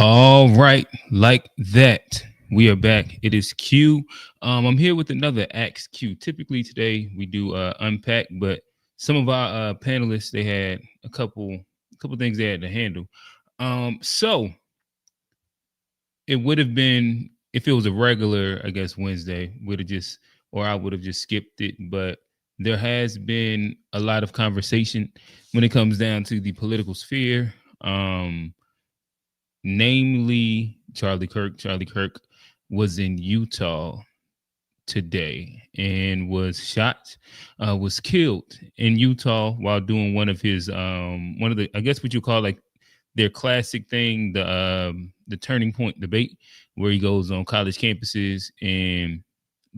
All right, like that. We are back. It is Q. I'm here with another Ask Q. Typically today we do unpack, but some of our panelists they had a couple things they had to handle. So it would have been if it was a regular, I guess Wednesday would have just or I would have just skipped it, but there has been a lot of conversation when it comes down to the political sphere. Namely Charlie Kirk. Charlie Kirk was in Utah today and was shot, was killed in Utah while doing one of the I guess what you call like their classic thing, the turning point debate, where he goes on college campuses and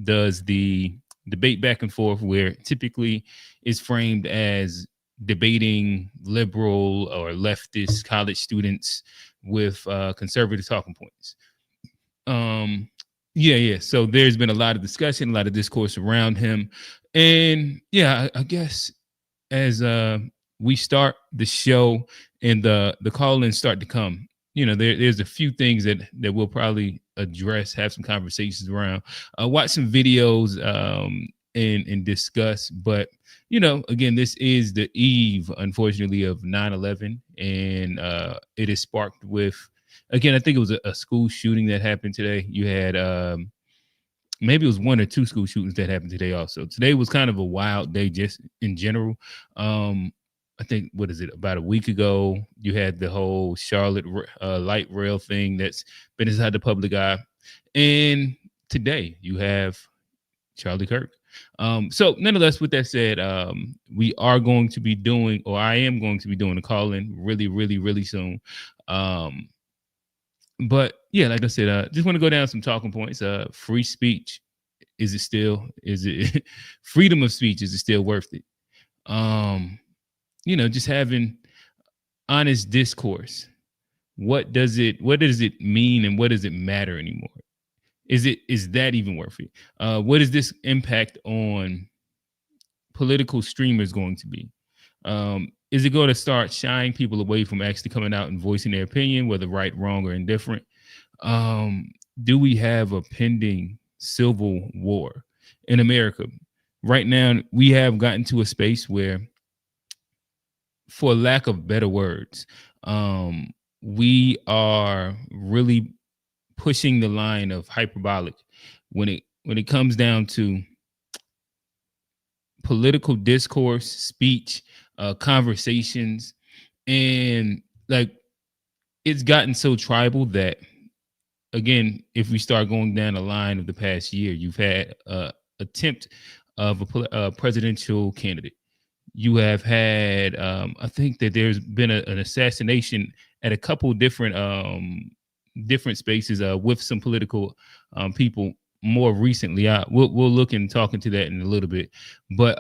does the debate back and forth, where typically is framed as debating liberal or leftist college students with conservative talking points. Um, yeah. So there's been a lot of discussion, a lot of discourse around him, and yeah, I guess as we start the show and the call-ins start to come, there's a few things that we'll probably address, have some conversations around, watch some videos, and discuss. But again, this is the eve, unfortunately, of 9/11, and it is sparked with, again, I think it was a school shooting that happened today. You had maybe it was one or two school shootings that happened today also. Today was kind of a wild day just in general. I think, what is it, about a week ago, you had the whole Charlotte light rail thing that's been inside the public eye. And today you have Charlie Kirk. So nonetheless, with that said, we are going to be doing, or I am going to be doing a call in really, really, really soon. But yeah, like I said, just want to go down some talking points. Free speech, is it freedom of speech, is it still worth it? Just having honest discourse. What does it mean, and what does it matter anymore? Is that even worth it? What is this impact on political streamers going to be? Is it going to start shying people away from actually coming out and voicing their opinion, whether right, wrong, or indifferent? Um, do we have a pending civil war in America? Right now, we have gotten to a space where, for lack of better words, we are really pushing the line of hyperbolic when it comes down to political discourse, speech, conversations, and like it's gotten so tribal that, again, if we start going down the line of the past year, you've had attempt of a presidential candidate. You have had, I think that there's been an assassination at a couple different spaces with some political people more recently. We'll look and talk into that in a little bit, but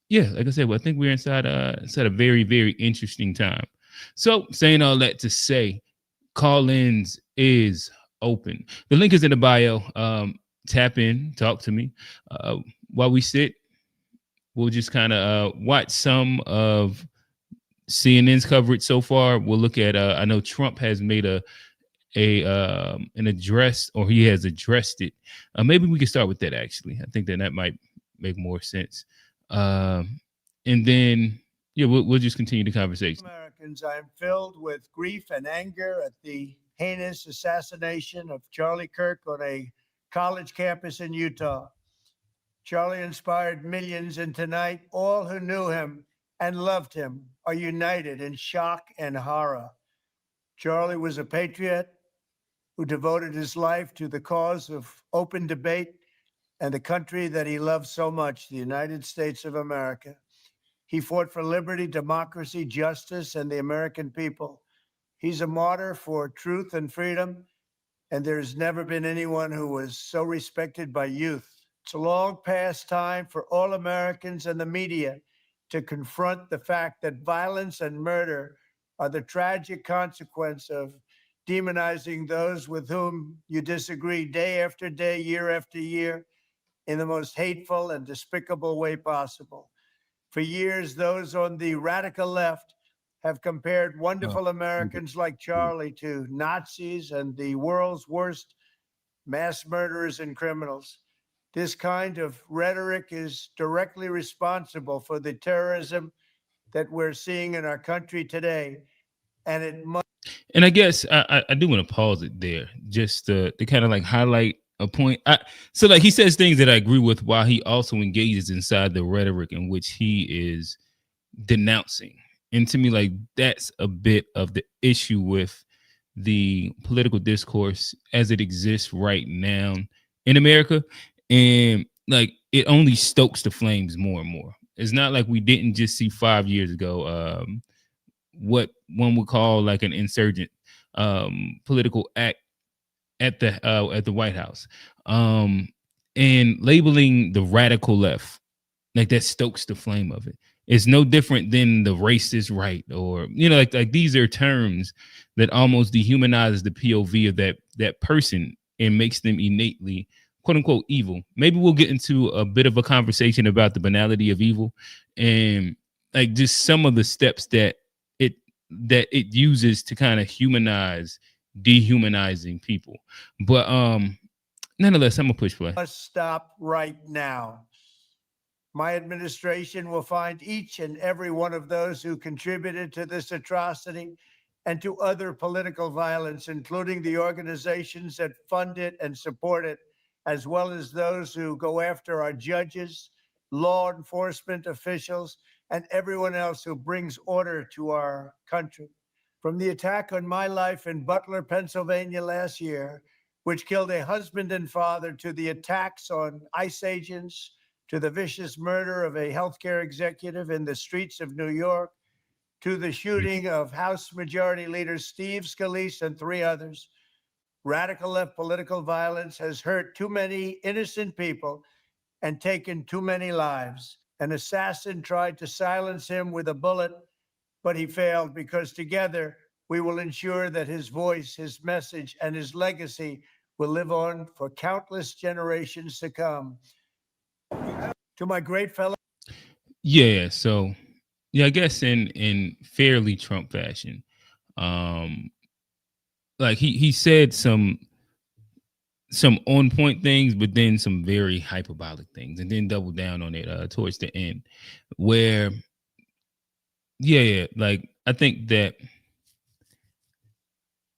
yeah, like I said, well, I think we're inside a very, very interesting time. So, saying all that to say, call-ins is open. The link is in the bio. Tap in, talk to me. While we sit, we'll just kind of watch some of CNN's coverage so far. We'll look at. I know Trump has made an address, or he has addressed it. Maybe we can start with that. Actually, I think that might make more sense. And then, yeah, we'll just continue the conversation. Americans, I am filled with grief and anger at the heinous assassination of Charlie Kirk on a college campus in Utah. Charlie inspired millions, and tonight, all who knew him and loved him are united in shock and horror. Charlie was a patriot who devoted his life to the cause of open debate and the country that he loved so much, the United States of America. He fought for liberty, democracy, justice, and the American people. He's a martyr for truth and freedom, and there's never been anyone who was so respected by youth. It's a long past time for all Americans and the media to confront the fact that violence and murder are the tragic consequence of demonizing those with whom you disagree day after day, year after year, in the most hateful and despicable way possible. For years, those on the radical left have compared wonderful Americans like Charlie to Nazis and the world's worst mass murderers and criminals. This kind of rhetoric is directly responsible for the terrorism that we're seeing in our country today. And it must. And I guess I do want to pause it there just to kind of like highlight a point. So like he says things that I agree with while he also engages inside the rhetoric in which he is denouncing. And to me, like that's a bit of the issue with the political discourse as it exists right now in America. And like it only stokes the flames more and more. It's not like we didn't just see 5 years ago what one would call like an insurgent political act at the White House, and labeling the radical left like that stokes the flame of it. It's no different than the racist right, or like these are terms that almost dehumanizes the POV of that person and makes them innately quote unquote evil. Maybe we'll get into a bit of a conversation about the banality of evil and like just some of the steps that it uses to kind of dehumanizing people. But nonetheless, I'm gonna push play. Must stop right now. My administration will find each and every one of those who contributed to this atrocity and to other political violence, including the organizations that fund it and support it, as well as those who go after our judges, law enforcement officials, and everyone else who brings order to our country. From the attack on my life in Butler, Pennsylvania last year, which killed a husband and father, to the attacks on ICE agents, to the vicious murder of a healthcare executive in the streets of New York, to the shooting of House Majority Leader Steve Scalise and 3 others, radical left political violence has hurt too many innocent people and taken too many lives. An assassin tried to silence him with a bullet, but he failed, because together we will ensure that his voice, his message, and his legacy will live on for countless generations to come. To my great fellow. Yeah, so yeah, I guess in fairly Trump fashion, like he said some on point things, but then some very hyperbolic things, and then double down on it towards the end, where like I think that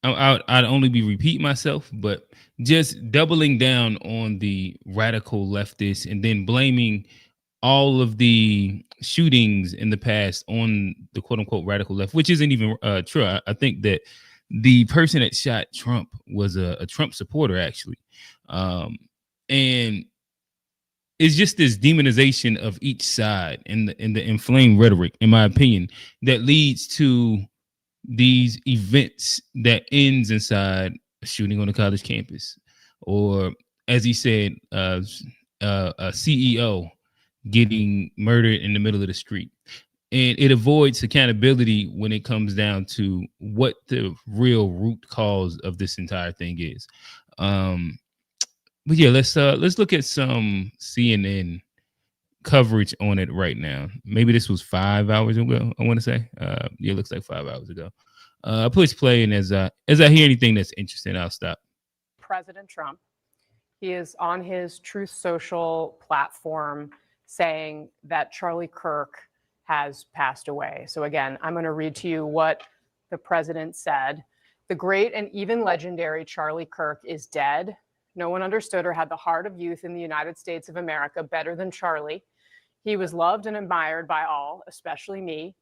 I'd only be repeating myself, but just doubling down on the radical leftists and then blaming all of the shootings in the past on the quote unquote radical left, which isn't even true. I think that the person that shot Trump was a Trump supporter, actually. And it's just this demonization of each side in the inflamed rhetoric, in my opinion, that leads to these events that ends inside a shooting on a college campus, or as he said, a CEO getting murdered in the middle of the street. And it avoids accountability when it comes down to what the real root cause of this entire thing is. But yeah, let's look at some CNN coverage on it right now. Maybe this was 5 hours ago, I want to say. Yeah, it looks like 5 hours ago. I push play, and as I hear anything that's interesting, I'll stop. President Trump, he is on his Truth Social platform saying that Charlie Kirk has passed away. So again, I'm going to read to you what the president said. The great and even legendary Charlie Kirk is dead. No one understood or had the heart of youth in the United States of America better than Charlie. He was loved and admired by all, especially me.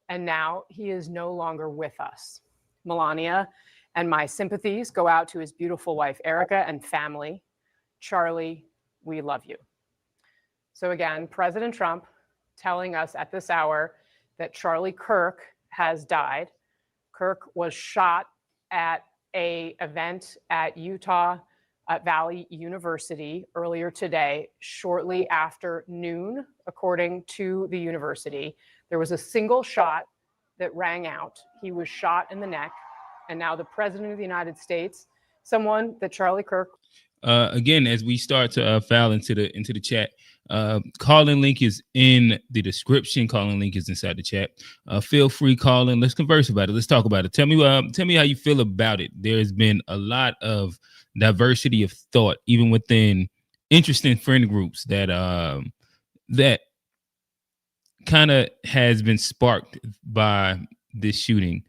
And now he is no longer with us. Melania and my sympathies go out to his beautiful wife, Erica, and family. Charlie, we love you. So again, President Trump telling us at this hour that Charlie Kirk has died. Kirk was shot at an event at Utah Valley University earlier today, shortly after noon, according to the university. There was a single shot that rang out. He was shot in the neck. And now the president of the United States, someone that Charlie Kirk. again, as we start to file into the chat, call-in link is in the description. Call-in link is inside the chat. Feel free, call in. Let's converse about it. Let's talk about it. Tell me how you feel about it. There's been a lot of diversity of thought, even within interesting friend groups that kind of has been sparked by this shooting.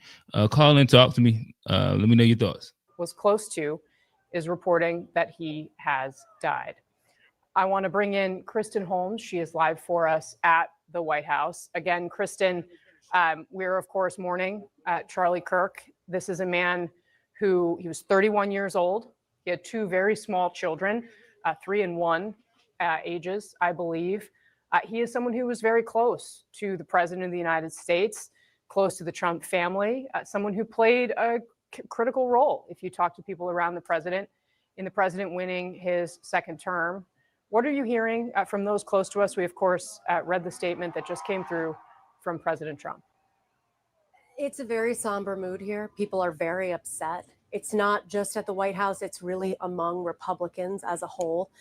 Call in, talk to me. Let me know your thoughts. Was close to is reporting that he has died. I want to bring in Kristen Holmes. She is live for us at the White House. Again, Kristen, we're of course mourning Charlie Kirk. This is a man who, he was 31 years old. He had two very small children, 3 and 1 ages, I believe. He is someone who was very close to the president of the United States, close to the Trump family, someone who played a critical role if you talk to people around the president, in the president winning his second term. What are you hearing from those close to us? We, of course, read the statement that just came through from President Trump. It's a very somber mood here. People are very upset. It's not just at the White House. It's really among Republicans as a whole.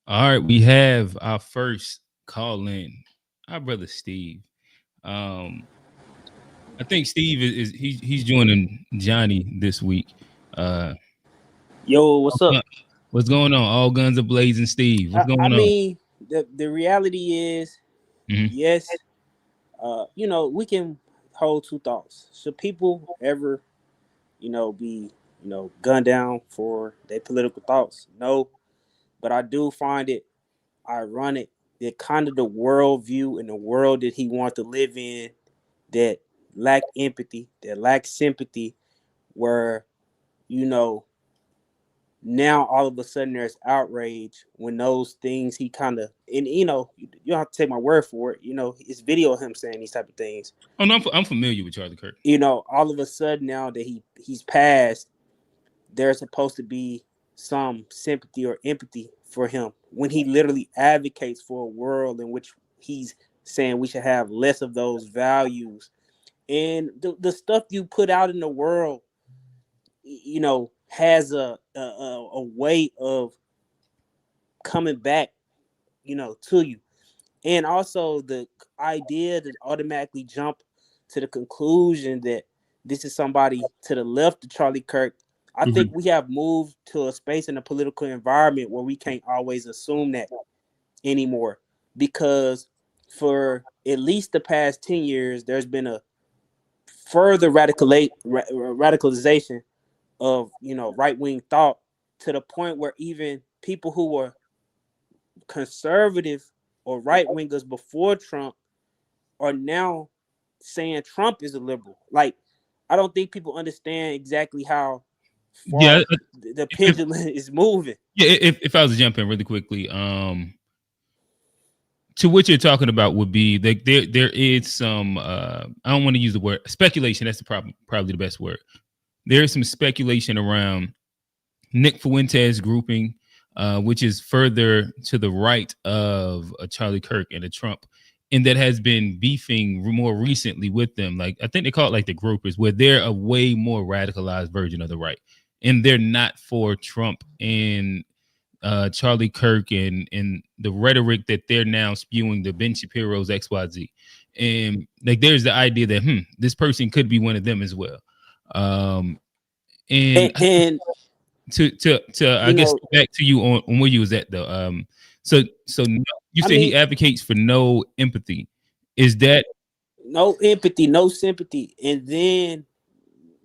All right, we have our first call in, our brother Steve. I think Steve he's joining Johnny this week. Yo, what's up? What's going on? All guns are blazing, Steve. What's going on? I mean, the reality is, yes, you know, we can hold two thoughts. Should people ever, be, gunned down for their political thoughts? No, but I do find it ironic that kind of the worldview and the world that he wants to live in that lack empathy, that lack sympathy, where, now all of a sudden there's outrage when those things he kind of, and you don't have to take my word for it, it's video of him saying these type of things. Oh no, I'm familiar with Charlie Kirk. All of a sudden now that he's passed, there's supposed to be some sympathy or empathy for him when he literally advocates for a world in which he's saying we should have less of those values. And the stuff you put out in the world, has a way of coming back, to you. And also the idea to automatically jump to the conclusion that this is somebody to the left of Charlie Kirk. I think we have moved to a space in a political environment where we can't always assume that anymore, because for at least the past 10 years, there's been a further radicalization of, right-wing thought, to the point where even people who were conservative or right-wingers before Trump are now saying Trump is a liberal. Like, I don't think people understand exactly how far the pendulum is moving. Yeah, if I was to jump in really quickly, to what you're talking about would be that there is some I don't want to use the word speculation. That's probably the best word. There is some speculation around Nick Fuentes grouping, which is further to the right of Charlie Kirk and a Trump, and that has been beefing more recently with them. Like, I think they call it like the groupers, where they're a way more radicalized version of the right, and they're not for Trump and Charlie Kirk and the rhetoric that they're now spewing, the Ben Shapiro's XYZ. And like, there's the idea that this person could be one of them as well. And to I guess back to you on where you was at though. So you say he advocates for no empathy. Is that no empathy, no sympathy? And then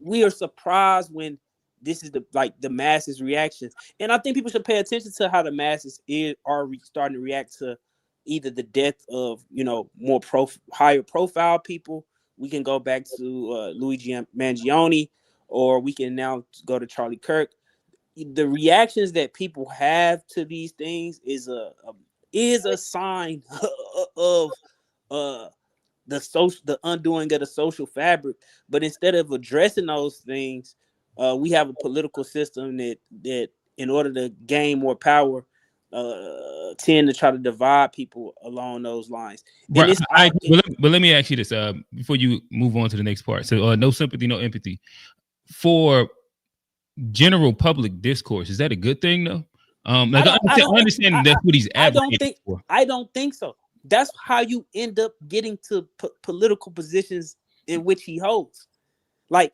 we are surprised when this is the masses' reactions. And I think people should pay attention to how the masses are starting to react to either the death of, more higher profile people. We can go back to Luigi Mangione, or we can now go to Charlie Kirk. The reactions that people have to these things is a sign of the undoing of the social fabric. But instead of addressing those things, we have a political system that in order to gain more power, tend to try to divide people along those lines. Right. But let me ask you this before you move on to the next part. So no sympathy, no empathy. For general public discourse. Is that a good thing though? Like I understand that's what he's advocating for. I don't think so. That's how you end up getting to political positions in which he holds. Like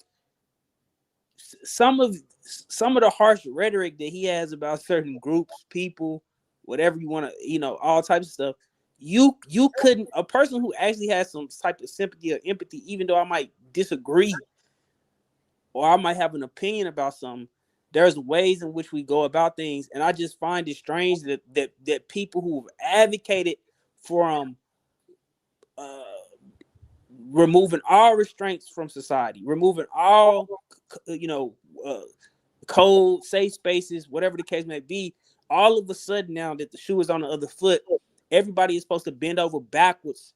some of the harsh rhetoric that he has about certain groups, people, whatever you want to, all types of stuff. You couldn't, a person who actually has some type of sympathy or empathy, even though I might disagree or I might have an opinion about something, there's ways in which we go about things, and I just find it strange that people who have advocated for removing all restraints from society, removing all code, safe spaces, whatever the case may be, all of a sudden now that the shoe is on the other foot, everybody is supposed to bend over backwards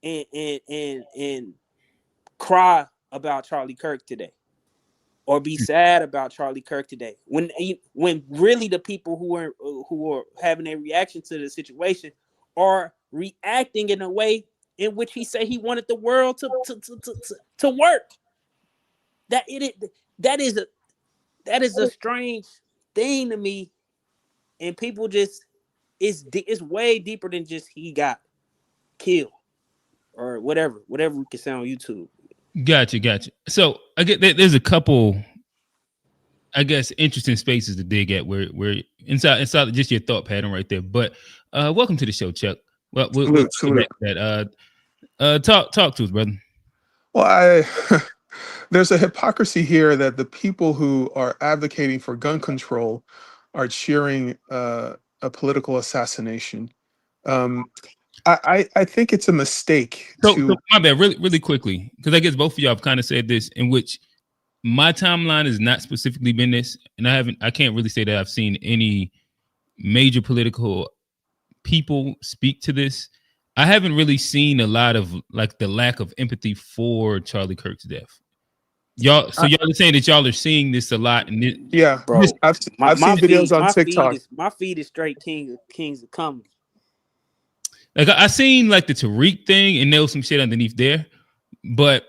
and cry about Charlie Kirk today, or be sad about Charlie Kirk today, when really the people who are having a reaction to the situation are reacting in a way in which he said he wanted the world to work. That is a strange thing to me, and people just it's way deeper than just he got killed or whatever we can say on YouTube. Gotcha. So I get there's a couple, I guess, interesting spaces to dig at where inside just your thought pattern right there. But welcome to the show, Chuck. Well, we'll get back to that. Talk to us, brother. Well, there's a hypocrisy here that the people who are advocating for gun control are cheering a political assassination. I think it's a mistake. So my bad, really quickly, because I guess both of y'all have kind of said this, in which my timeline has not specifically been this, and I can't really say that I've seen any major political people speak to this. I haven't really seen a lot of like the lack of empathy for Charlie Kirk's death. Y'all are saying that y'all are seeing this a lot, and yeah, bro. I've seen videos on TikTok. My feed is straight Kings of Comedy. Like I seen like the Tariq thing, and there was some shit underneath there, but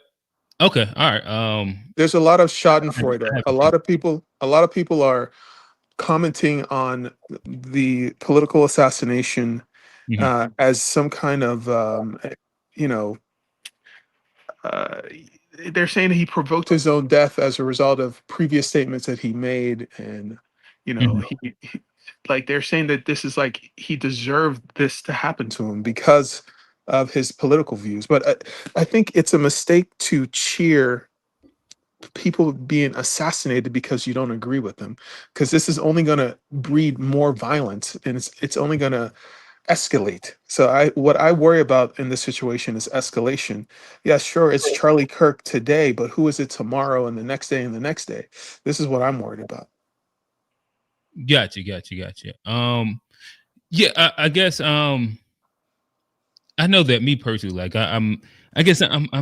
okay, all right. There's a lot of Schadenfreude. A lot of people are commenting on the political assassination as some kind of they're saying that he provoked his own death as a result of previous statements that he made, and he like they're saying that this is like he deserved this to happen to him because of his political views. But I think it's a mistake to cheer people being assassinated because you don't agree with them, because this is only going to breed more violence, and it's only going to escalate. So what I worry about in this situation is escalation. Yeah, sure, it's Charlie Kirk today, but who is it tomorrow and the next day and the next day? This is what I'm worried about. Gotcha. Yeah, I guess I know that me personally, like I'm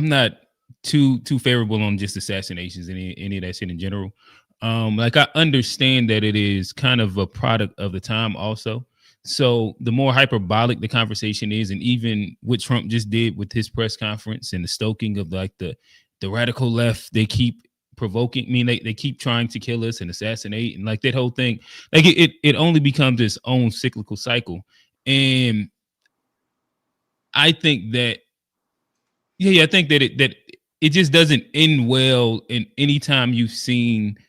not too favorable on just assassinations and any of that shit in general. Like I understand that it is kind of a product of the time also. So the more hyperbolic the conversation is, and even what Trump just did with his press conference and the stoking of like the radical left, they keep provoking. I mean, they keep trying to kill us and assassinate, and like that whole thing, like it only becomes its own cyclical cycle. And I think that, I think that it just doesn't end well. And anytime you've seen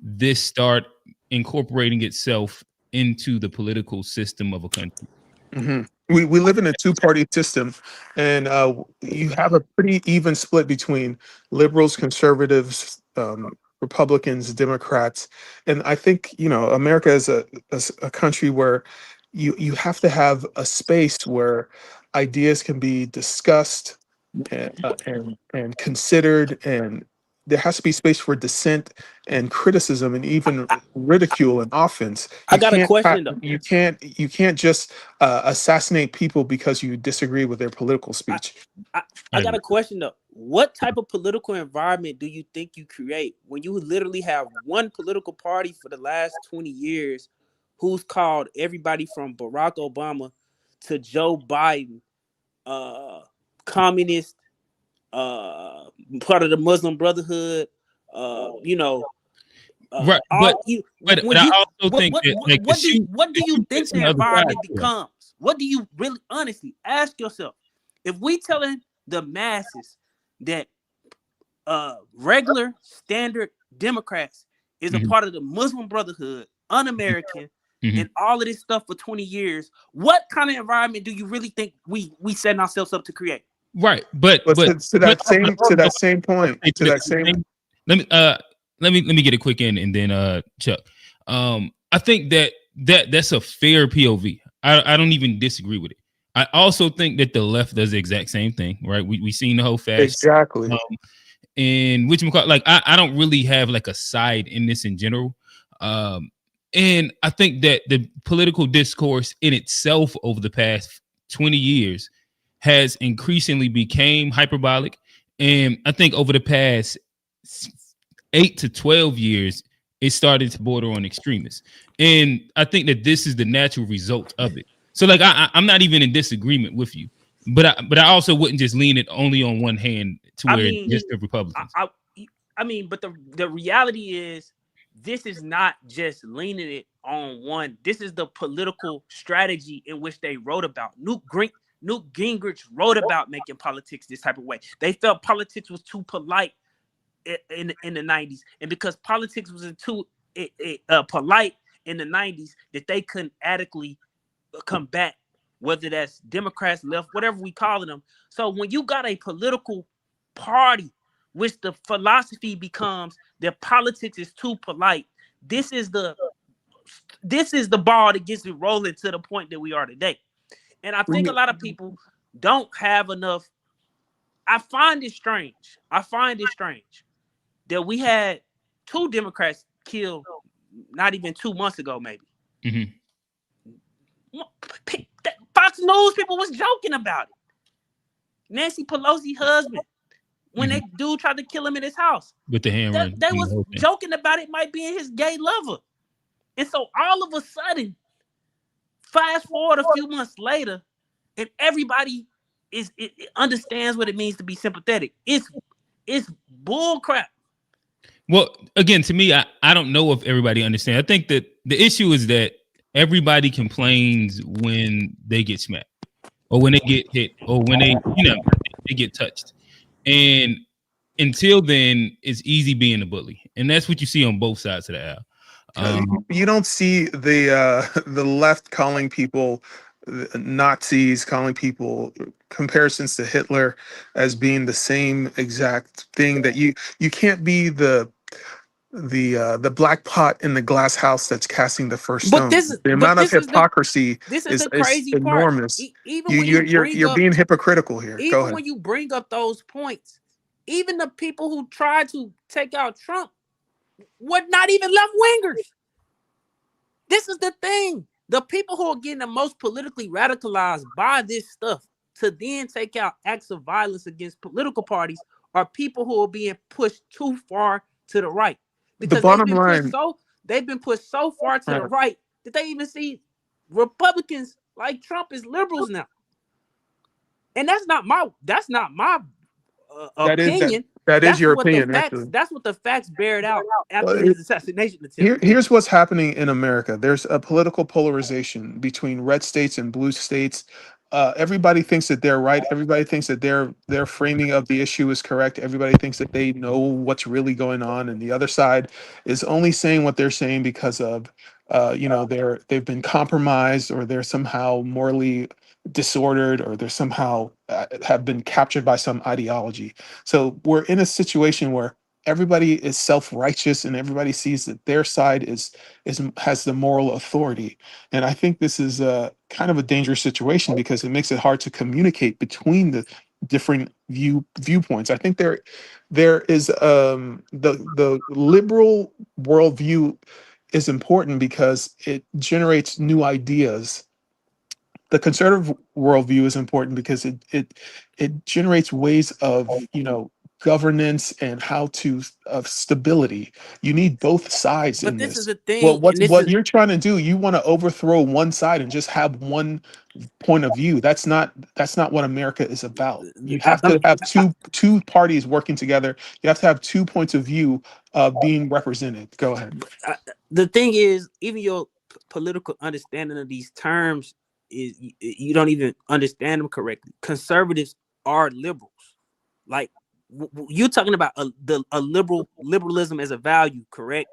this start incorporating itself into the political system of a country. Mm-hmm. We live in a two-party system, and you have a pretty even split between liberals, conservatives, Republicans, Democrats, and I think America is a country where you have to have a space where ideas can be discussed and considered, and there has to be space for dissent and criticism and even ridicule and offense. I got a question though. You can't just assassinate people because you disagree with their political speech. I got a question though. What type of political environment do you think you create when you literally have one political party for the last 20 years who's called everybody from Barack Obama to Joe Biden communist, part of the Muslim Brotherhood, Right, but but when I you also think that like what do you think the on the other side environment here. becomes? What do you really honestly ask yourself? If we telling the masses that regular standard Democrats is a Mhm. part of the Muslim Brotherhood, un-American, Mhm. and all of this stuff for 20 years, what kind of environment do you really think we setting ourselves up to create? Right, but But but to that same point, to that same let me let me get a quick in and then Chuck. I think that's a fair POV. I don't even disagree with it. I also think that the left does the exact same thing, right? We seen the whole fast exactly. and which like I don't really have like a side in this in general. And I think that the political discourse in itself over the past 20 years has increasingly became hyperbolic. And I think over the past 8 to 12 years, it started to border on extremists. And I think that this is the natural result of it. So like I'm not even in disagreement with you, but I also wouldn't just lean it only on one hand to I where mean, it's just the Republicans. I mean, but the reality is, this is not just leaning it on one. This is the political strategy in which they wrote about. Newt Gingrich wrote about making politics this type of way. They felt politics was too polite in the 90s, and because politics was too polite in the 90s, that they couldn't adequately combat, whether that's Democrats, left, whatever we call them. So when you got a political party which the philosophy becomes that politics is too polite, this is the ball that gets it rolling to the point that we are today. And I think a lot of people don't have enough. I find it strange that we had 2 Democrats killed not even 2 months ago, maybe. Mhm. Fox News people was joking about it. Nancy Pelosi's husband, when that dude tried to kill him in his house, With the hammer, they was joking about it might be in his gay lover. And so all of a sudden, fast forward a few months later, and everybody it understands what it means to be sympathetic. It's bull crap. Well, again, to me, I don't know if everybody understands. I think that the issue is that everybody complains when they get smacked or when they get hit or when they get touched. And until then, it's easy being a bully. And that's what you see on both sides of the aisle. You don't see the left calling people Nazis, calling people comparisons to Hitler as being the same exact thing. That you can't be the black pot in the glass house that's casting the first stone. The amount of hypocrisy is enormous. Even when you're being hypocritical here. Go ahead. When you bring up those points, even the people who tried to take out Trump were not even left wingers. This is the thing. The people who are getting the most politically radicalized by this stuff to then take out acts of violence against political parties are people who are being pushed too far to the right. Because the bottom line, they've been pushed so far to the right that they even see Republicans like Trump as liberals now. And that's not my opinion. That is your opinion. Actually, that's what the facts bear out after his assassination attempt. Here's what's happening in America. There's a political polarization between red states and blue states. Everybody thinks that they're right. Everybody thinks that their framing of the issue is correct. Everybody thinks that they know what's really going on, and the other side is only saying what they're saying because of they've been compromised, or they're somehow morally disordered, or they're somehow have been captured by some ideology. So we're in a situation where everybody is self-righteous and everybody sees that their side has the moral authority. And I think this is a kind of a dangerous situation because it makes it hard to communicate between the different viewpoints. I think there is the liberal worldview is important because it generates new ideas. The conservative worldview is important because it generates ways of governance and how to of stability. You need both sides But in this is this. the Well, thing, what and this what is you're trying to do, you want to overthrow one side and just have one point of view. That's not what America is about. You I, have I'm to have two parties working together. You have to have two points of view being represented. Go ahead. the thing is, even your political understanding of these terms is you don't even understand them correctly. Conservatives are liberals. Like you're talking about a liberalism as a value, correct?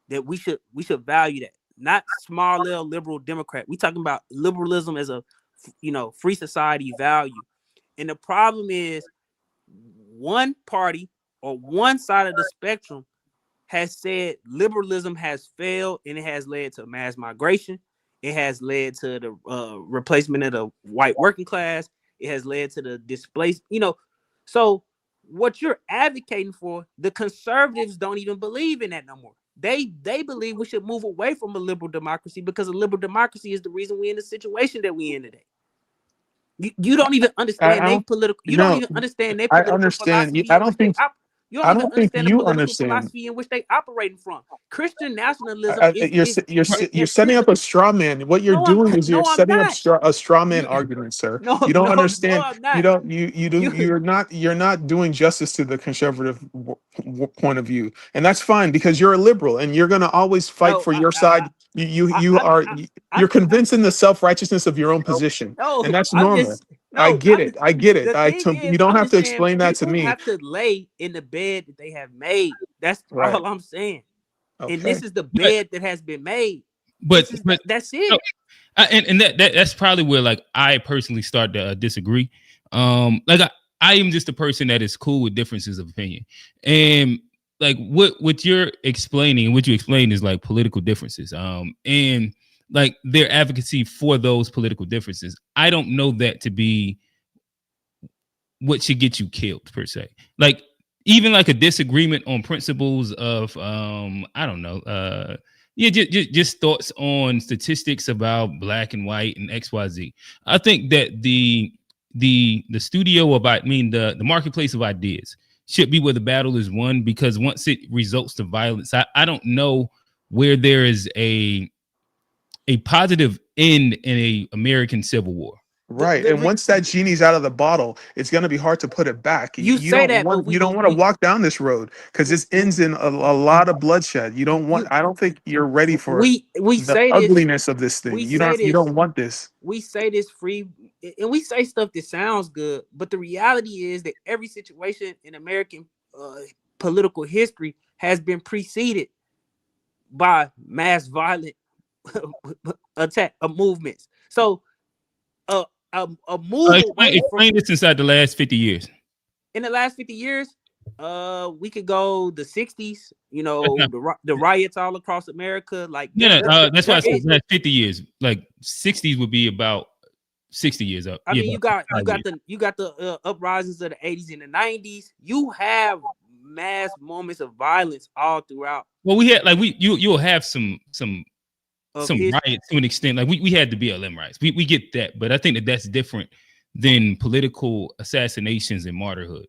That we should value that, not small L liberal Democrat. We talking about liberalism as a free society value. And the problem is one party or one side of the spectrum has said liberalism has failed and it has led to mass migration. It has led to the replacement of the white working class. It has led to the displaced, So what you're advocating for, the conservatives don't even believe in that no more. They believe we should move away from a liberal democracy because a liberal democracy is the reason we're in the situation that we're in today. You don't even understand I their don't. political. You don't No, even understand their I political understand. philosophy I in don't which they think. you don't I even don't think understand the you political understand. philosophy in which they operating from. Christian nationalism You're setting up a straw man. What you're no, I'm doing is you're no, I'm setting up not. a straw man You argument, sir. no, You don't no, understand. I'm You not. don't. You do. You You're not doing justice to the conservative point of view, and that's fine because you're a liberal and you're going to always fight no, for your side. You are. I'm You're convinced in the self righteousness of your own position, and no, that's I'm normal. just I no. get it. I get it. The thing You is, don't I'm have just to saying explain that to people me. have to lay in the bed that they have made. That's Right. all I'm saying. And Okay. this is the but bed that has been made. but That's so, it. and that's probably where like I personally start to disagree. Like I am just a person that is cool with differences of opinion, and like what you're explaining, what you explained is like political differences. And like their advocacy for those political differences. I don't know that to be what should get you killed per se. Like even like a disagreement on principles of I don't know, yeah, just thoughts on statistics about black and white and XYZ. I think that the studio of the marketplace of ideas should be where the battle is won, because once it results to violence, I don't know where there is a positive end in a American civil war. Right. And once that genie's out of the bottle, it's going to be hard to put it back. You You say don't that, but want to walk down this road because this ends in a lot of bloodshed. You don't want. I don't think you're ready for we the say this. ugliness of this thing. We You say don't. You this. don't want this. We say this free, and we say stuff that sounds good, but the reality is that every situation in American political history has been preceded by mass violent attack movements. So a move away from Explain this inside the last 50 years. in the last 50 years, we could go the 60s, the riots all across America. Like That's why I said is. last 50 years. Like 60s would be about 60 years up. I mean, you got the uprisings of the 80s and the 90s. You have mass moments of violence all throughout. Well, we had like you'll have some History. riots to an extent. Like we had the BLM riots. We get that, but I think that's different than political assassinations and martyrhood.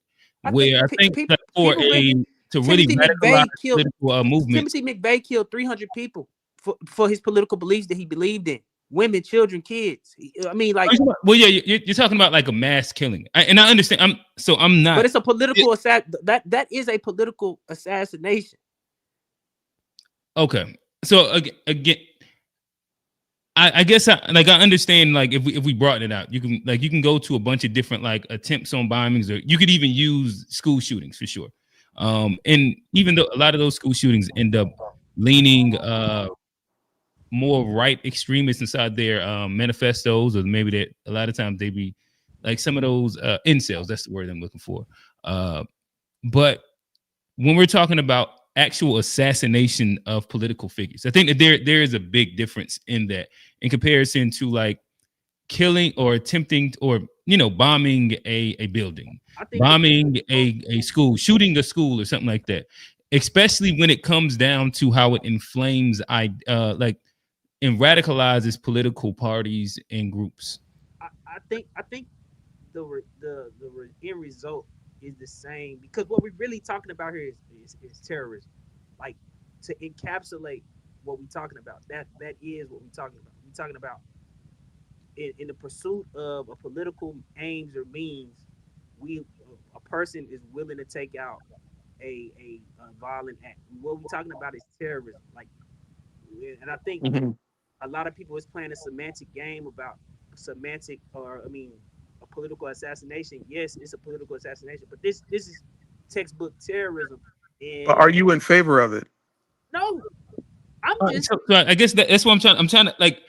I think that for to really radicalize political movements. Timothy McVeigh killed 300 people for his political beliefs that he believed in. Women, children, kids. I mean, like. Well, yeah, you're talking about like a mass killing, and I understand. I'm not. But it's a political that is a political assassination. Okay, so again, I guess I understand, like if we broaden it out, you can go to a bunch of different like attempts on bombings, or you could even use school shootings for sure. And even though a lot of those school shootings end up leaning more right extremists inside their manifestos, or maybe that a lot of times they be like some of those incels. That's the word I'm looking for. But when we're talking about actual assassination of political figures, I think that there is a big difference in that in comparison to like killing or attempting or bombing a building, bombing a school, shooting a school or something like that. Especially when it comes down to how it inflames and radicalizes political parties and groups. I think the end result is the same, because what we're really talking about here is terrorism. Like, to encapsulate what we're talking about, that is what we're talking about. We're talking about in the pursuit of a political aims or means, a person is willing to take out a violent act. What we're talking about is terrorism. Like, and I think Mhm. a lot of people is playing a semantic game about semantic, or I mean, a political assassination. Yes, it's a political assassination, but this is textbook terrorism. But And are you in favor of it? no, I'm just So I guess that's what I'm trying to like.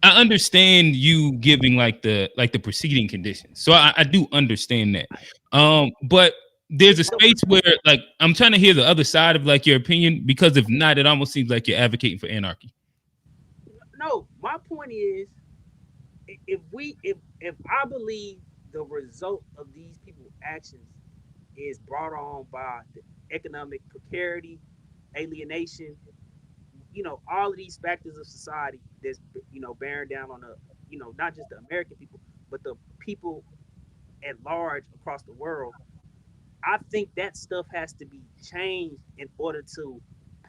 I understand you giving like the preceding conditions, so I do understand that. But there's a space where like I'm trying to hear the other side of like your opinion, because if not, it almost seems like you're advocating for anarchy. no. My point is, if I believe the result of these people's actions is brought on by the economic precarity, alienation, all of these factors of society that's bearing down on the not just the American people, but the people at large across the world. I think that stuff has to be changed in order to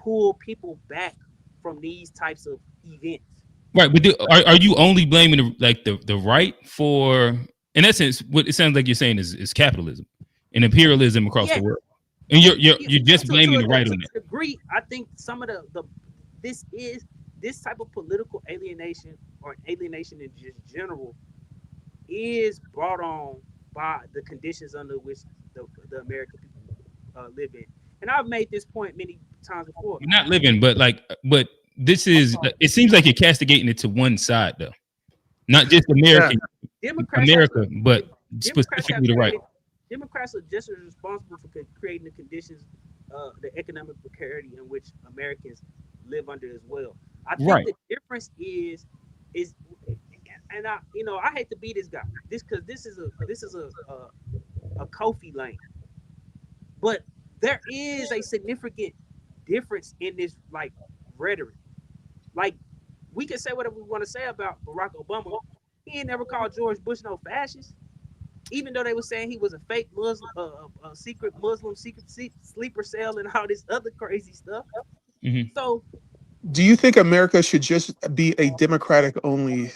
pull people back from these types of events. Right, but are you only blaming the right for, in essence, what it sounds like you're saying is capitalism and imperialism across the Yes, world, and you're just to blaming a the right to on a that. degree. I think some of the this type of political alienation, or alienation in just general, is brought on by the conditions under which the American people live in. And I've made this point many times before. You're not living, but this is. It seems like you're castigating it to one side, though, not just Yeah. Democrats have America, but Democrats have specifically the right. created, Democrats are just as responsible for creating the conditions, the economic precarity in which Americans live under as well. I think Right. the difference is, and I hate to be this guy, because this is a Kofi lane, but there is a significant difference in this, like, rhetoric. Like, we can say whatever we want to say about Barack Obama. He ain't never called George Bush no fascist, even though they were saying he was a fake Muslim, a secret Muslim, sleeper cell, and all this other crazy stuff. Mhm. So, Do you think America should just be a Democratic only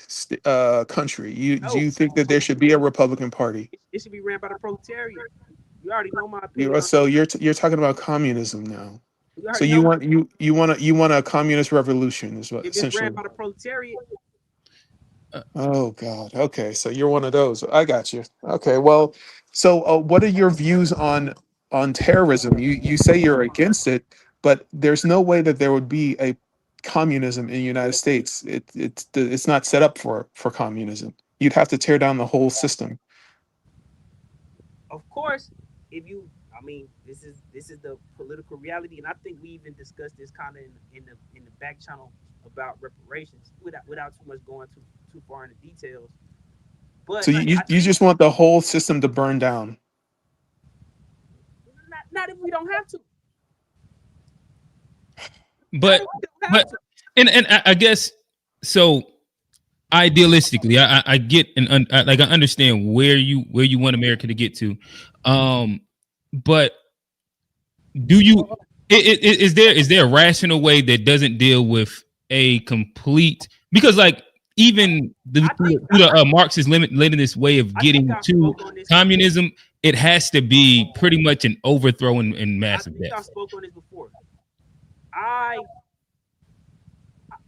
country? Do no, you think that there should be a Republican Party? it should be ran by the proletariat. You already know my opinion on So you're talking about communism now. You So already know you want a communist revolution is what if it's ran essentially. by the proletariat. Oh God. Okay, so you're one of those. I got you. Okay, well, so what are your views on terrorism? You say you're against it, but there's no way that there would be a communism in the United States. It's not set up for communism. You'd have to tear down the whole system. Of course, I mean, this is the political reality, and I think we even discussed this kind of in the back channel about reparations, without too much going too far into details. But So you just want the whole system to burn down. not if we don't have to. But and I guess so. Idealistically, I get I understand where you want America to get to, but do you? Is there a rational way that doesn't deal with a complete, because like even the Marxist Leninist way of getting to communism, it has to be pretty much an overthrow and massive I death. spoke on this before.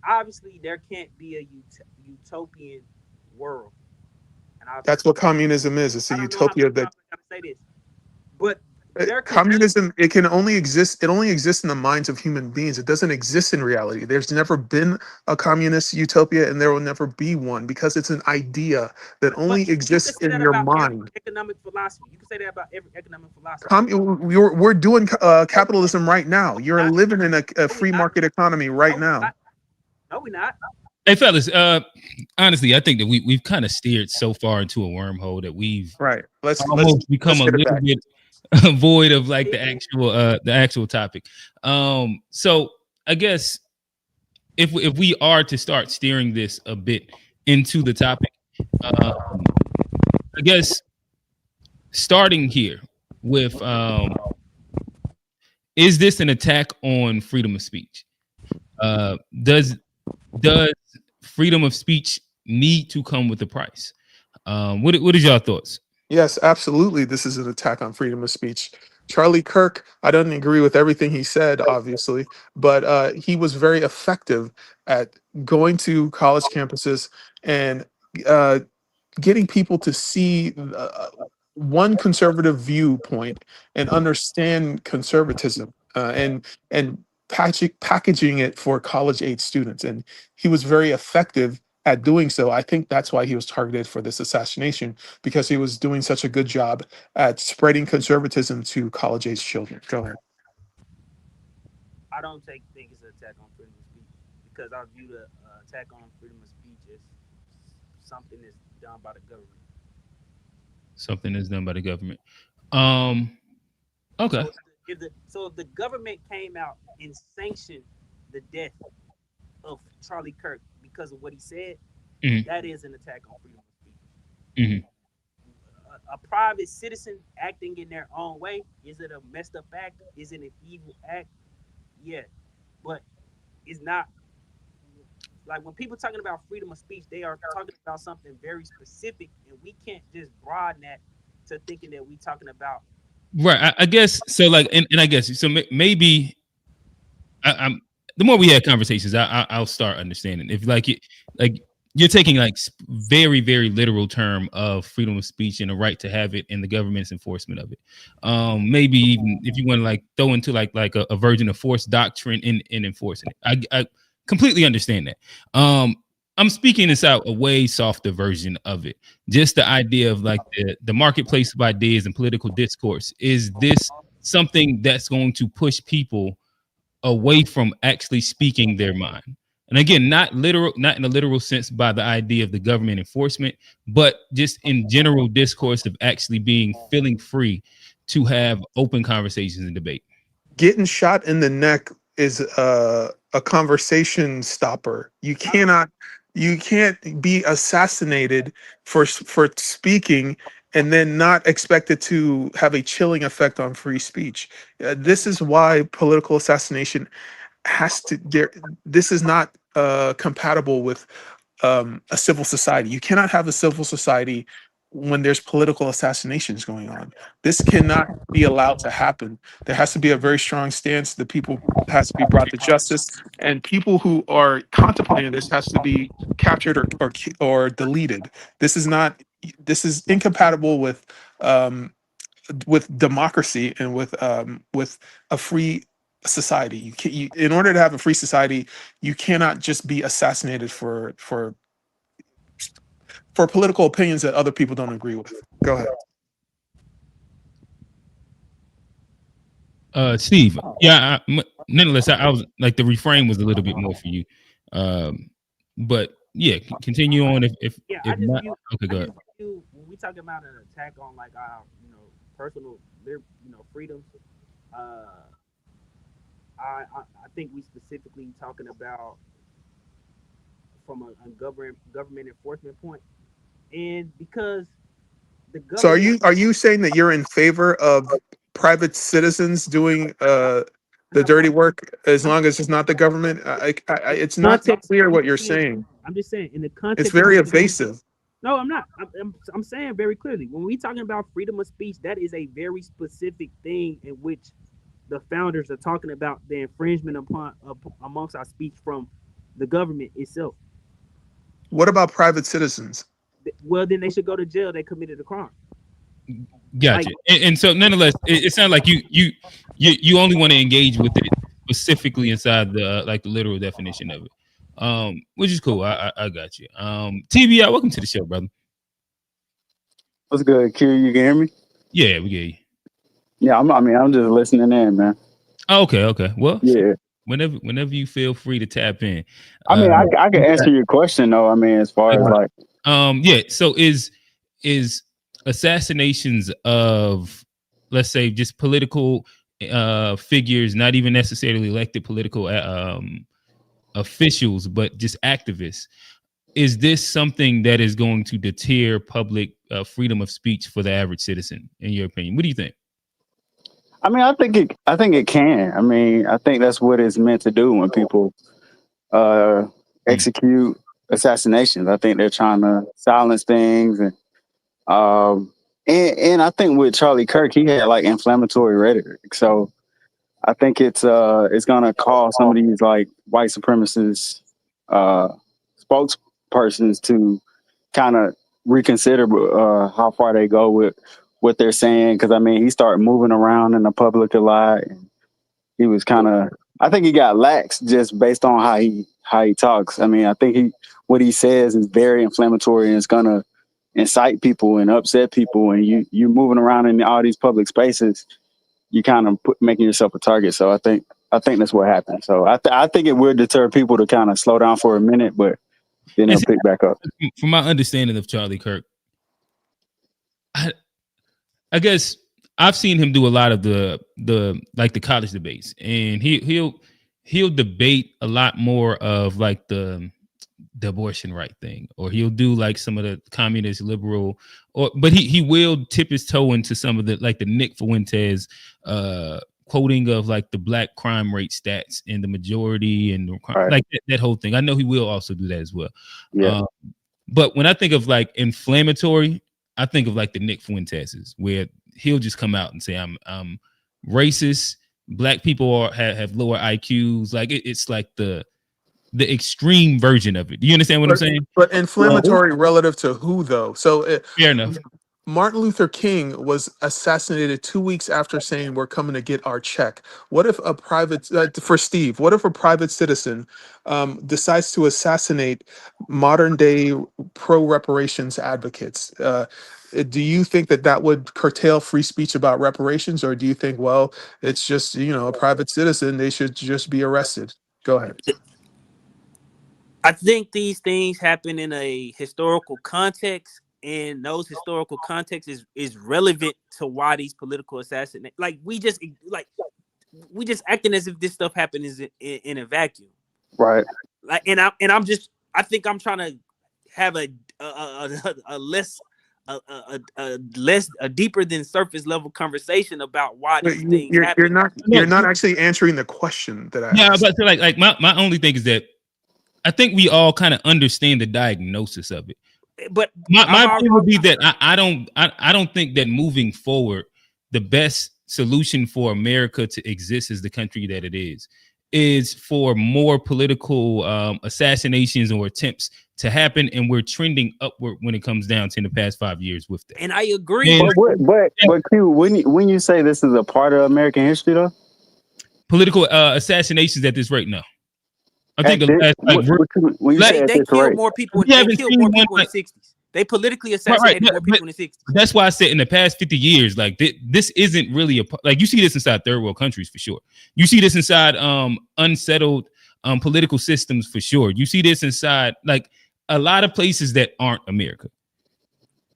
Obviously there can't be a utopian world, and That's what communism is. It's a utopia that. Say this, but Communism, it only exists in the minds of human beings. It doesn't exist in reality. There's never been a communist utopia, and there will never be one, because it's an idea that only exists in your mind. Economic philosophy. You can say that about every economic philosophy. We're doing capitalism right now. You're living in a free market economy right now. No, we're not. Hey fellas, honestly, I think that we've kind of steered so far into a wormhole that we've Let's become a little bit void of like the actual topic. So I guess if we are to start steering this a bit into the topic, I guess starting here with is this an attack on freedom of speech? Does freedom of speech need to come with a price? What is your thoughts? Yes, absolutely. This is an attack on freedom of speech. Charlie Kirk, I don't agree with everything he said, obviously, but he was very effective at going to college campuses and uh, getting people to see one conservative viewpoint and understand conservatism and packaging it for college age students. And he was very effective at doing so. I think that's why he was targeted for this assassination, because he was doing such a good job at spreading conservatism to college age children. Go ahead. I don't think it's an attack on freedom of speech because I view the attack on freedom of speech as something that's done by the government. Something that's done by the government. Okay. So if the government came out and sanctioned the death of Charlie Kirk because of what he said, that is an attack on freedom of speech. A private citizen acting in their own way, is it a messed up act? Is it an evil act? Yeah, but it's not. Like when people talking about freedom of speech, they are talking about something very specific, and we can't just broaden that to thinking that we talking about. Right. I guess so. Like, and I guess so. Maybe I'm. The more we have conversations, I'll start understanding. If like you're taking like very, very literal term of freedom of speech and the right to have it and the government's enforcement of it. Maybe even if you want to like throw into like a version of force doctrine in enforcing it. I completely understand that. I'm speaking this out a way softer version of it. Just the idea of like the marketplace of ideas and political discourse. Is this something that's going to push people away from actually speaking their mind? And again, not in a literal sense by the idea of the government enforcement, but just in general discourse of actually feeling free to have open conversations and debate. Getting shot in the neck is a conversation stopper. You can't be assassinated for speaking and then not expect it to have a chilling effect on free speech. This is why political assassination this is not compatible with a civil society. You cannot have a civil society when there's political assassinations going on. This cannot be allowed to happen. There has to be a very strong stance. The people has to be brought to justice, and people who are contemplating this has to be captured or deleted. This is incompatible with democracy and with a free society. In order to have a free society, you cannot just be assassinated for political opinions that other people don't agree with. Go ahead. Steve. Yeah. Nonetheless, I was like the refrain was a little bit more for you. But yeah, continue on. If not, okay, go ahead. When we talk about an attack on like our personal freedoms, I think we specifically talking about from a government enforcement point, and because the government. So are you saying that you're in favor of private citizens doing the dirty work as long as it's not the government? It's not clear what you're saying. I'm just saying in the context. It's very evasive. No, I'm not. I'm saying very clearly when we talking about freedom of speech, that is a very specific thing in which the founders are talking about the infringement amongst our speech from the government itself. What about private citizens? Well, then they should go to jail. They committed a crime. Gotcha. And so, nonetheless, it sounds like you only want to engage with it specifically inside the the literal definition of it, which is cool. I got you. TBI, welcome to the show, brother. What's good, Q? You can hear me? Yeah, we get you. Yeah, I'm just listening in, man. Okay. Well, yeah. Whenever you feel free to tap in. I can answer your question though. As far as like. Yeah. So is assassinations of, let's say, just political figures, not even necessarily elected political officials, but just activists, is this something that is going to deter public freedom of speech for the average citizen, in your opinion? What do you think? I mean, I think it can. I mean, I think that's what it's meant to do when people execute assassinations. I think they're trying to silence things, and I think with Charlie Kirk, he had like inflammatory rhetoric. So I think it's gonna cause some of these like white supremacist spokespersons to kind of reconsider how far they go with what they're saying. Because I mean, he started moving around in the public a lot, and he was kind of. I think he got lax just based on how he talks. I mean, I think what he says is very inflammatory, and it's gonna incite people and upset people. And you moving around in all these public spaces, you kind of making yourself a target. So I think that's what happened. So I think it would deter people to kind of slow down for a minute, but then they'll pick back up. From my understanding of Charlie Kirk, I guess I've seen him do a lot of the college debates, and he'll debate a lot more of like the abortion right thing, or he'll do like some of the communist liberal, but he will tip his toe into some of the like the Nick Fuentes quoting of like the black crime rate stats and the majority and like that whole thing. I know he will also do that as well. Yeah. But when I think of like inflammatory, I think of like the Nick Fuenteses, where he'll just come out and say I'm racist. Black people have lower IQs. Like it's like the extreme version of it. Do you understand what I'm saying? But inflammatory relative to who, though? So fair enough. Martin Luther King was assassinated 2 weeks after saying we're coming to get our check. What if a private what if a private citizen decides to assassinate modern day pro reparations advocates? Do you think that would curtail free speech about reparations, or do you think, well, it's just a private citizen, they should just be arrested? Go ahead. I think these things happen in a historical context, and those historical contexts is relevant to why these political assassinations. Like we just acting as if this stuff happened in a vacuum, right? Like, I think I'm trying to have a deeper than surface level conversation about why these things happen. You're not actually answering the question that I asked. Yeah, but like my only thing is that I think we all kind of understand the diagnosis of it. But my thing would be that I don't think that moving forward, the best solution for America to exist as the country that it is for more political assassinations or attempts to happen, and we're trending upward when it comes down to in the past 5 years with that. And I agree. But Q, when you say this is a part of American history, though, political assassinations at this rate, no. I think they killed more people. They killed more people in the 60s. They politically assassinated more people in the 60s. That's why I said in the past 50 years, like this isn't really like you see this inside third world countries for sure. You see this inside unsettled political systems for sure. You see this inside like a lot of places that aren't America.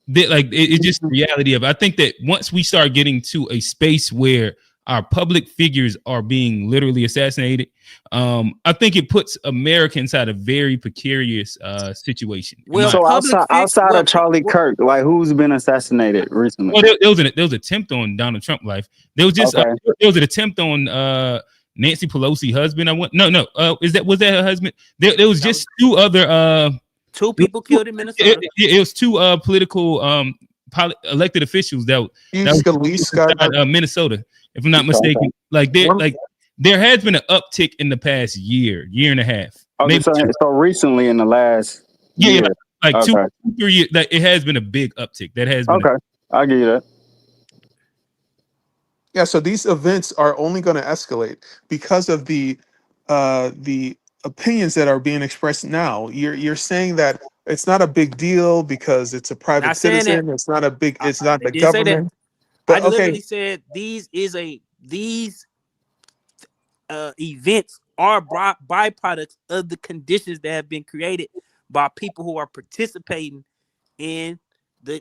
It's just the reality of it. I think that once we start getting to a space where our public figures are being literally assassinated, I think it puts America inside a very precarious situation. Well, so outside of Charlie Kirk, like who's been assassinated recently? Well, there was an attempt on Donald Trump life. There was just there was an attempt on Nancy Pelosi husband. Was that her husband? There was just two other two people killed in Minnesota. It was two political elected officials that was Minnesota. If I'm not mistaken, there has been an uptick in the past year and a half. Okay, so recently in the last year. 2 3 years, like it has been a big uptick. That has been I get you that. Yeah, so these events are only going to escalate because of the opinions that are being expressed now. You're saying that it's not a big deal because it's a private citizen. It's not the government. But I literally said these events are byproducts of the conditions that have been created by people who are participating in the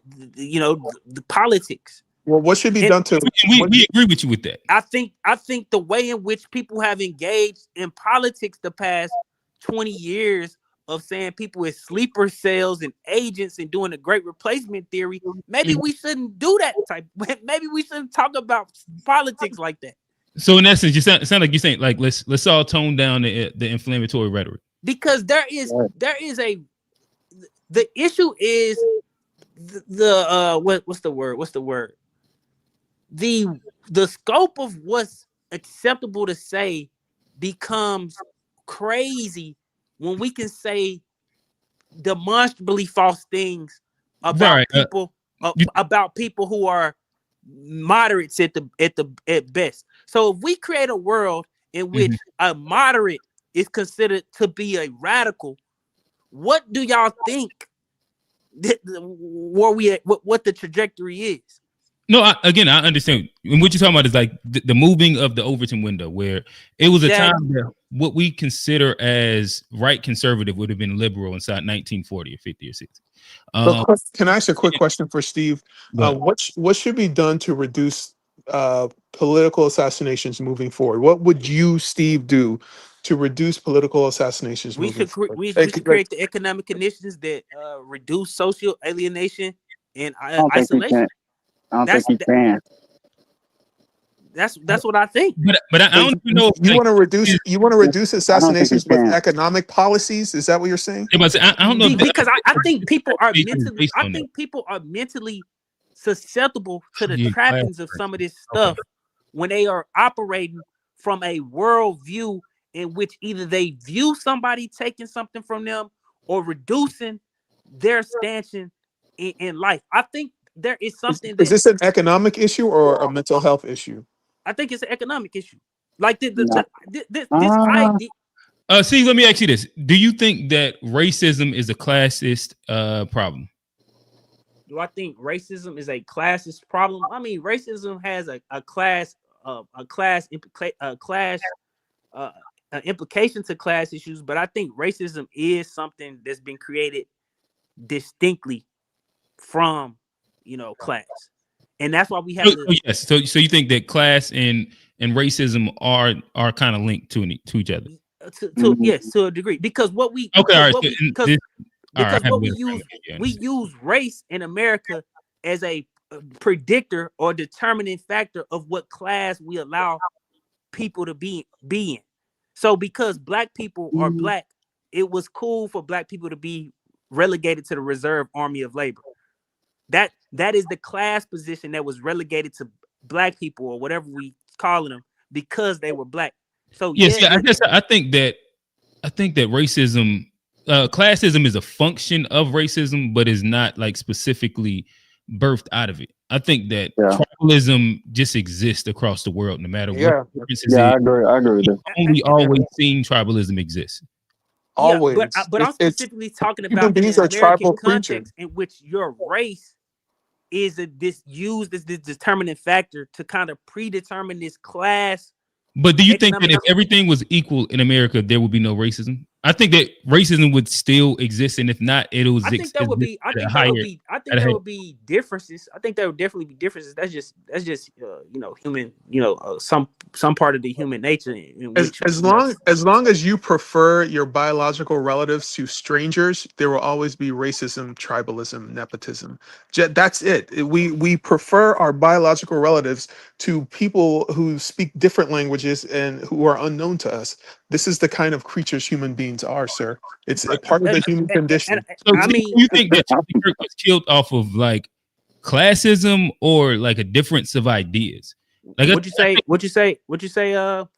politics. Well, what should be done to? We agree with you with that. I think the way in which people have engaged in politics the past 20 years of saying people as sleeper cells and agents and doing a great replacement theory, maybe we shouldn't do that type. Maybe we shouldn't talk about politics like that. So in essence, you sound like you're saying like let's all tone down the inflammatory rhetoric. Because there is a the issue is what's the word? The scope of what's acceptable to say becomes crazy when we can say demonstrably false things about about people who are moderates at best. So if we create a world in which a moderate is considered to be a radical, what do y'all think what the trajectory is? No, I understand. And what you're talking about is like the moving of the Overton window, where it was a time that what we consider as right conservative would have been liberal inside 1940 or 50 or 60. Can I ask a quick question for Steve? What should be done to reduce political assassinations moving forward? What would you, Steve, do to reduce political assassinations moving forward? We should create the economic conditions that reduce social alienation and isolation. I don't think he can. That's what I think. But I don't even know. You want to reduce assassinations with economic policies? Is that what you're saying? I don't know because I think people are mentally. I think people are mentally susceptible to the trappings of some of this stuff when they are operating from a worldview in which either they view somebody taking something from them or reducing their stanchion in life. I think there is something. Is this an economic issue or a mental health issue? I think it's an economic issue. Like this idea. See, let me ask you this: do you think that racism is a classist problem? Do I think racism is a classist problem? I mean, racism has a class implication to class issues, but I think racism is something that's been created distinctly from class, and that's why we have. Yes, so you think that class and racism are kind of linked to each other? Yes, to a degree, because what we use race in America as a predictor or determining factor of what class we allow people to be in. So because black people are black, it was cool for black people to be relegated to the reserve army of labor. That is the class position that was relegated to black people or whatever we calling them because they were black. So I think that racism, classism is a function of racism, but is not like specifically birthed out of it. I think that tribalism just exists across the world, no matter what. I agree with that. Only always seen tribalism exists. Always, but I'm specifically talking about the American context in which your race is used as this determining factor to kind of predetermine this class. But do you think that if everything was equal in America, there would be no racism? I think that racism would still exist, and if not, it would. I think there would be differences. I think there would definitely be differences. That's just human. Some part of the human nature. As long as you prefer your biological relatives to strangers, there will always be racism, tribalism, nepotism. That's it. We prefer our biological relatives to people who speak different languages and who are unknown to us. This is the kind of creatures human beings are, sir. It's a part of the human condition. So, I mean, you think that Charlie Kirk was killed off of like classism or like a difference of ideas? Like, What'd you say?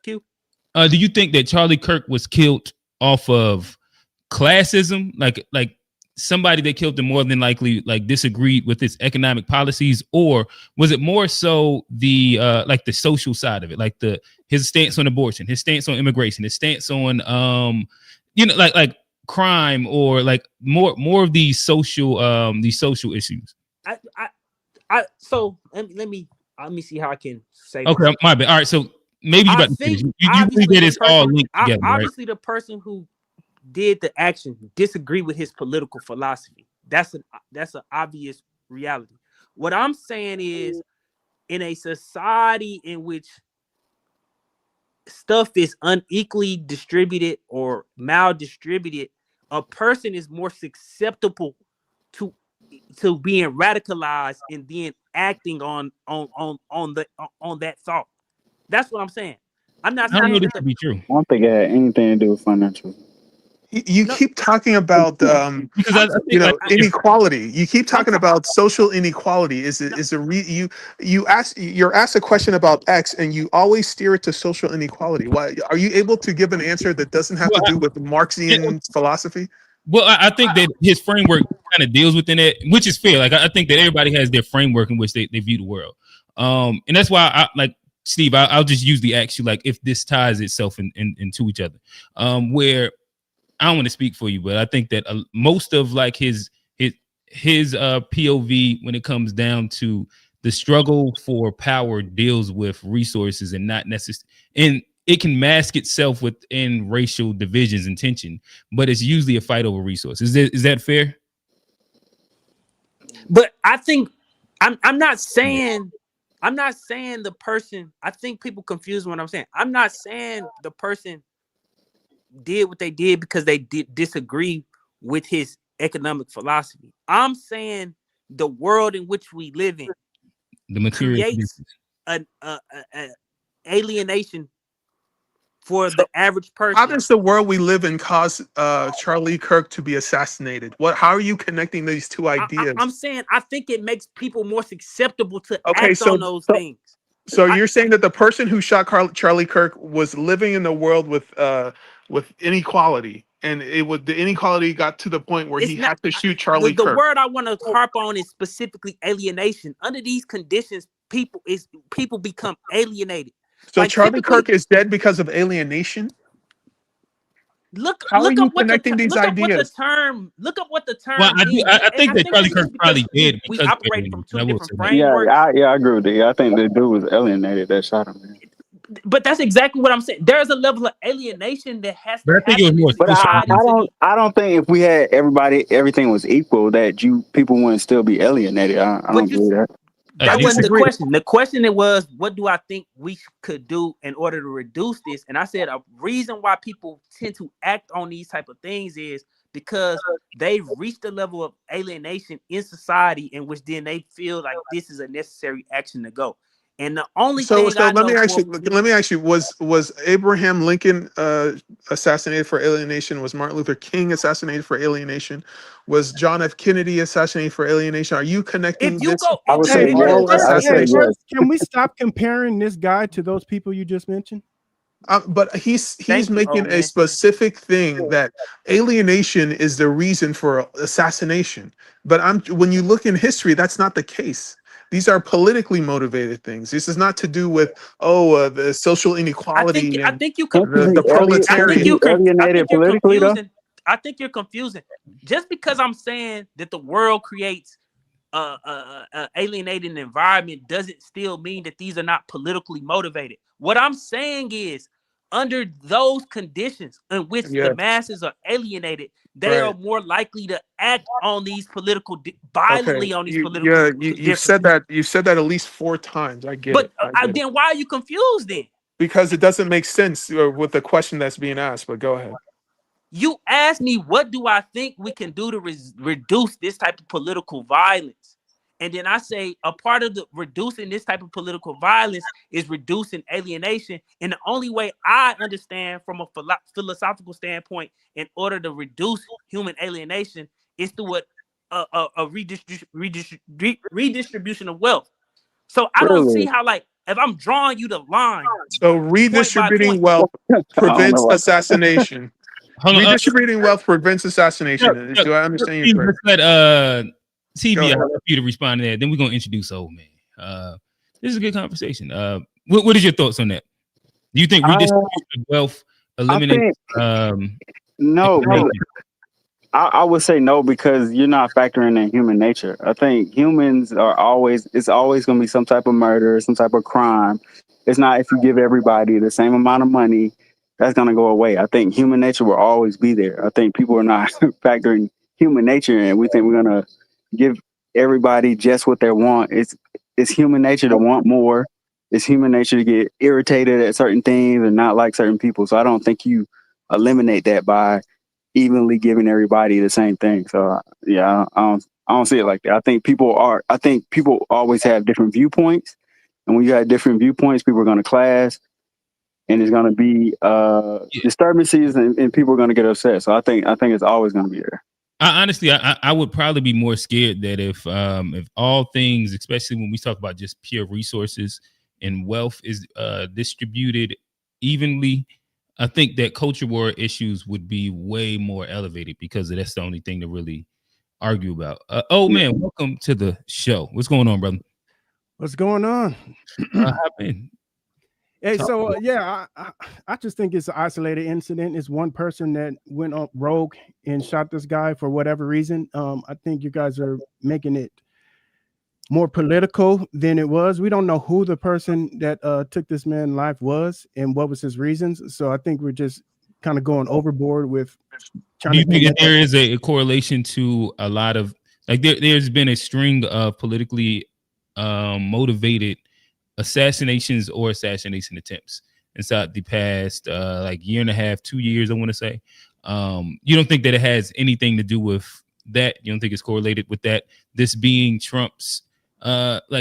Q? Do you think that Charlie Kirk was killed off of classism, like somebody that killed him more than likely like disagreed with his economic policies, or was it more so the like the social side of it, like his stance on abortion, his stance on immigration, his stance on like crime, or like more of these social issues? So let me see how I can say. Okay, this. My bad. All right, so maybe you think that it's all linked together. Obviously, right? The person who did the action disagree with his political philosophy. That's an obvious reality. What I'm saying is, in a society in which stuff is unequally distributed or maldistributed, a person is more susceptible to being radicalized and then acting on that thought. That's what I'm saying. I'm not I don't know saying this that to be true I don't think it had anything to do with financial. You no, keep talking about because I you think like know, if inequality. You keep I'm talking about social inequality. no, You're asked a question about X and you always steer it to social inequality. Why are you able to give an answer that doesn't have to well, do with yeah, Marxian philosophy? well, I think that his framework kind of deals within it, which is fair. Like I think that everybody has their framework in which they view the world. And that's why I like Steve, I'll just use the ask you like if this ties itself into each other. Where I don't want to speak for you, but I think that most of like his POV when it comes down to the struggle for power deals with resources and not necessarily, and it can mask itself within racial divisions and tension, but it's usually a fight over resources. Is that fair? but I think I'm not Yeah. saying the person. I think people confuse what I'm saying. I'm not saying the person did what they did because they did disagree with his economic philosophy. I'm saying the world in which we live in The material creates conditions. an alienation for So the average how person. does the world we live in cause Charlie Kirk to be assassinated? How are you connecting these two I'm ideas? saying I think it makes people more susceptible to Okay, act on so those things. so I, you're saying that the person who shot Charlie Kirk was living in a world with inequality, and the inequality got to the point where he it's not had to shoot the, Charlie the Kirk. word I want to harp on is specifically alienation. Under these conditions, people become alienated. So Like Charlie Kirk typically, is dead because of alienation. How are look you up what connecting these ideas? look up what the Well, term means. I And think I that think Charlie this is Kirk because probably did we because of operate from alienation. I two will different say that. Yeah, frameworks. I agree with you. I think the dude was alienated that shot him, man. But that's exactly what I'm saying. There's a level of alienation that has to But I think it was happen in more But social. society to the I don't think if we had everything was equal that people wouldn't still be alienated. I but don't you believe that. I that wasn't the disagree. question. The question it was, what do I think we could do in order to reduce this? And I said a reason why people tend to act on these type of things is because they've reached a level of alienation in society in which then they feel like this is a necessary action to go. And the only So thing I let know me for ask you, was Abraham Lincoln assassinated for alienation? Was Martin Luther King assassinated for alienation? Was John F. Kennedy assassinated for alienation? Are you if connecting you this go I would if say Hey, you hey, yes. moral first, I would say hey, assassination? yes. first, can we stop comparing this guy to those people you just mentioned? But he's thank you, making old a man. specific thing that alienation is the reason for assassination. But when you look in history, that's not the case. These are politically motivated things. This is not to do with the social inequality I and think you Can't you the be proletariat. I alienated think you're politically though? confusing. I think you're confusing. Just because I'm saying that the world creates alienating environment doesn't still mean that these are not politically motivated. What I'm saying is, under those conditions in which the Yeah, masses are alienated, they are right. more likely to act on these Okay. violently on these You political yeah, you've said differences. that at least 4 times. I get it. But I get it. then why are you confused then? Because it doesn't make sense with the question that's being asked, but go ahead. You asked me, what do I think we can do to reduce this type of political violence? And then I say a part of the reducing this type of political violence is reducing alienation. And the only way I understand from a philosophical standpoint, in order to reduce human alienation, is through a redistribution of wealth. So I don't see Really? how, like, if I'm drawing you the line So point by redistributing point, wealth I don't know prevents about that. assassination. Hold on, Redistributing wealth prevents assassination. Do I understand you Steve, correct? let's let Go TV, I'd ahead. like you to respond to that. Then we're gonna introduce old man. This is a good conversation. What is your thoughts on that? Do you think Uh, redistribution of wealth I eliminates think um no, information? I would say no because you're not factoring in human nature. I think humans are it's always going to be some type of murder, some type of crime. It's not if you give everybody the same amount of money, that's going to go away. I think human nature will always be there. I think people are not factoring human nature in. We think we're going to give everybody just what they want. It's human nature to want more. It's human nature to get irritated at certain things and not like certain people. So I don't think you eliminate that by evenly giving everybody the same thing. So yeah, I don't see it like that. I think people always have different viewpoints, and when you have different viewpoints, people are going to clash, and it's going to be disturbances, and people are going to get upset. So I think it's always going to be there. Honestly, I would probably be more scared that if all things, especially when we talk about just pure resources and wealth, is distributed evenly, I think that culture war issues would be way more elevated because that's the only thing to really argue about. Man, welcome to the show. What's going on, brother? What's going on? Happened. Hey, so I just think it's an isolated incident. It's one person that went on rogue and shot this guy for whatever reason. I think you guys are making it more political than it was. We don't know who the person that took this man's life was and what was his reasons. So I think we're just kind of going overboard with trying Do you to think that there is a correlation to a lot of there's been a string of politically motivated assassinations or assassination attempts inside the past year and a half, 2 years, I want to say. You don't think that it has anything to do with that? You don't think it's correlated with that? This being Trump's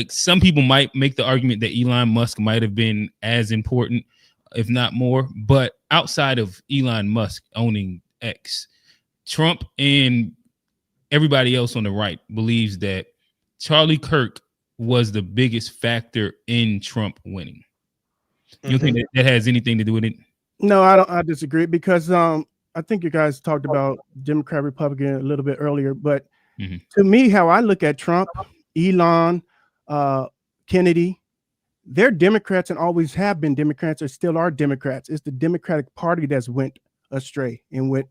some people might make the argument that Elon Musk might have been as important, if not more, but outside of Elon Musk owning X, Trump and everybody else on the right believes that Charlie Kirk was the biggest factor in Trump winning. You think that has anything to do with it? No, I don't. I disagree because I think you guys talked about Democrat, Republican a little bit earlier, but to me, how I look at Trump, Elon, Kennedy, they're Democrats and always have been Democrats or still are Democrats. It's the Democratic Party that's went astray and went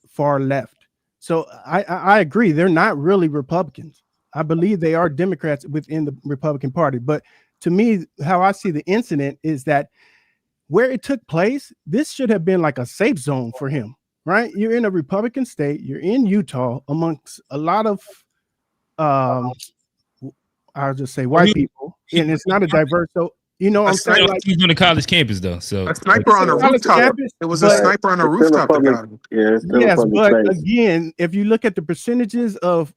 far left. So I agree. They're not really Republicans. I believe they are Democrats within the Republican Party. But to me, how I see the incident is that where it took place, this should have been like a safe zone for him, right? You're in a Republican state. You're in Utah amongst a lot of, I'll just say white people, and it's not a diverse. So, you know, I'm saying like he's on the college campus though. So a sniper on a rooftop. Campus, it was a sniper on a rooftop that got him. Yes, but again, if you look at the percentages of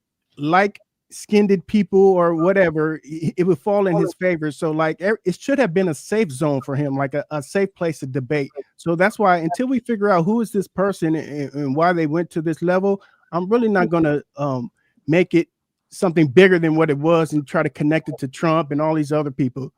skinned people or whatever, it would fall in his favor. So like it should have been a safe zone for him, like a safe place to debate. So that's why until we figure out who is this person and why they went to this level, I'm really not going to make it something bigger than what it was and try to connect it to Trump and all these other people.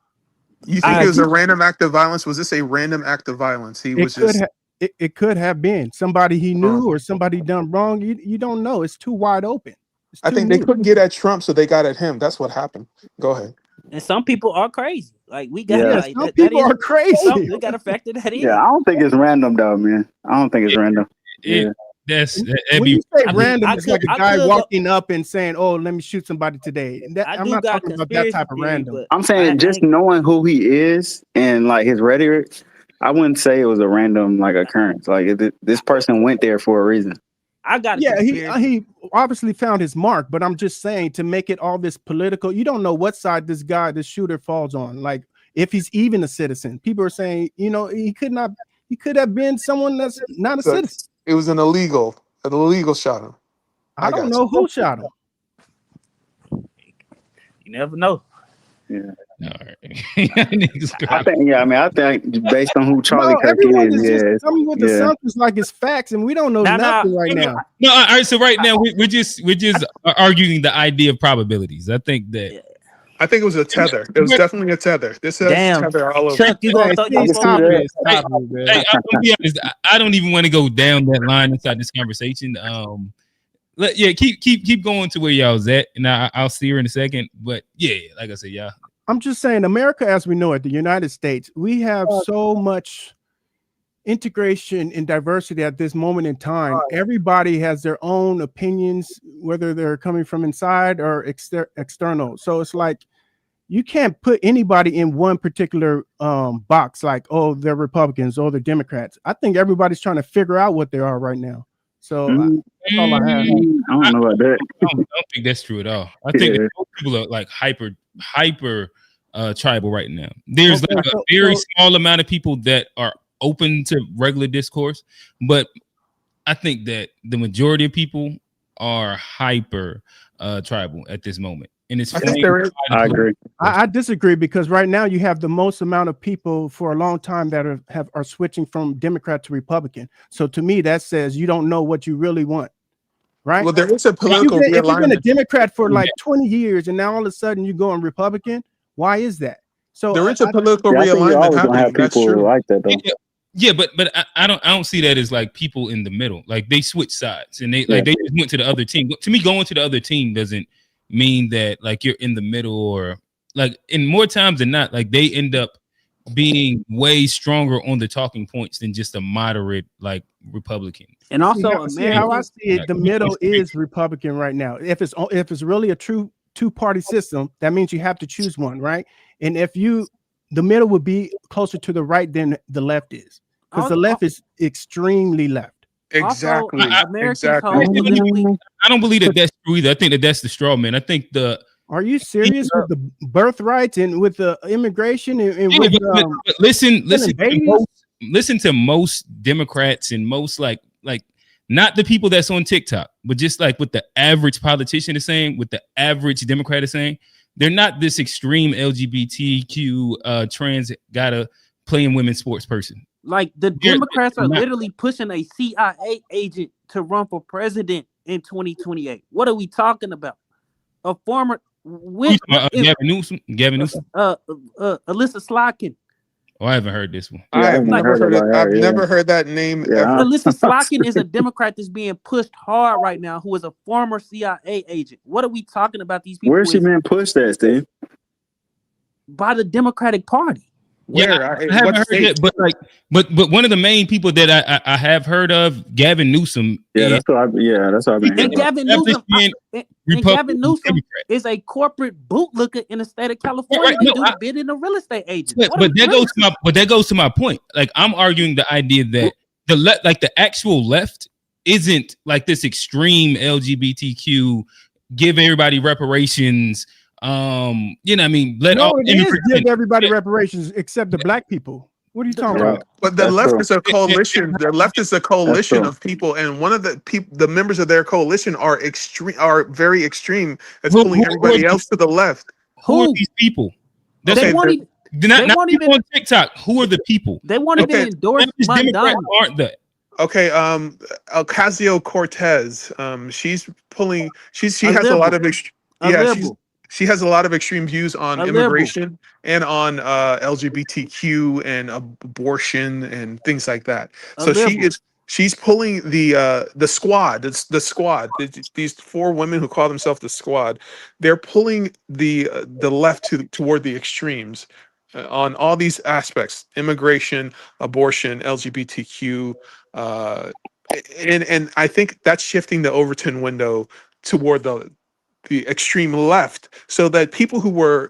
You think it was a random act of violence? Was this a random act of violence? It could have been somebody he knew or somebody done wrong. You don't know. It's too wide open. I think they couldn't get at Trump, so they got at him. That's what happened. Go ahead. And some people are crazy. Like we got some people are crazy. We got to factor that in. Yeah, I don't think it's random though, man. I don't think it's random. When you say random, it's like a guy walking up and saying, "Oh, let me shoot somebody today." I'm not talking about that type of random. I'm saying just knowing who he is and like his rhetoric, I wouldn't say it was a random like occurrence. Like this person went there for a reason. He obviously found his mark, but I'm just saying to make it all this political, you don't know what side this shooter falls on. Like if he's even a citizen, people are saying, you know, he could have been someone that's not a citizen. It was an illegal shot him. I don't know who shot him. You never know. Yeah. All right. I think based on who Charlie Kirk is, something with the something's like it's facts, and we don't know nothing right now. No, all right. So right now we're just arguing the idea of probabilities. I think it was a tether. It was definitely a tether. This has tether all over. Chuck, you gonna throw your phone? Hey, I'm gonna be honest. I don't even want to go down that line inside this conversation. Keep going to where y'all was at, and I'll see her in a second. But yeah, like I said, yeah. I'm just saying, America, as we know it, the United States, we have so much integration and diversity at this moment in time. Everybody has their own opinions, whether they're coming from inside or external. So it's like you can't put anybody in one particular box, like, oh, they're Republicans or they're Democrats. I think everybody's trying to figure out what they are right now. So that's all I have. I don't know about that. I don't think that's true at all. I think that most people are like hyper tribal right now. There's a very small amount of people that are open to regular discourse, but I think that the majority of people are hyper tribal at this moment. And it's I think there is. I agree. I disagree because right now you have the most amount of people for a long time that are switching from Democrat to Republican. So to me, that says you don't know what you really want, right? Well, there is a political if you've been a realignment. Democrat for like 20 years and now all of a sudden you go on Republican, why is that? So There is a political Yeah, I think you're realignment always gonna have happening. That's people true. like that though. Yeah, but I don't see that as like people in the middle. Like they switch sides and they like they just went to the other team. To me, going to the other team doesn't mean that like you're in the middle, or like in more times than not, like they end up being way stronger on the talking points than just a moderate like Republican. And also, see how I Americans, see it, the middle is Republican right now. If it's really a true two-party system, that means you have to choose one, right? And the middle would be closer to the right than the left is, because the left is extremely left. Exactly. Also, Americans Exactly. I don't believe that that's true either. I think that that's the straw man. I think Are you serious with the birthrights and with the immigration and with but listen babies? listen to most Democrats and most like not the people that's on TikTok, but just like what the average politician is saying, what the average Democrat is saying. They're not this extreme LGBTQ trans gotta play in women's sports person. like the Democrats are literally pushing a CIA agent to run for president in 2028. What are we talking about? A former Gavin Newsom. Alyssa Slotkin. Oh, I haven't heard this one. I've never heard that name ever. Alyssa Slotkin is a Democrat that's being pushed hard right now, who is a former CIA agent. What are we talking about? These people. Where's she being pushed at, Steve? By the Democratic Party. Yeah, I haven't heard it, but one of the main people that I have heard of, Gavin Newsom. That's what I've been hearing. Gavin Newsom is a corporate bootlicker in the state of California. Been in a real estate agent. But that goes to my point. Like I'm arguing the idea that the actual left isn't like this extreme LGBTQ, give everybody reparations. You know what I mean? Give everybody reparations except the blach people. What are you talking about? But the left is a coalition. The left is a coalition of people, and one of the members of their coalition are very extreme. It's pulling everybody else to the left. Who are these people? They won't even on TikTok. Who are the people? They won't even endorse Democrats, aren't they? Okay, Ocasio-Cortez. She's pulling. She has a lot of She has a lot of extreme views on immigration and on LGBTQ and abortion and things like that. So she's pulling the squad. It's the squad. These four women who call themselves the squad. They're pulling the left toward the extremes on all these aspects: immigration, abortion, LGBTQ, and I think that's shifting the Overton window toward the extreme left, so that people who were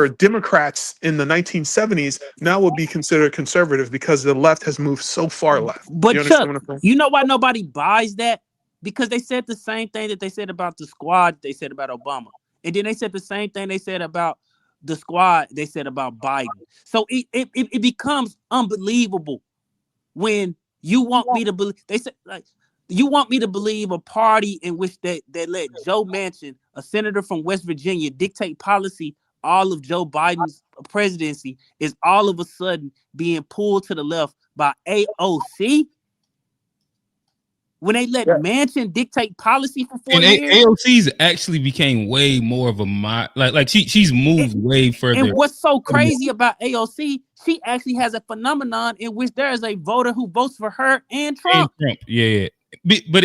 Democrats in the 1970s now would be considered conservative because the left has moved so far left. But Chuck, you know why nobody buys that? Because they said the same thing that they said about the squad, they said about Obama. And then they said the same thing they said about the squad, they said about Biden. So it becomes unbelievable when you want me to believe. They said, like, you want me to believe a party in which they let Joe Manchin, a senator from West Virginia, dictate policy all of Joe Biden's presidency is all of a sudden being pulled to the left by AOC? When they let Manchin dictate policy for 4 years? AOC's actually became way more of a like she's moved way further. And what's so crazy about AOC, she actually has a phenomenon in which there is a voter who votes for her and Trump. Yeah. But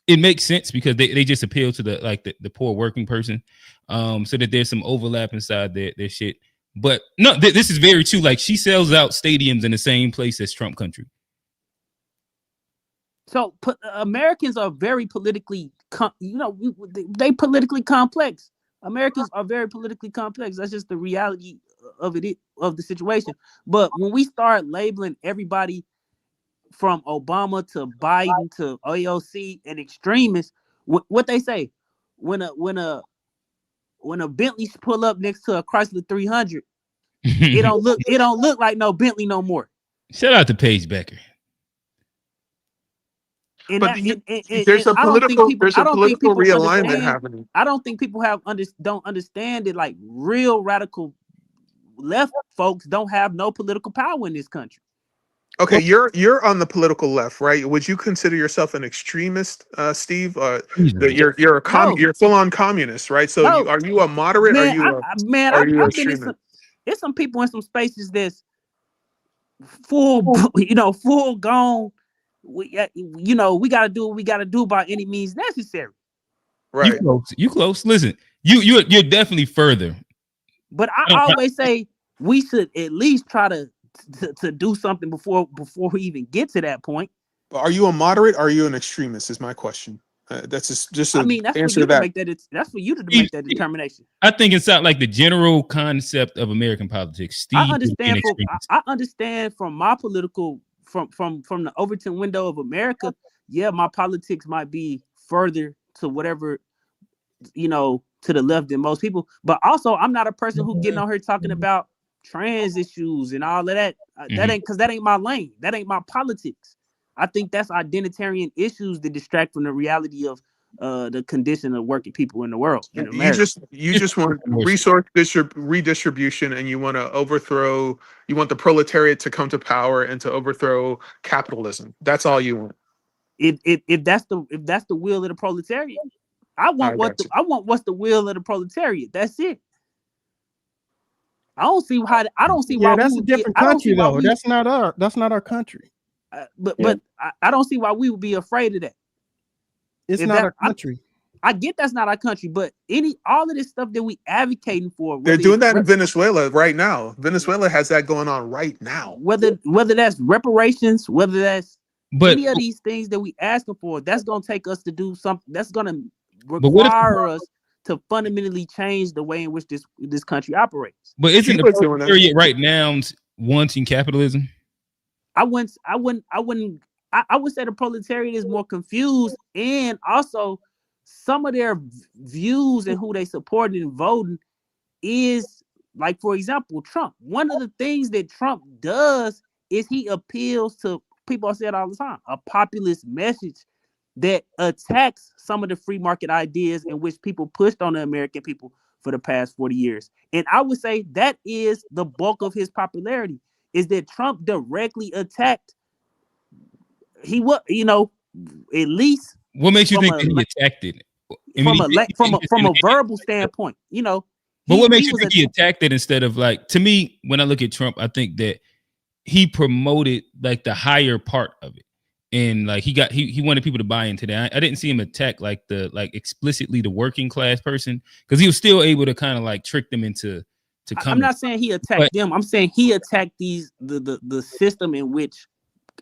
it makes sense because they just appeal to the poor working person, so that there's some overlap inside their shit. But no, this is very true. Like she sells out stadiums in the same place as Trump country. So Americans are very politically, they politically complex. Americans are very politically complex. That's just the reality of the situation. But when we start labeling everybody from Obama to Biden to AOC and extremists, what they say when a Bentley pull up next to a Chrysler 300, it don't look like no Bentley no more. Shout out to Paige Becker. But and there's a I don't think political people realignment understand. happening. I don't think people don't understand it. Like real radical left folks don't have no political power in this country. Okay, you're on the political left, right? Would you consider yourself an extremist, Steve? You're No. you're full on communist, right? So No. are you a moderate? Man, are you I've been in some. There's some people in some spaces that's full gone. We got to do what we got to do by any means necessary. Right. You close. Listen, you're definitely further. But I always say we should at least try to do something before we even get to that point. Are you a moderate? Or are you an extremist? Is my question. That's just. I mean, that's for you to make that. That's for you to make that determination. I think it's not like the general concept of American politics. Steve, I understand from my political from the Overton window of America. Yeah, my politics might be further to whatever to the left than most people. But also, I'm not a person who getting on here talking about trans issues and all of that. That ain't my lane. That ain't my politics. I think that's identitarian issues that distract from the reality of the condition of working people in the world. In America. You just want resource redistribution, and you want to overthrow. You want the proletariat to come to power and to overthrow capitalism. That's all you want. If that's the will of the proletariat, I want what's the will of the proletariat. That's it. I don't see why. Yeah, that's a different country though. That's not our country. But I don't see why we would be afraid of that. It's not our country. I get that's not our country, but all of this stuff that we advocating for, they're doing that in Venezuela right now. Venezuela has that going on right now. Whether that's reparations, whether that's any of these things that we asking for, that's gonna take us to do something. That's gonna require us to fundamentally change the way in which this country operates. But isn't the proletariat right now wanting capitalism? I would say the proletariat is more confused, and also some of their views and who they supported and voting is, like, for example, Trump. One of the things that Trump does is he appeals to, people I say it all the time, a populist message that attacks some of the free market ideas in which people pushed on the American people for the past 40 years. And I would say that is the bulk of his popularity, is that Trump directly attacked. He was, at least. What makes you think that he attacked it? From a verbal standpoint, But what makes you think he attacked it instead of, like, to me, when I look at Trump, I think that he promoted like the higher part of it. And like he wanted people to buy into that. I didn't see him attack like explicitly the working class person, because he was still able to kind of like trick them into coming. I'm not saying he attacked them. I'm saying he attacked the system in which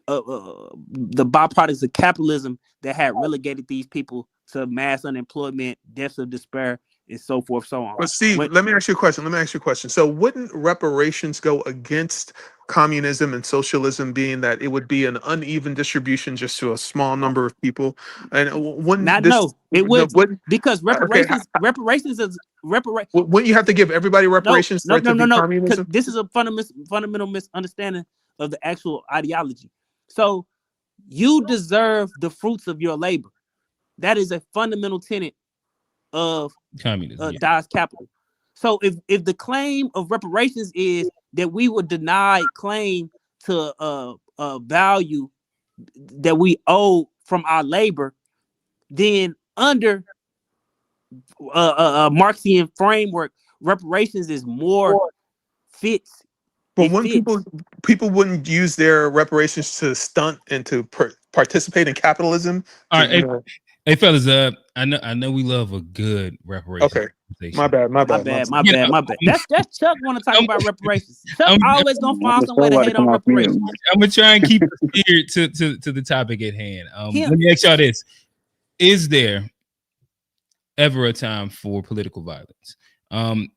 the byproducts of capitalism that had relegated these people to mass unemployment, deaths of despair, and so forth, so on. But Steve, let me ask you a question. So wouldn't reparations go against communism and socialism, being that it would be an uneven distribution just to a small number of people? And it would, because reparations is wouldn't you have to give everybody reparations? No. Communism? This is a fundamental misunderstanding of the actual ideology. So you deserve the fruits of your labor. That is a fundamental tenet of communism, Das Kapital. So if the claim of reparations is that we would deny claim to value that we owe from our labor, then under a Marxian framework, reparations is more fits. But when people wouldn't use their reparations to stunt and to participate in capitalism. All right, hey fellas, I know we love a good reparation. Okay, my bad. That's Chuck want to talk about reparations. Chuck always gonna find some way to hate on reparations. I'm gonna try and keep it steered to the topic at hand. Let me ask y'all this: is there ever a time for political violence? I'm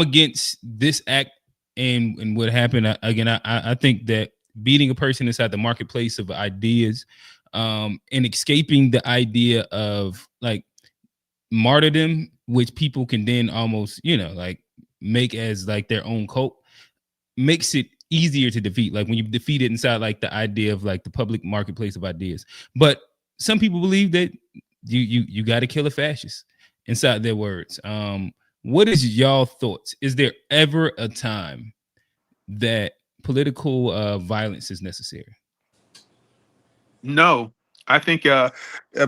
against this act and what happened. I think that beating a person inside the marketplace of ideas, and escaping the idea of like martyrdom, which people can then almost, like make as like their own cult, makes it easier to defeat. Like when you defeat it inside like the idea of like the public marketplace of ideas. But some people believe that you got to kill a fascist inside their words. What is y'all thoughts? Is there ever a time that political violence is necessary? No, I think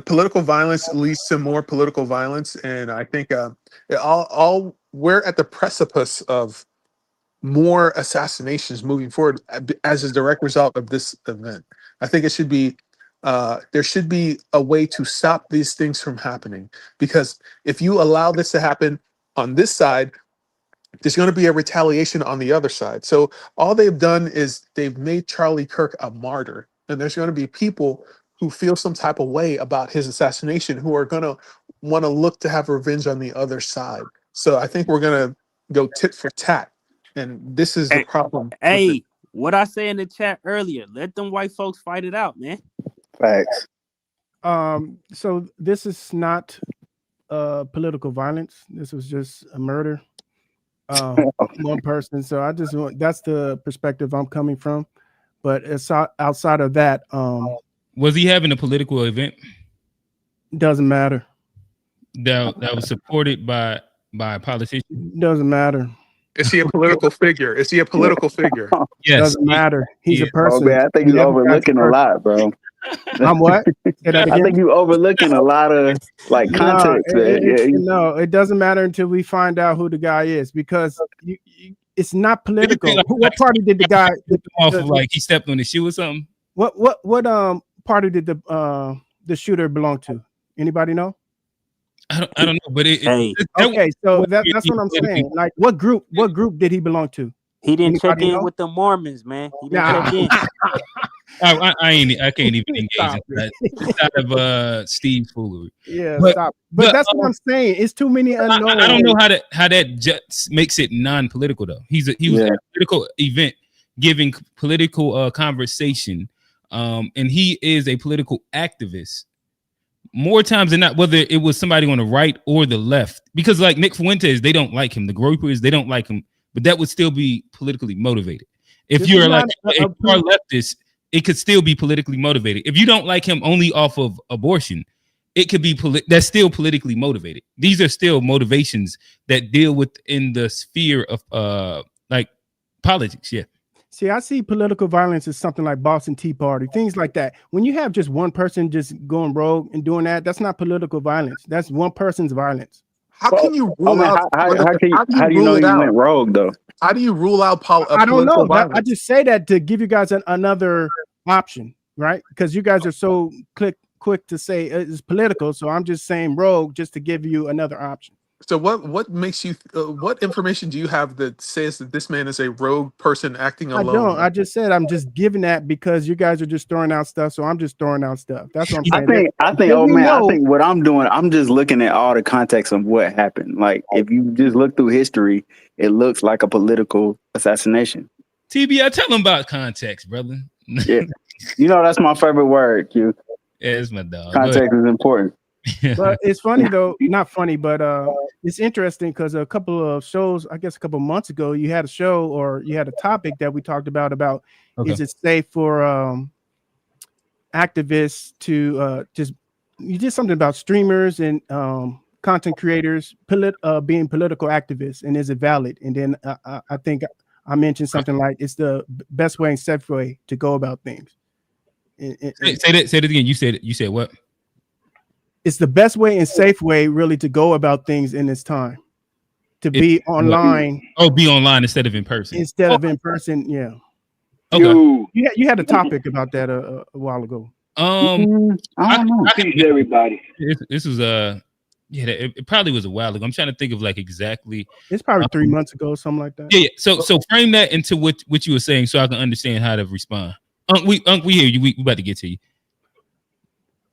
political violence leads to more political violence, and I think all we're at the precipice of more assassinations moving forward as a direct result of this event. I think it should be there should be a way to stop these things from happening, because if you allow this to happen on this side, there's going to be a retaliation on the other side. So all they've done is they've made Charlie Kirk a martyr, and there's going to be people who feel some type of way about his assassination who are going to want to look to have revenge on the other side. So I think we're going to go tit for tat, and this is the problem. Hey, what I say in the chat earlier, let them white folks fight it out, man. Facts. So this is not political violence. This was just a murder. One person. So I just want, that's the perspective I'm coming from. But it's outside of that. Was he having a political event? Doesn't matter. That was supported by a politician? Doesn't matter. Is he a political figure? Is he a political figure? Yes. Doesn't matter. He's a Oh person. man, I think you're overlooking a lot, bro. I'm what? I think you're overlooking a lot of like context. No, it doesn't matter until we find out who the guy is, because it's not political. What party did the guy off of, like he stepped on his shoe or something? What party did the shooter belong to? Anybody know? I don't know, but okay, so that's what I'm saying. Like, what group did he belong to? He didn't check in with the Mormons, man. He didn't check in. I can't even engage in that. It's out of Steve's foolery. Yeah, but that's what I'm saying. It's too many unknowns. I don't know how that just makes it non-political though. He was at a political event giving political conversation, and he is a political activist. More times than not, whether it was somebody on the right or the left, because like Nick Fuentes, they don't like him. The gropers, they don't like him, but that would still be politically motivated. If you're like a far leftist, it could still be politically motivated. If you don't like him only off of abortion, it could be that's still politically motivated. These are still motivations that deal within the sphere of like politics. Yeah. See, I see political violence as something like Boston Tea Party, things like that. When you have just one person just going rogue and doing that, that's not political violence. That's one person's violence. How can you rule out? How do you know he went rogue though? How do you rule out I don't know. violence? I just say that to give you guys another option, right? Because you guys are so quick to say it's political. So I'm just saying rogue just to give you another option. So what makes you? What information do you have that says that this man is a rogue person acting alone? I don't. I just said I'm just giving that because you guys are just throwing out stuff. So I'm just throwing out stuff. That's what I'm saying. I think. Oh man, I think what I'm doing, I'm just looking at all the context of what happened. Like if you just look through history, it looks like a political assassination. TB, tell them about context, brother. Yeah, you know that's my favorite word. Q. Yeah, it's my dog. Context is important. But it's funny though, not funny, but it's interesting because a couple of shows, I guess a couple of months ago, you had a show or you had a topic that we talked about is it safe for activists to you did something about streamers and content creators being political activists, and is it valid? And then I think I mentioned something like it's the best way and safe way to go about things. Say that again. You said what? It's the best way and safe way really to go about things in this time, to be online. Oh, be online instead of in person. Yeah. Okay. You had a topic about that a while ago. I don't know. Everybody. This was it probably was a while ago. I'm trying to think of like exactly. It's probably 3 months ago, something like that. Yeah. So frame that into what you were saying, so I can understand how to respond. We hear you. We about to get to you.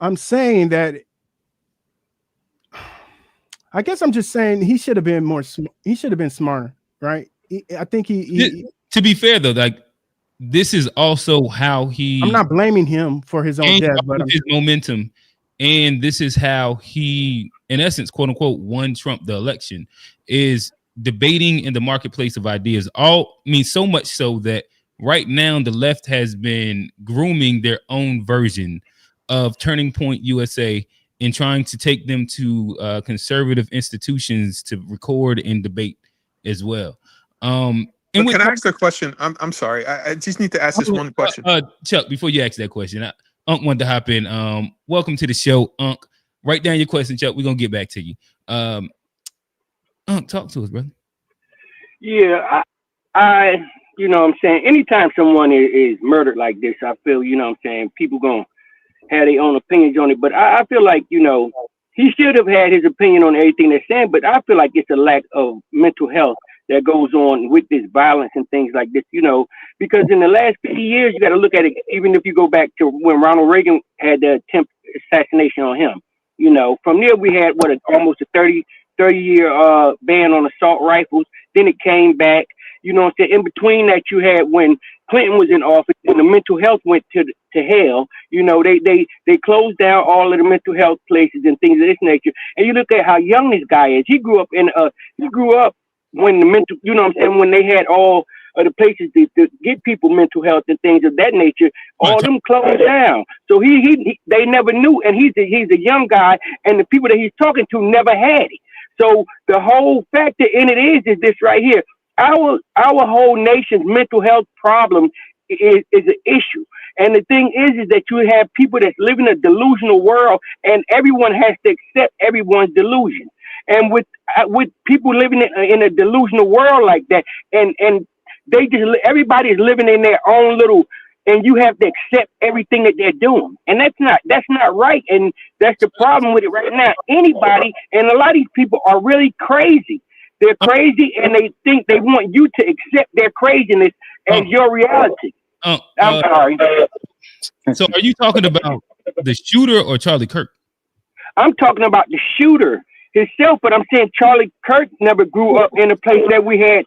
I'm saying that. I guess I'm just saying he should have been he should have been smarter, right? I think he to be fair though, like this is also how I'm not blaming him for his own death, but his momentum, and this is how he, in essence, quote unquote, won Trump the election, is debating in the marketplace of ideas. So much so that right now the left has been grooming their own version of Turning Point USA and trying to take them to conservative institutions to record and debate as well. But can I ask a question? I'm sorry. I just need to ask this one question. Chuck, before you ask that question, Unc wanted to hop in. Welcome to the show, Unc. Write down your question, Chuck. We're gonna get back to you. Unc, talk to us, brother. Yeah, I you know what I'm saying, anytime someone is murdered like this, I feel, you know what I'm saying, people gonna have their own opinions on it. But I feel like, you know, he should have had his opinion on everything they're saying, but I feel like it's a lack of mental health that goes on with this violence and things like this, you know, because in the last 50 years, you got to look at it, even if you go back to when Ronald Reagan had the attempt assassination on him, you know, from there we had almost a 30-year ban on assault rifles. Then it came back, you know what I'm saying? In between that, you had when Clinton was in office and the mental health went to hell, you know, they closed down all of the mental health places and things of this nature. And you look at how young this guy is. He grew up when the mental, you know what I'm saying, when they had all of the places to get people mental health and things of that nature, all them closed down. So they never knew, and he's a young guy, and the people that he's talking to never had it. So the whole factor in it is this right here. Our whole nation's mental health problem is an issue. And the thing is that you have people that's living a delusional world, and everyone has to accept everyone's delusion. And with people living in a delusional world like that, and everybody's living in their own little, and you have to accept everything that they're doing, and that's not right, and that's the problem with it right now. Anybody, and a lot of these people are really crazy. They're crazy, and they think they want you to accept their craziness as your reality. I'm sorry. So, are you talking about the shooter or Charlie Kirk? I'm talking about the shooter himself, but I'm saying Charlie Kirk never grew up in a place that we had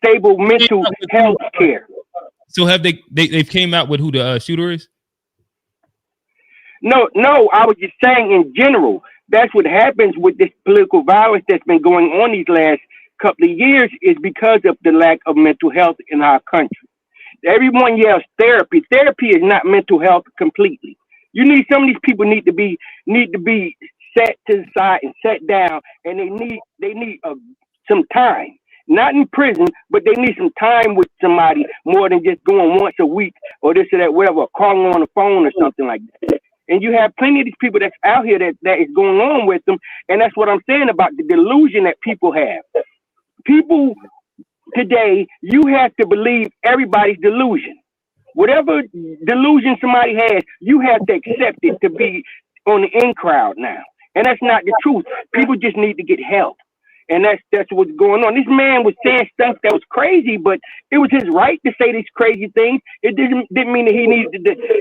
stable mental health care. So have they've came out with who the shooter is? No, I was just saying in general, that's what happens with this political violence that's been going on these last couple of years is because of the lack of mental health in our country. Everyone yells therapy. Therapy is not mental health completely. You need, some of these people need to be set to the side and set down, and they need some time. Not in prison, but they need some time with somebody more than just going once a week or this or that, whatever, calling on the phone or something like that. And you have plenty of these people that's out here that is going on with them, and that's what I'm saying about the delusion that people have. People today, you have to believe everybody's delusion. Whatever delusion somebody has, you have to accept it to be on the in crowd now. And that's not the truth. People just need to get help. And that's what's going on. This man was saying stuff that was crazy, but it was his right to say these crazy things. It didn't mean that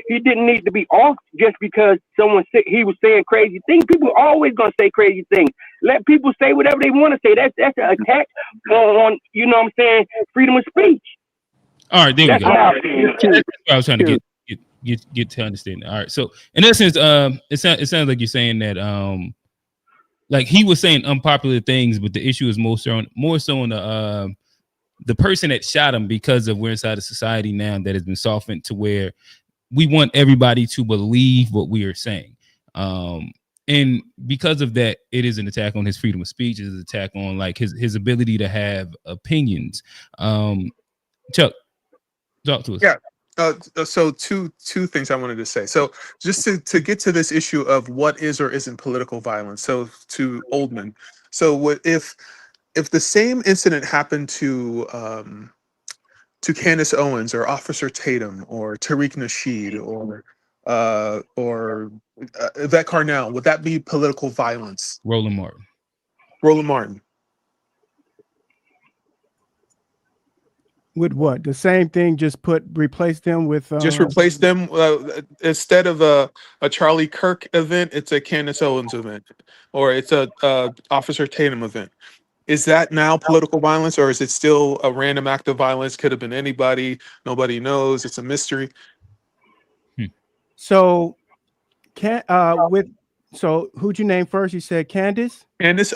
he didn't need to be off just because someone said he was saying crazy things. People are always gonna say crazy things. Let people say whatever they want to say. That's an attack on you know what I'm saying, freedom of speech. All right, there we go. That's what I was trying to get to understand. All right, so in essence, it sounds like you're saying that like he was saying unpopular things, but the issue is more so on the person that shot him, because of we're inside a society now that has been softened to where we want everybody to believe what we are saying. And because of that, it is an attack on his freedom of speech. It is an attack on like his ability to have opinions. Chuck, talk to us. Yeah. So two things I wanted to say. So just to get to this issue of what is or isn't political violence. So to Oldman. So what if the same incident happened to Candace Owens or Officer Tatum or Tariq Nasheed or Yvette Carnell, would that be political violence? Roland Martin. With what? The same thing, just replace them with just replace them instead of a Charlie Kirk event, it's a Candace Owens event, or it's a Officer Tatum event. Is that now political violence, or is it still a random act of violence? Could have been anybody, nobody knows, it's a mystery. So so who'd you name first? You said Candace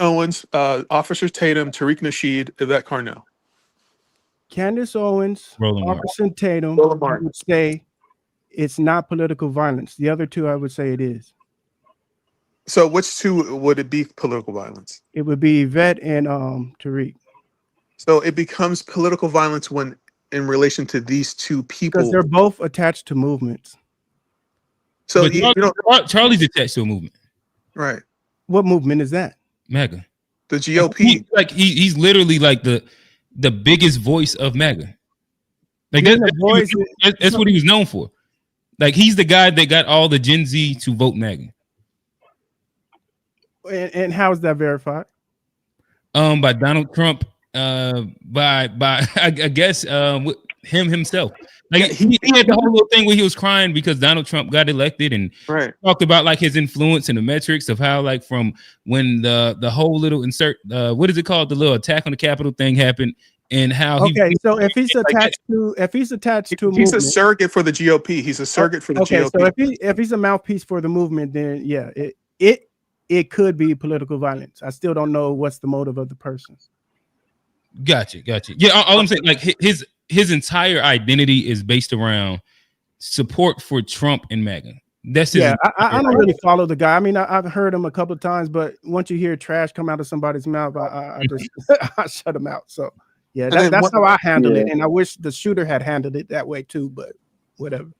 Owens, Officer Tatum, Tariq Nasheed, Yvette Carnell. Candace Owens, Roland Martin. Jefferson Tatum, Roland I Martin. would say it's not political violence. The other two, I would say it is. So which two would it be political violence? It would be Yvette and Tariq. So it becomes political violence when in relation to these two Because people. they're both attached to movements. So But you know, Charlie's attached to a movement, right? What movement is that? MAGA. The GOP. He's literally like the biggest voice of MAGA. Like Being that's, the voice that's what he was known for. Like he's the guy that got all the Gen Z to vote MAGA. And how is that verified? By Donald Trump, by I guess him himself. Like he had the whole little thing where he was crying because Donald Trump got elected and Right. talked about like his influence and the metrics of how like from when the whole little what is it called, the little attack on the Capitol thing happened and how so if he's attached to a He's movement, a surrogate for the GOP. He's a surrogate for the GOP. So if he's a mouthpiece for the movement, then yeah, it could be political violence. I still don't know what's the motive of the person. Gotcha. Yeah, all I'm saying, like his entire identity is based around support for Trump and MAGA. That's his I don't really follow the guy. I mean, I've heard him a couple of times, but once you hear trash come out of somebody's mouth, I just I shut him out. So yeah, that's how I handle it. And I wish the shooter had handled it that way too, but whatever.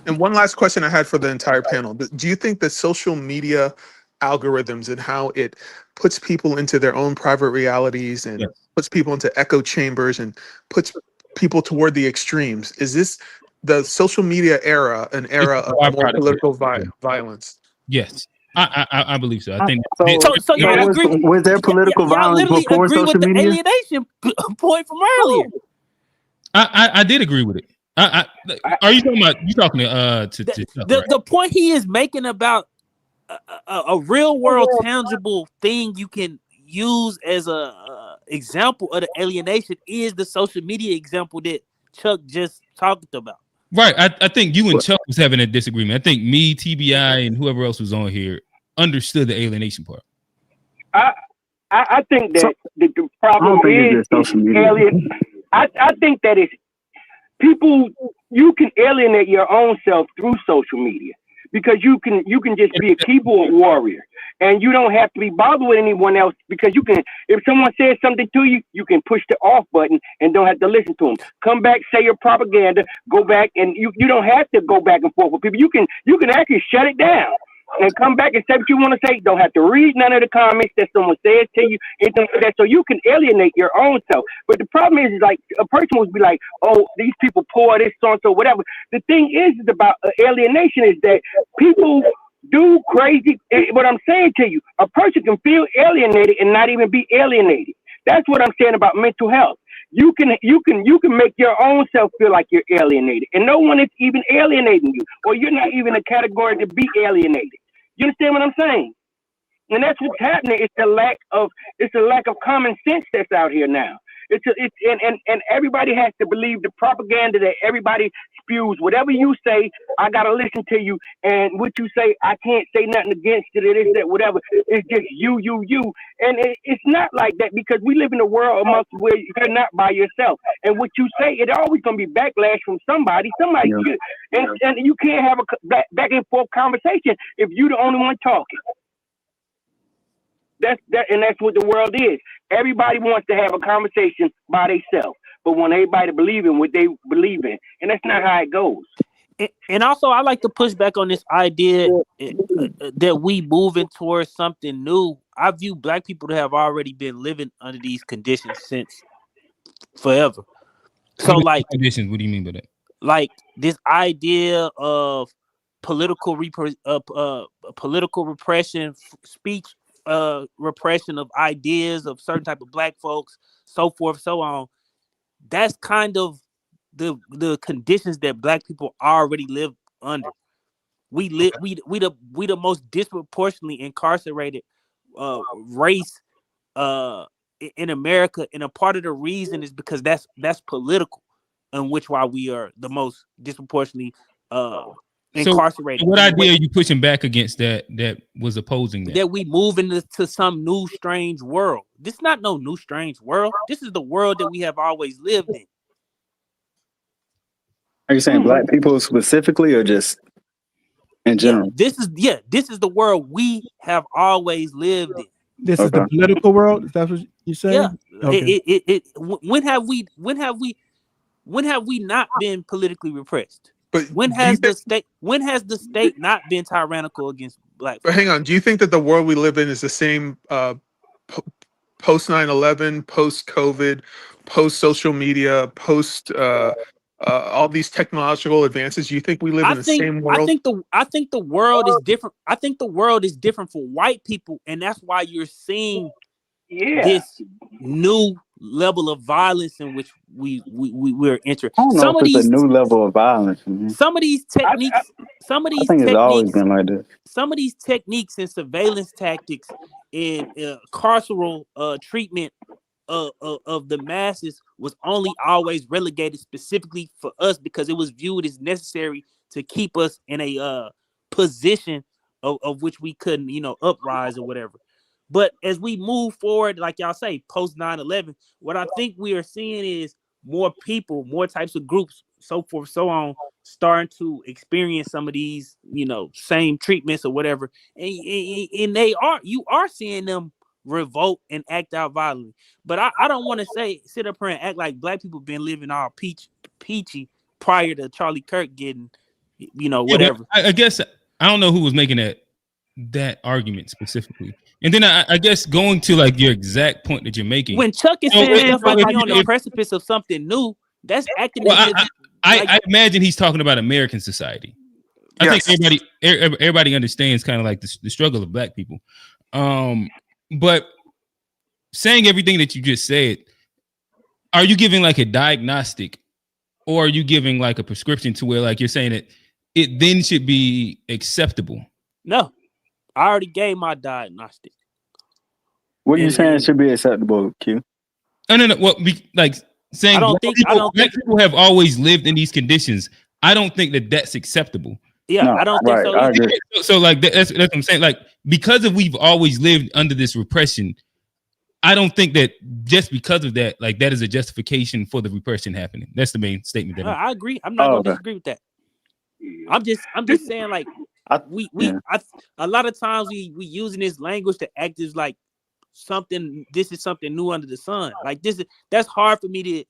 And one last question I had for the entire panel. Do you think that social media algorithms and how it puts people into their own private realities and puts people into echo chambers and puts people toward the extremes, is this the social media era an era of more political violence? Yes, I believe so. I think so y'all agree. Was there political violence before agree social with media? the alienation point from earlier. I did agree with it. Are you talking about to the point he is making about a real world tangible thing you can use as a example of the alienation is the social media example that Chuck just talked about. Right. I think you and Chuck was having a disagreement. I think me, TBI, and whoever else was on here understood the alienation part. I think that the problem is alien. I think that it's people. You can alienate your own self through social media because you can just be a keyboard warrior and you don't have to be bothered with anyone else because you can. If someone says something to you, you can push the off button and don't have to listen to them. Come back, say your propaganda, go back, and you don't have to go back and forth with people. You can actually shut it down and come back and say what you want to say. Don't have to read none of the comments that someone says to you, anything like that. So you can alienate your own self. But the problem is like a person would be like, oh, these people poor, this, so and so, whatever. The thing is about alienation is that people do crazy. What I'm saying to you, a person can feel alienated and not even be alienated. That's what I'm saying about mental health. You can make your own self feel like you're alienated, and no one is even alienating you, or you're not even a category to be alienated. You understand what I'm saying? And that's what's happening. It's a lack of common sense that's out here now. And everybody has to believe the propaganda that everybody spews. Whatever you say, I gotta listen to you, and what you say, I can't say nothing against it. It is that whatever. It's just you, and it's not like that because we live in a world amongst where you're not by yourself. And what you say, it always gonna be backlash from somebody. And you can't have a back and forth conversation if you're the only one talking. That's what the world is. Everybody wants to have a conversation by themselves, but want everybody to believe in what they believe in, and that's not how it goes. And also, I like to push back on this idea that we moving towards something new. I view Black people to have already been living under these conditions since forever. So, like conditions. What do you mean by that? Like this idea of political repression, speech. Repression of ideas of certain type of Black folks, so forth, so on. That's kind of the conditions that Black people already live under. We the most disproportionately incarcerated race in America, and a part of the reason is because that's political, in which why we are the most disproportionately incarcerated. So what idea are you pushing back against that was opposing that? That we move into some new strange world. This is not no new strange world. This is the world that we have always lived in. Are you saying black people specifically, or just in general? This is the world we have always lived in. This is the political world. Is that what you're saying? Yeah. Okay. When have we not been politically repressed? But when has the state not been tyrannical against black people? But hang on, do you think that the world we live in is the same post 9/11, post COVID, post social media, post all these technological advances? Do you think we live in the same world? I think the world is different. I think the world is different for white people, and that's why you're seeing this new level of violence in which we're entering. I don't know if it's a new level of violence. Some of these techniques, I think it's always been like this. Some of these techniques and surveillance tactics and carceral treatment of the masses was only always relegated specifically for us because it was viewed as necessary to keep us in a position of which we couldn't, uprise or whatever. But as we move forward, like y'all say, post 9/11, what I think we are seeing is more people, more types of groups, so forth, so on, starting to experience some of these, same treatments or whatever. And you are seeing them revolt and act out violently. But I don't want to sit up here and act like black people been living all peachy prior to Charlie Kirk getting, whatever. I guess I don't know who was making that argument specifically. And then I guess going to like your exact point that you're making. When Chuck is saying stuff like on the precipice of something new, that's acting. I imagine he's talking about American society. I think everybody understands kind of like the struggle of black people. But saying everything that you just said, are you giving like a diagnostic, or are you giving like a prescription to where like you're saying that it then should be acceptable? No. I already gave my diagnostic. What are you saying should be acceptable, Q? No. Well, like saying black people have always lived in these conditions. I don't think that that's acceptable. Yeah, no, I don't think so. I agree. So like that's what I'm saying. Like because we've always lived under this repression, I don't think that just because of that, like that is a justification for the repression happening. That's the main statement. That I agree. I'm not going to disagree with that. I'm just saying like. A lot of times we using this language to act as like this is something new under the sun. Like that's hard for me to.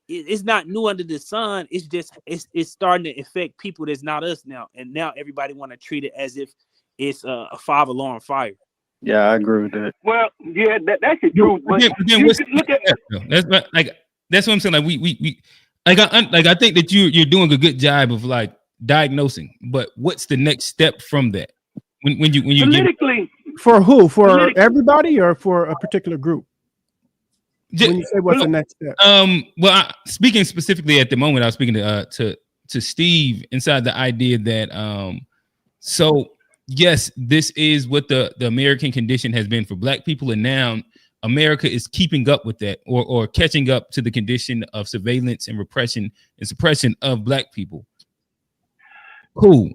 It's not new under the sun. It's just it's starting to affect people that's not us now, and now everybody want to treat it as if it's a 5-alarm fire. Yeah, I agree with that. Well, yeah, that's the truth. But that's what I'm saying. Like we I think that you're doing a good job of like diagnosing, but what's the next step from that? When you politically for who? For everybody or for a particular group? When you say what's the next step? Well, speaking specifically at the moment, I was speaking to Steve inside the idea that so yes, this is what the American condition has been for black people, and now America is keeping up with that or catching up to the condition of surveillance and repression and suppression of black people. Cool.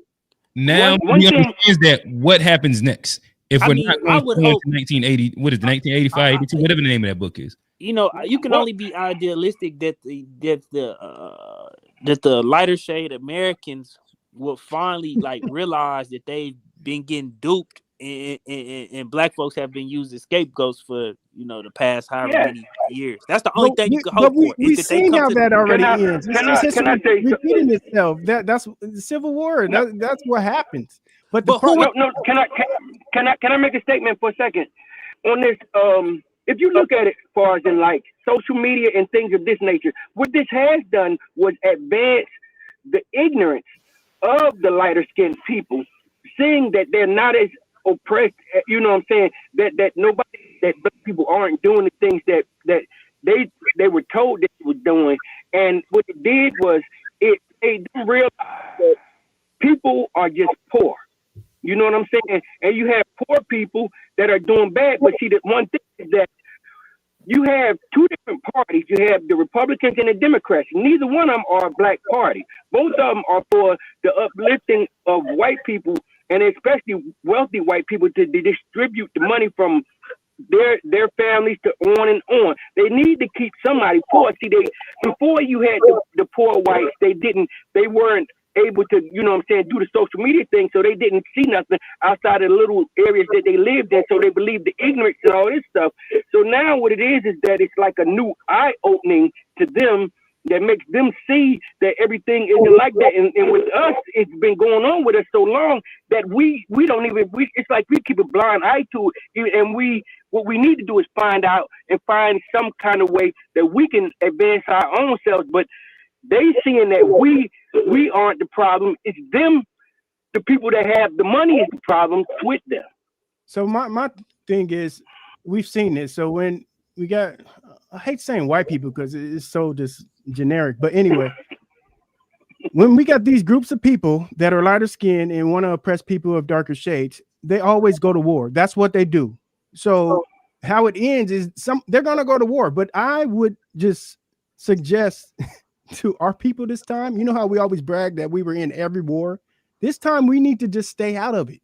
Now we understand that what happens next if we're not going to 1980, what is it, 1985, 82, whatever the name of that book is. You can only be idealistic that the lighter shade Americans will finally like realize that they've been getting duped and black folks have been used as scapegoats for the past however many years. That's the only thing you can hope for. We've seen how that already ends. It's repeating itself. That's the Civil War. That's what happens. But can I make a statement for a second on this? If you look at it as far as in like social media and things of this nature, what this has done was advance the ignorance of the lighter skinned people, seeing that they're not as oppressed, that black people aren't doing the things that they were told they were doing. And what it did was it made them realize that people are just poor. You know what I'm saying? And you have poor people that are doing bad. But see, the one thing is that you have two different parties. You have the Republicans and the Democrats. Neither one of them are a black party. Both of them are for the uplifting of white people, and especially wealthy white people, to distribute the money from their families to on and on. They need to keep somebody poor. See, before you had the poor whites, they weren't able to, you know what I'm saying, do the social media thing, so they didn't see nothing outside of the little areas that they lived in, so they believed the ignorance and all this stuff. So now what it is that it's like a new eye-opening to them that makes them see that everything isn't like that. And with us, it's been going on with us so long that we don't even, it's like we keep a blind eye to it. And what we need to do is find out and find some kind of way that we can advance our own selves. But they seeing that we aren't the problem. It's them, the people that have the money is the problem with them. So my thing is, we've seen this. So when we got, I hate saying white people because it's so just generic, but anyway, when we got these groups of people that are lighter skinned and want to oppress people of darker shades, they always go to war. That's what they do. So how it ends is they're going to go to war. But I would just suggest to our people this time, you know how we always brag that we were in every war? This time we need to just stay out of it.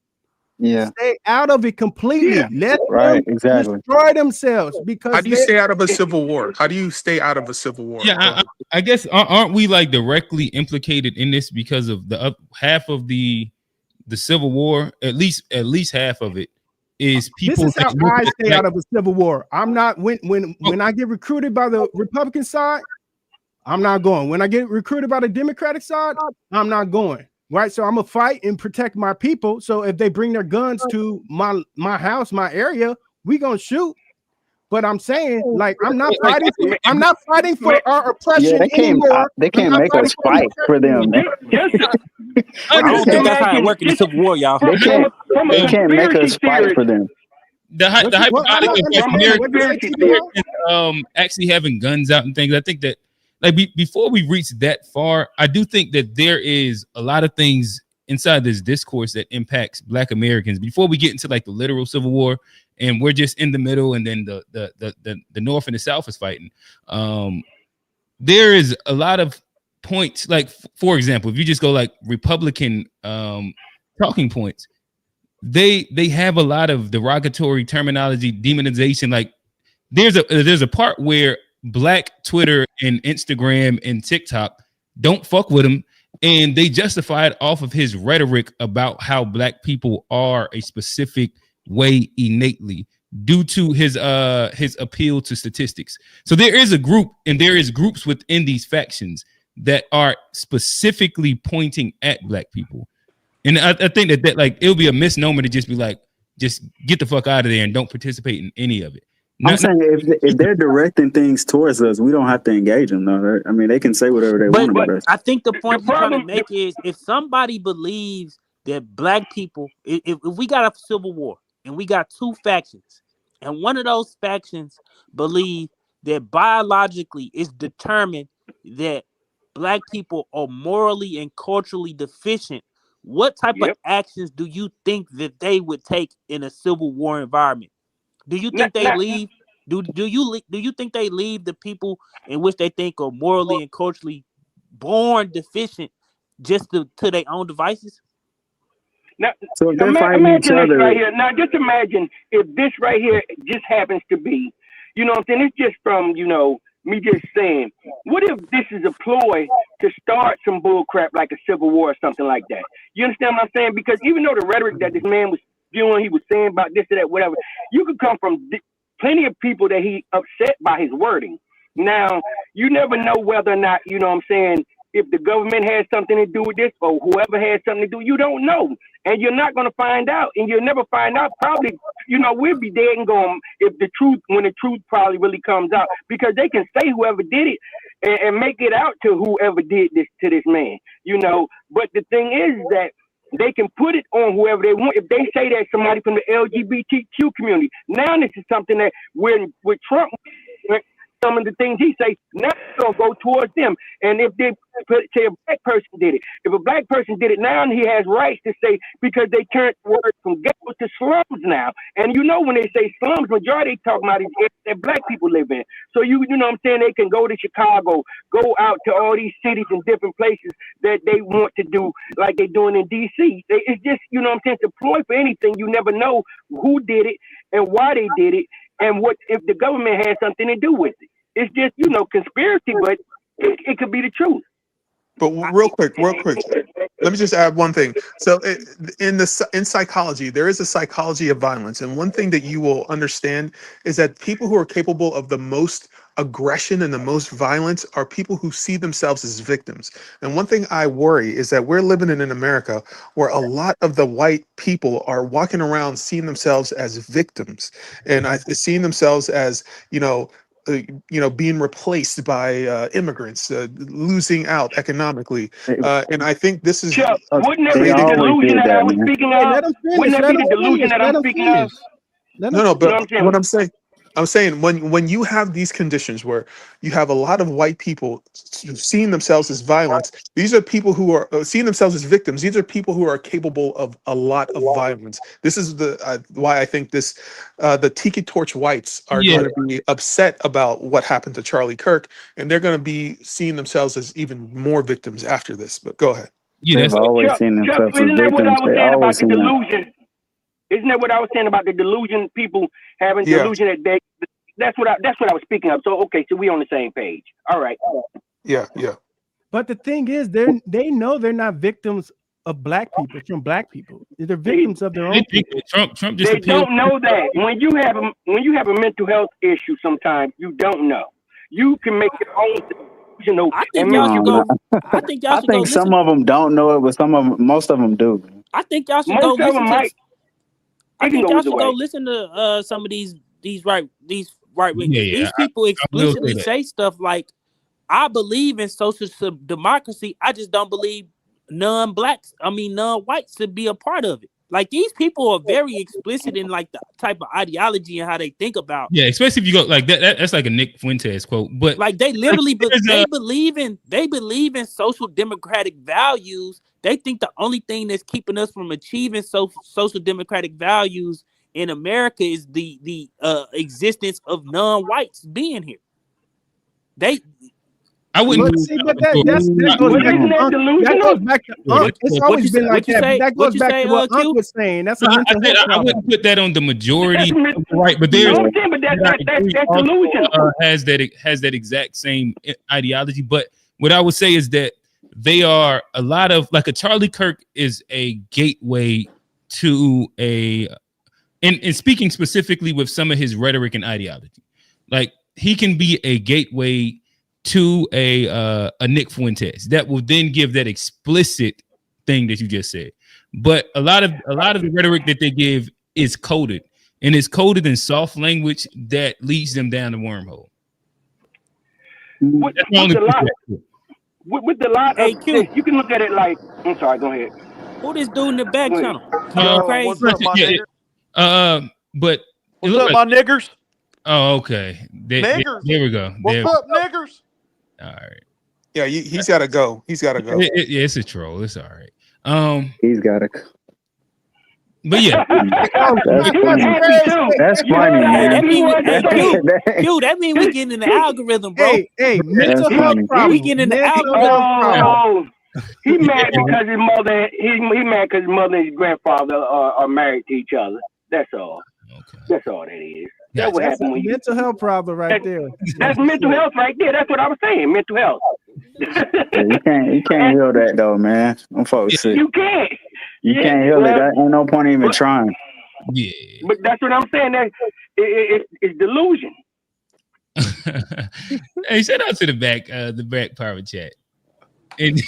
Yeah. Stay out of it completely. Yeah. Let right, them exactly. destroy themselves. Because how do you stay out of a civil war? How do you stay out of a civil war? Yeah, I guess aren't we like directly implicated in this because of the half of the Civil War? At least half of it is people. This is how I stay out of a civil war. I'm not when I get recruited by the Republican side, I'm not going. When I get recruited by the Democratic side, I'm not going. Right, so I'm gonna fight and protect my people. So if they bring their guns to my house, my area, we gonna shoot. But I'm saying, like, I'm not fighting. I'm not fighting for our oppression anymore. They can't make us fight for them. I don't think that's how it works in the Civil War, y'all. They can't make us fight for them. The hypothetical actually having guns out and things. I think that. Like before we reach that far, I do think that there is a lot of things inside this discourse that impacts Black Americans. Before we get into like the literal Civil War, and we're just in the middle, and then the North and the South is fighting. There is a lot of points. Like for example, if you just go like Republican talking points, they have a lot of derogatory terminology, demonization. Like there's a part where Black Twitter and Instagram and TikTok don't fuck with him, and they justify it off of his rhetoric about how Black people are a specific way innately due to his appeal to statistics. So there is a group, and there is groups within these factions that are specifically pointing at Black people, and I think that like it'll be a misnomer to just be like, just get the fuck out of there and don't participate in any of it. I'm saying if they're directing things towards us, we don't have to engage them. No, I mean they can say whatever they want about us. I think the point you're trying to make is if somebody believes that Black people, if we got a civil war and we got two factions, and one of those factions believe that biologically it's determined that Black people are morally and culturally deficient, what type of actions do you think that they would take in a civil war environment? Do you think they leave? Do you think they leave the people in which they think are morally and culturally born deficient just to their own devices? Now, so if they're fighting each other, right here. Now, just imagine if this right here just happens to be, you know what I'm saying? It's just from, me just saying, what if this is a ploy to start some bull crap like a civil war or something like that? You understand what I'm saying? Because even though the rhetoric that this man was doing, he was saying about this or that, whatever, you could come from plenty of people that he upset by his wording. Now, you never know whether or not, you know what I'm saying, if the government has something to do with this or whoever has something to do, you don't know. And you're not going to find out, and you'll never find out. Probably, we'll be dead and gone when the truth probably really comes out, because they can say whoever did it and make it out to whoever did this to this man, But the thing is that they can put it on whoever they want. If they say that somebody from the LGBTQ community, now this is something that with Trump, some of the things he say, now it's going to go towards them. And if they say a Black person did it, if a Black person did it, now he has rights to say, because they turned the word from ghetto to slums now. And when they say slums, majority they talk about is that Black people live in. So you know what I'm saying, they can go to Chicago, go out to all these cities and different places that they want to do like they're doing in DC. It's just, you know what I'm saying, it's a ploy for anything. You never know who did it and why they did it. And what if the government has something to do with it? It's just, conspiracy, but it could be the truth. But real quick, let me just add one thing. So in psychology, there is a psychology of violence. And one thing that you will understand is that people who are capable of the most aggression and the most violence are people who see themselves as victims. And one thing I worry is that we're living in America where a lot of the white people are walking around seeing themselves as victims and seeing themselves as, being replaced by immigrants, losing out economically. And I think this is Chuck, wouldn't that be They the always delusion did that I that, was man. speaking Hey, of? let him finish. Wouldn't that Let be him the delusion finish. that Let I'm him speaking of? finish. Let him No, finish. but I'm saying? what I'm saying when you have these conditions where you have a lot of white people seeing themselves as violence, these are people who are seeing themselves as victims. These are people who are capable of a lot of violence. This is why I think the Tiki Torch whites are Yeah. going to be upset about what happened to Charlie Kirk, and they're going to be seeing themselves as even more victims after this. But go ahead. Yeah, They've that's always Chuck, seen Chuck, themselves as isn't that what I victims. was They saying about always the seen that. delusion? Isn't that what I was saying about the delusion? People having Yeah, delusion that that's what I was speaking of. So okay, so we on the same page. All right. yeah. But the thing is, they know they're not victims of black people from black people. They're victims of their they own think people. that Trump just They appealed. don't know that when you have a mental health issue. Sometimes you don't know. You can make your own delusional I and think make y'all No, should no. go. I think y'all I should go think some listen. of them don't know it, but most of them do. I think y'all should go most of listen them to. might. I It can think go y'all either should go way. listen to some of these right wing. Yeah, These people I will say explicitly that. say stuff like, "I believe in social democracy. I just don't believe non-whites should be a part of it." Like these people are very explicit in like the type of ideology and how they think about. Yeah, especially if you go like that. That's like a Nick Fuentes quote. But Like they literally, there's they believe in social democratic values. They think the only thing that's keeping us from achieving social democratic values in America is the existence of non-whites being here. I wouldn't. But see, but that goes But back isn't to that Unc. That delusional? goes back to Yeah, Unc. It's what always you been say- like what you that. say- But that what goes you back say, to what Q? Unc was saying. That's a I mental said health I problem. wouldn't put that on the majority, That's right? But No, there's I'm saying, but that's also, delusional. has that exact same ideology. But what I would say is that they are a lot of like a Charlie Kirk is a gateway to and speaking specifically with some of his rhetoric and ideology, like he can be a gateway to a Nick Fuentes that will then give that explicit thing that you just said. But a lot of the rhetoric that they give is coded, and it's coded in soft language that leads them down the wormhole. With That's my only the lot, perspective. with the lot Hey, of Q. this, you can look at it like. I'm sorry. Go ahead. Who this dude in the back Go ahead. channel? Talking crazy. What's up, my nigger? But it What's looked up, like, my niggers? oh, okay. Niggers. There we go. What's There, up, niggers? all right. Yeah, he's got to go. He's got to go. Yeah, it's a troll. It's all right. He's got to. But yeah, That's He was funny. happy too. That's You funny, heard Hey, man. that He mean, was hey, happy. Q, that mean we getting in the algorithm, bro. Hey, mental That's health funny. problem. We getting in the Mental algorithm. health problem. Oh, he mad because his mother. He mad because his mother and his grandfather are married to each other. That's all. okay. That's all that is. Gotcha. That's what That's a happened when you. mental health problem right there. That's mental health right there. That's what I was saying. Mental health. Yeah, you can't heal that though, man. Them folks sick. You can't. You can't heal it. well, That ain't no point even trying. Yeah. But that's what I'm saying. That it's delusion. Hey, shout out to the back private chat. And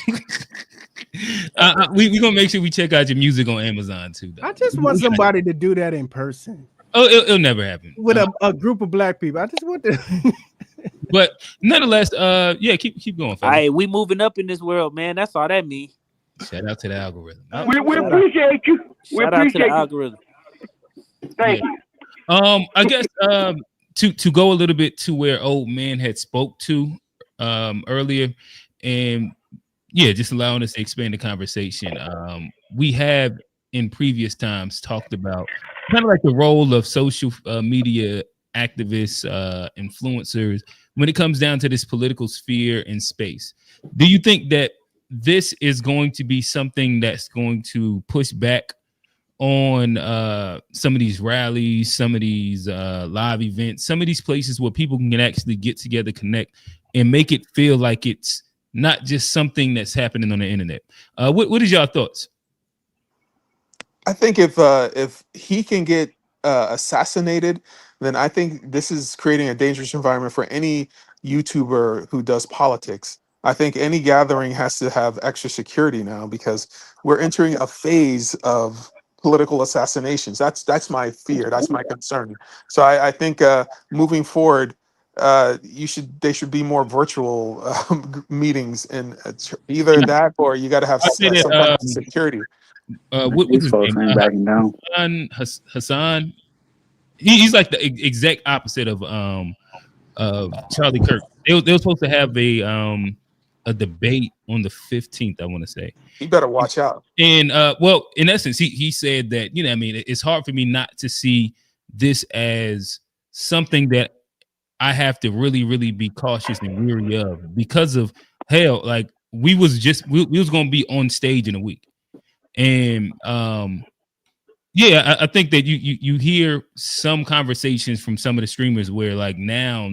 we gonna make sure we check out your music on Amazon too. Though. I just want somebody to do that in person Oh, it'll never happen. with a group of black people. I just want to. But nonetheless, yeah, keep going. Fellas. Hey, we moving up in this world, man. That's all that means. Shout out to the algorithm. We appreciate you. We Shout out to appreciate the you. algorithm. Thank you. I guess to go a little bit to where old man had spoke to earlier, and yeah, just allowing us to expand the conversation. We have in previous times talked about kind of like the role of social media activists, influencers when it comes down to this political sphere and space. Do you think that this is going to be something that's going to push back on some of these rallies, some of these live events, some of these places where people can actually get together, connect, and make it feel like it's not just something that's happening on the internet. What is y'all thoughts? I think if he can get assassinated, then I think this is creating a dangerous environment for any YouTuber who does politics. I think any gathering has to have extra security now because we're entering a phase of political assassinations. That's my fear. That's my concern. So I think moving forward, they should be more virtual meetings, and either that or you got to have I say some type of that security. what's These his folks name? ain't backing down. Hassan. He's like the exact opposite of Charlie Kirk. They were supposed to have a debate on the 15th, I want to say. You better watch out. And well, in essence, he said that, you know, I mean, it's hard for me not to see this as something that I have to really, really be cautious and weary of because of hell. Like we was gonna be on stage in a week. And yeah, I think that you hear some conversations from some of the streamers where like now,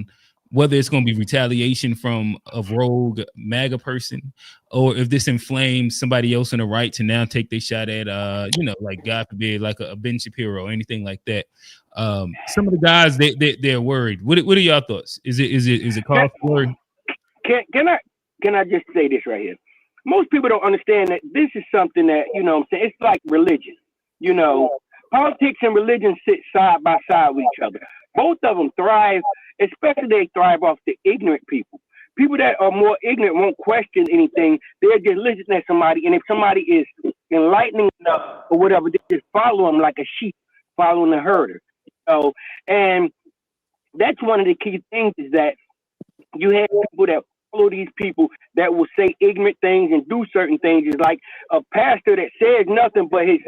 whether it's going to be retaliation from a rogue MAGA person, or if this inflames somebody else on the right to now take their shot at like God forbid, like a Ben Shapiro or anything like that. Some of the guys they're worried. What are y'all thoughts? Is it cause for worry? Can I just say this right here? Most people don't understand that this is something that, you know what I'm saying, it's like religion. You know, politics and religion sit side by side with each other. Both of them thrive, especially they thrive off the ignorant people. People that are more ignorant won't question anything. They're just listening to somebody, and if somebody is enlightening enough or whatever, they just follow them like a sheep following a herder. So, and that's one of the key things is that you have people that follow these people that will say ignorant things and do certain things. It's like a pastor that says nothing, but his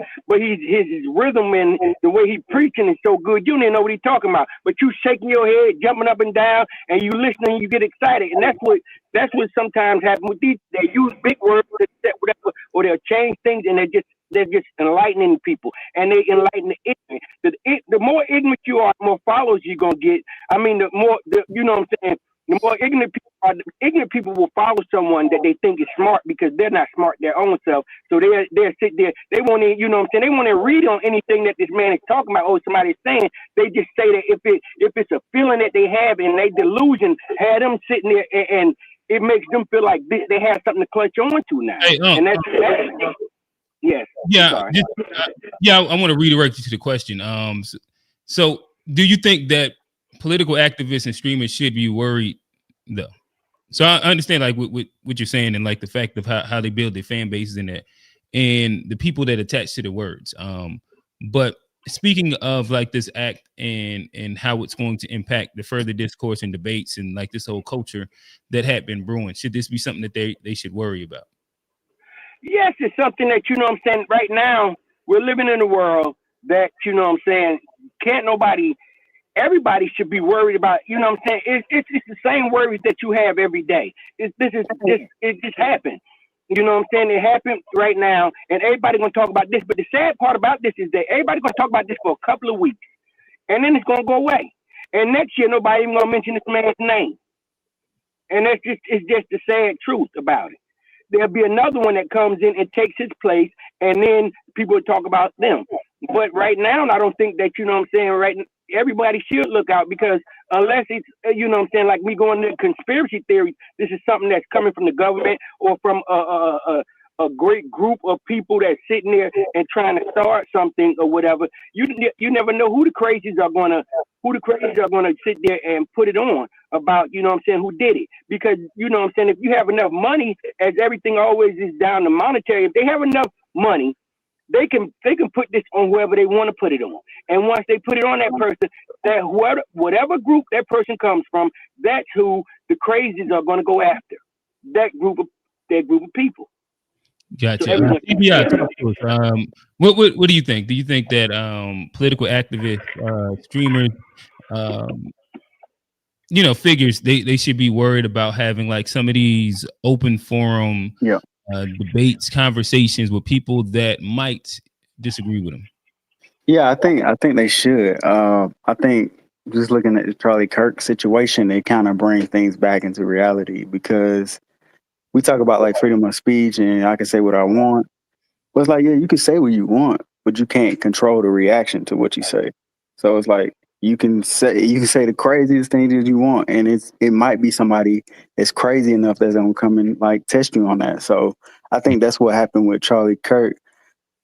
rhythm and the way he preaching is so good, you don't even know what he's talking about. But you shaking your head, jumping up and down, and you listening, you get excited, and that's what sometimes happens with these. They use big words, whatever, or they'll change things, and they're just enlightening people, and they enlighten the ignorant. The more ignorant you are, the more followers you're gonna get. I mean, you know what I'm saying. The more ignorant people will follow someone that they think is smart because they're not smart their own self. So they'll sit there. They want to, you know what I'm saying. They want to read on anything that this man is talking about or somebody's saying. They just say that if it's a feeling that they have and they delusion had them sitting there and it makes them feel like they have something to clutch on to now. Hey, and that's yes. Yeah. I want to redirect you to the question. So do you think that political activists and streamers should be worried though? So I understand like what you're saying and like the fact of how they build their fan bases in that and the people that attach to the words. But speaking of like this act and how it's going to impact the further discourse and debates and like this whole culture that had been brewing, should this be something that they should worry about? Yes, it's something that, you know what I'm saying, right now we're living in a world that, you know what I'm saying, everybody should be worried about, you know what I'm saying? It's the same worries that you have every day. It just happened. You know what I'm saying? It happened right now, and everybody's going to talk about this. But the sad part about this is that everybody's going to talk about this for a couple of weeks, and then it's going to go away. And next year, nobody even going to mention this man's name. And it's just the sad truth about it. There'll be another one that comes in and takes his place, and then people will talk about them. But right now, I don't think that, you know what I'm saying, right now, everybody should look out because unless it's, you know what I'm saying, like we go into conspiracy theories, this is something that's coming from the government or from a great group of people that's sitting there and trying to start something or whatever. You never know who the crazies are gonna sit there and put it on about, you know what I'm saying, who did it. Because, you know what I'm saying, if you have enough money, as everything always is down to monetary, if they have enough money, they can put this on whoever they want to put it on. And once they put it on that person, that whatever group that person comes from, that's who the crazies are going to go after. That group of people. Gotcha. So what do you think? Do you think that political activists, streamers, figures, they should be worried about having like some of these open forum debates, conversations with people that might disagree with them? Yeah, I think they should. I think just looking at the Charlie Kirk situation, it kind of brings things back into reality because we talk about like freedom of speech and I can say what I want. But it's like, yeah, you can say what you want, but you can't control the reaction to what you say. So it's like you can say the craziest things that you want, and it might be somebody that's crazy enough that's gonna come and like test you on that. So I think that's what happened with Charlie Kirk.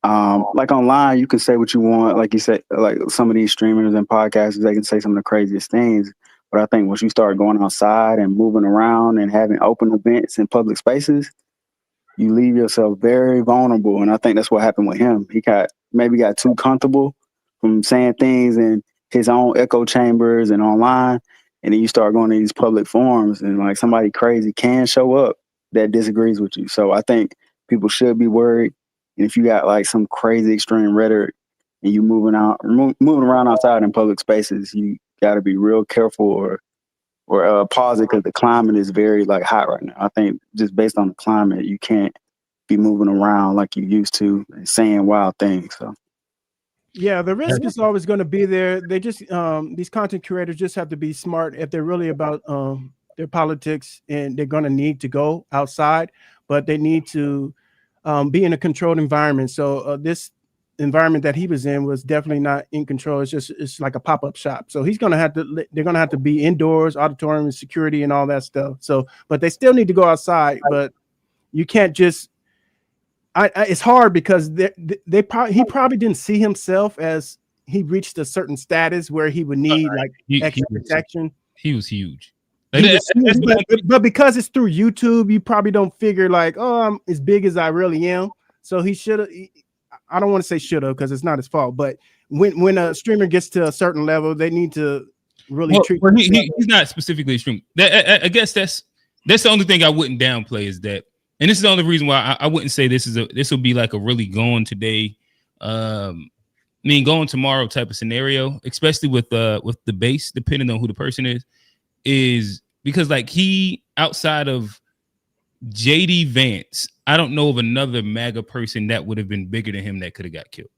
Like online, you can say what you want. Like you said, like some of these streamers and podcasters, they can say some of the craziest things. But I think once you start going outside and moving around and having open events in public spaces, you leave yourself very vulnerable. And I think that's what happened with him. He got too comfortable from saying things in his own echo chambers and online. And then you start going to these public forums and like somebody crazy can show up that disagrees with you. So I think people should be worried. And if you got like some crazy extreme rhetoric and you moving around outside in public spaces, you got to be real careful or pause it because the climate is very like hot right now. I think just based on the climate, you can't be moving around like you used to and saying wild things. So Yeah, the risk is always going to be there. They just these content creators just have to be smart if they're really about their politics, and they're going to need to go outside, but they need to be in a controlled environment. So this environment that he was in was definitely not in control. It's like a pop-up shop. So they're going to have to be indoors, auditorium and security and all that stuff. So, but they still need to go outside, but you can't just, it's hard because he probably didn't see himself as he reached a certain status where he would need like extra protection. He was huge. But because it's through YouTube, you probably don't figure like, oh, I'm as big as I really am. So he should have. I don't want to say should have because it's not his fault. But when a streamer gets to a certain level, they need to really treat. Well, he's not specifically a streamer. I guess that's the only thing I wouldn't downplay is that, and this is the only reason why I wouldn't say this will be like a really going today, going tomorrow type of scenario, especially with the base, depending on who the person is because like he outside of JD Vance, I don't know of another MAGA person that would have been bigger than him that could have got killed.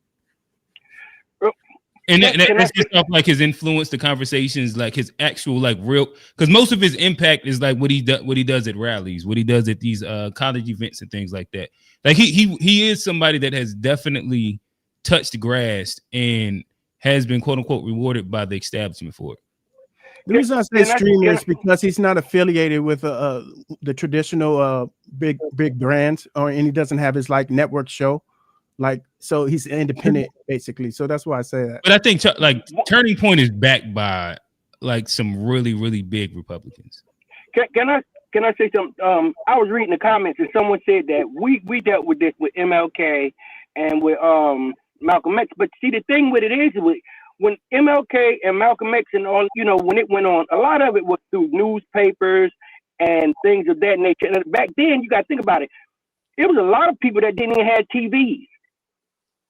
And that's just off like his influence, the conversations, like his actual like real, because most of his impact is like what he does at rallies, what he does at these college events and things like that. Like he is somebody that has definitely touched grass and has been quote unquote rewarded by the establishment for it. The reason I say streamer is because he's not affiliated with the traditional big brands, and he doesn't have his like network show, like so he's independent basically. So that's why I say that. But I think like Turning Point is backed by like some really really big Republicans. Can I say something? I was reading the comments and someone said that we dealt with this with MLK and with Malcolm X. But see, the thing with it is when MLK and Malcolm X and all, when it went on, a lot of it was through newspapers and things of that nature. And back then, you got to think about it. It was a lot of people that didn't even have TVs.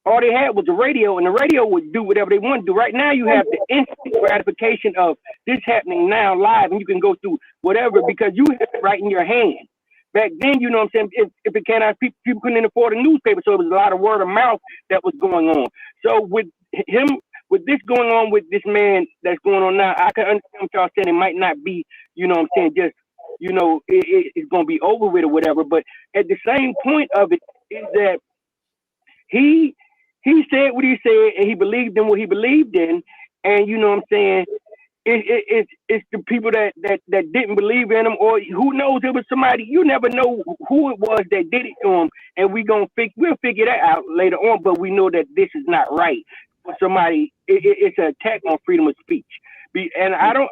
All they had was the radio, and the radio would do whatever they want to do. Right now, you have the instant gratification of this happening now live, and you can go through whatever because you have it right in your hand. Back then, you know what I'm saying? If it cannot, people couldn't afford a newspaper, so it was a lot of word of mouth that was going on. So with him, with this going on with this man that's going on now, I can understand what y'all saying. It might not be, just, it's going to be over with or whatever. But at the same point of it is that he said what he said and he believed in what he believed in. And you know what I'm saying? It's the people that didn't believe in him, or who knows, it was somebody, you never know who it was that did it to him. And we'll figure that out later on. But we know that this is not right. For somebody, it's an attack on freedom of speech. And I don't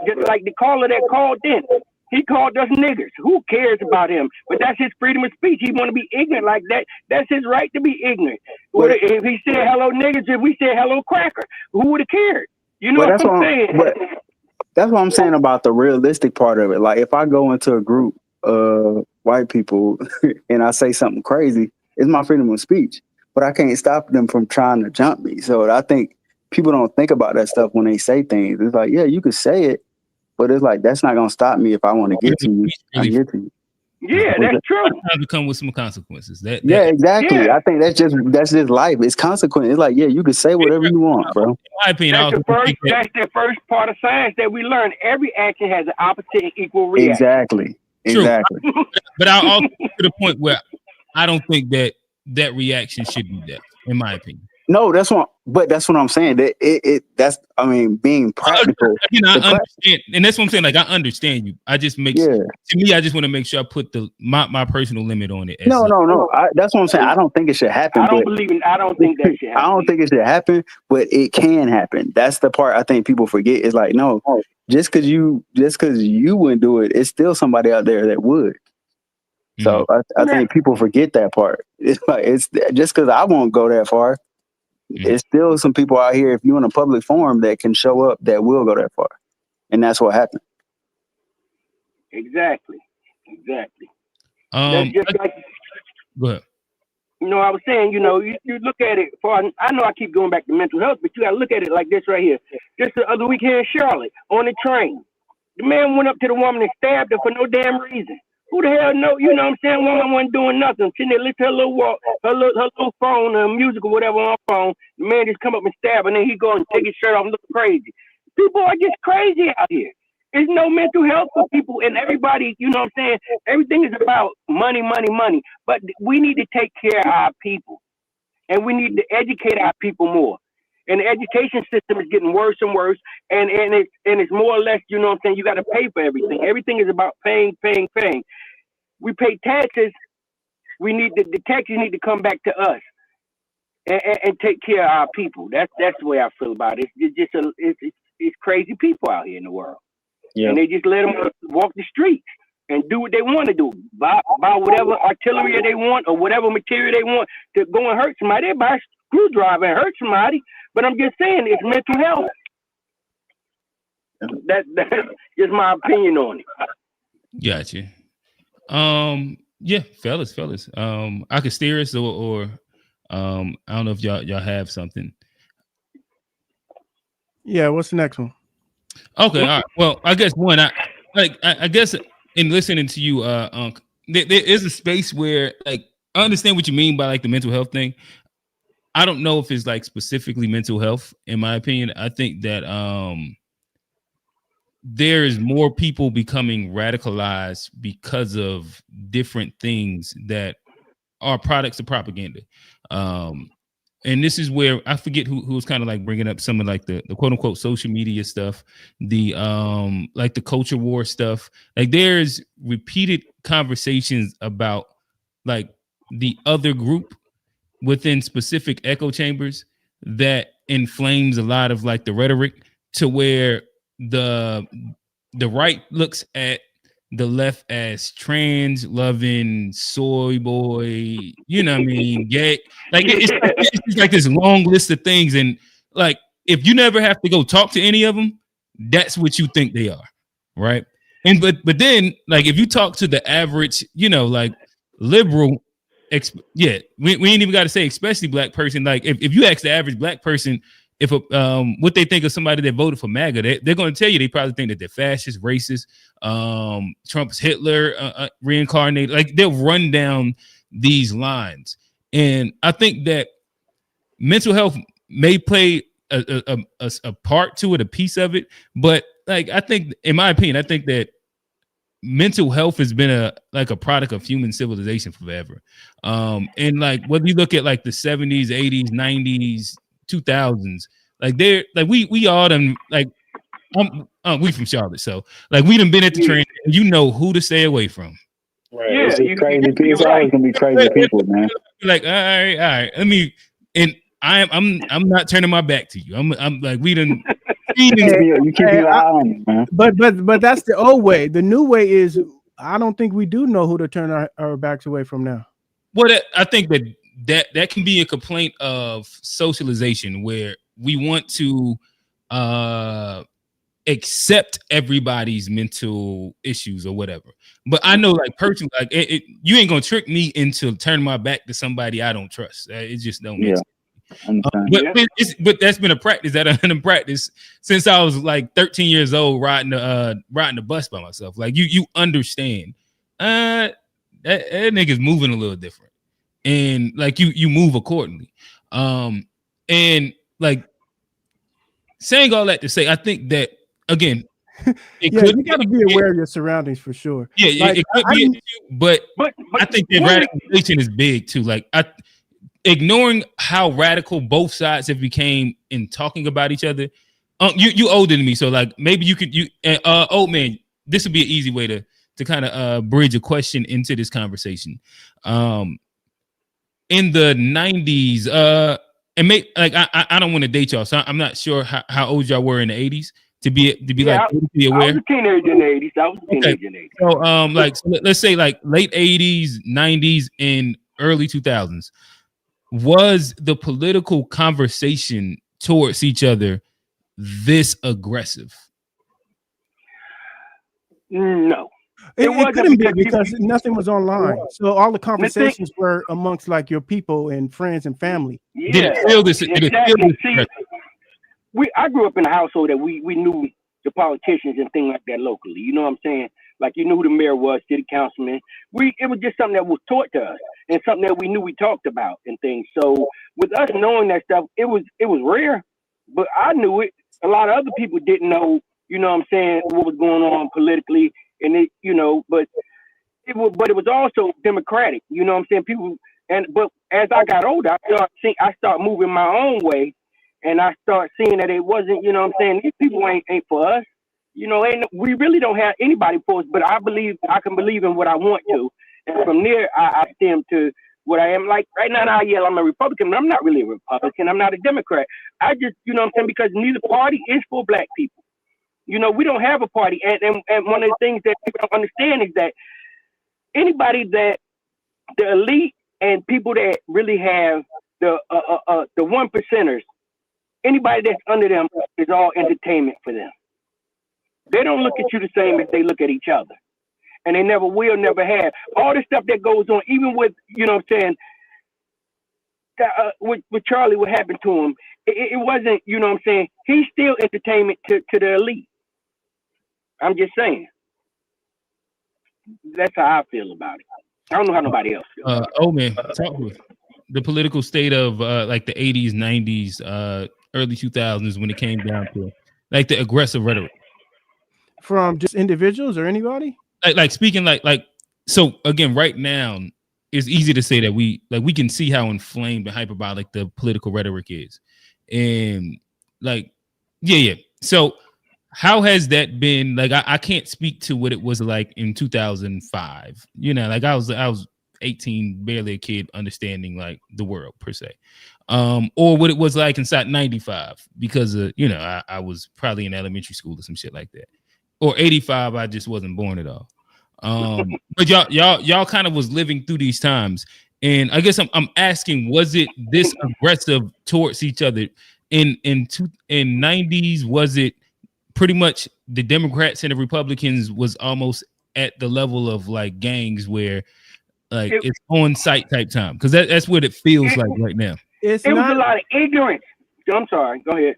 just like the caller that called in. He called us niggers. Who cares about him? But that's his freedom of speech. He want to be ignorant like that. That's his right to be ignorant. If he said hello niggers, if we said hello cracker, who would have cared? You know what I'm saying? That's what I'm saying about the realistic part of it. Like if I go into a group of white people and I say something crazy, it's my freedom of speech. But I can't stop them from trying to jump me. So I think people don't think about that stuff when they say things. It's like, yeah, you could say it, but it's like, that's not going to stop me if I want to get to you. I get to you. Yeah, that's true. Sometimes it come with some consequences. Yeah, exactly. Yeah. I think that's just life. It's consequent. It's like, yeah, you can say whatever you want, bro. In my opinion, I That's also think that, that's the first part of science that we learn. Every action has an opposite and equal reaction. Exactly. True. Exactly. but I'll also to the point where I don't think that reaction should be death, in my opinion. No, that's what I'm saying. That that's I mean, being practical. I understand, and that's what I'm saying. Like, I understand you. I just to me, I just want to make sure I put my personal limit on it. No. That's what I'm saying. I don't think it should happen. I don't think that should happen. I don't think it should happen, but it can happen. That's the part I think people forget. Is like, no, just because you wouldn't do it, it's still somebody out there that would. So I think people forget that part. It's like, it's just because I won't go that far. There's still some people out here, if you're in a public forum, that can show up that will go that far. And that's what happened. Exactly. That's just like, go ahead. I was saying, you look at it I know I keep going back to mental health, but you got to look at it like this right here. Just the other week here in Charlotte, on the train, the man went up to the woman and stabbed her for no damn reason. Who the hell know? You know what I'm saying? Woman wasn't doing nothing. Sitting there, listening to her little phone, music or whatever on her phone. The man just come up and stab her, and then he go and take his shirt off and look crazy. People are just crazy out here. There's no mental health for people, and everybody, you know what I'm saying? Everything is about money. But we need to take care of our people, and we need to educate our people more. And the education system is getting worse and worse, and it's more or less, you know what I'm saying, you got to pay for everything. Everything is about paying. We pay taxes. The taxes need to come back to us and take care of our people. That's the way I feel about it. It's just it's crazy people out here in the world, and they just let them walk the streets and do what they want to do. Buy whatever artillery they want or whatever material they want to go and hurt somebody. They buy a screwdriver and hurt somebody. But I'm just saying, it's mental health. That's just my opinion on it. Gotcha. Yeah, fellas. I could steer us or I don't know if y'all have something. Yeah, what's the next one? Okay, all right. Well, I guess I guess in listening to you, Unc, there is a space where, like, I understand what you mean by like the mental health thing. I don't know if it's like specifically mental health. In my opinion, I think that there is more people becoming radicalized because of different things that are products of propaganda. And this is where I forget who was kind of like bringing up some of like the quote unquote social media stuff, the like the culture war stuff. Like, there's repeated conversations about like the other group within specific echo chambers that inflames a lot of like the rhetoric, to where the right looks at the left as trans loving soy boy, you know what I mean, gay. Like, it's like this long list of things, and like, if you never have to go talk to any of them, that's what you think they are, right? And but then, like, if you talk to the average, like liberal, we ain't even got to say especially black person. Like, if you ask the average black person if what they think of somebody that voted for MAGA, they're going to tell you they probably think that they're fascist, racist, Trump's Hitler reincarnated. Like, they'll run down these lines. And I think that mental health may play a part to it, a piece of it. But like, I think, in my opinion, I think that mental health has been a product of human civilization forever. And like, whether you look at like the 70s, 80s, 90s, 2000s, like they're like we all done, like we from Charlotte, so like we done been at the train, and you know who to stay away from. Right. Yeah, it's just crazy people. It's always gonna be crazy people, man. Like, all right. Let me, and I'm not turning my back to you. I'm like, we done. You keep your eye on it, man. But that's the old way. The new way is, I don't think we do know who to turn our backs away from now. Well, I think that can be a complaint of socialization, where we want to accept everybody's mental issues or whatever. But I know, like, personally, like you ain't gonna trick me into turning my back to somebody I don't trust. It just don't make sense. But that's been a practice that I've been practice since I was like 13 years old, riding the bus by myself. Like, you understand. that nigga's moving a little different, and like you move accordingly. And like saying all that to say, I think that again, you got to be aware of your surroundings for sure. Yeah, like, it could be an issue, but I think that radicalization is big too. Like ignoring how radical both sides have became in talking about each other. You older than me, so like maybe you could old man. This would be an easy way to kind of bridge a question into this conversation. In the 90s, and I don't want to date y'all, so I'm not sure how old y'all were in the 80s to be aware. I was a teenager in the 80s. So let's say like late 80s, 90s, and early 2000s. Was the political conversation towards each other this aggressive? No. It couldn't be because nothing was online. So all the conversations were amongst like your people and friends and family. Yeah. Did it feel this? I grew up in a household that we knew the politicians and things like that locally. You know what I'm saying? Like you knew who the mayor was, city councilman. It was just something that was taught to us and something that we knew we talked about and things. So with us knowing that stuff, it was rare, but I knew it. A lot of other people didn't know, you know what I'm saying, what was going on politically. And it, you know, but it was also democratic, you know what I'm saying? But as I got older, I started moving my own way, and I start seeing that it wasn't, you know what I'm saying, these people ain't for us. You know, we really don't have anybody for us, but I can believe in what I want to. And from there, I stem to what I am. Like right now, I yell I'm a Republican, but I'm not really a Republican. I'm not a Democrat. I just, you know what I'm saying, because neither party is for black people. You know, we don't have a party. And one of the things that people don't understand is that anybody that the elite and people that really have the 1%ers, anybody that's under them is all entertainment for them. They don't look at you the same as they look at each other. And they never will, never have. All the stuff that goes on, even with, you know what I'm saying, with Charlie, what happened to him, it wasn't, you know what I'm saying, he's still entertainment to the elite. I'm just saying. That's how I feel about it. I don't know how nobody else feels. Man, talk with the political state of like the 80s, 90s, early 2000s when it came down to like the aggressive rhetoric. From just individuals or anybody? Like speaking like so again, right now it's easy to say that we can see how inflamed and hyperbolic the political rhetoric is. And like, yeah. So how has that been? Like, I can't speak to what it was like in 2005. You know, like I was 18, barely a kid, understanding like the world per se, or what it was like inside 95 because of, you know, I was probably in elementary school or some shit like that, or 85. I just wasn't born at all. But y'all kind of was living through these times, and I guess I'm asking, was it this aggressive towards each other in 90s? Was it pretty much the Democrats and the Republicans was almost at the level of like gangs where like it's on site type time? Because that's what it feels like right now. It was a lot of ignorance. I'm sorry. Go ahead.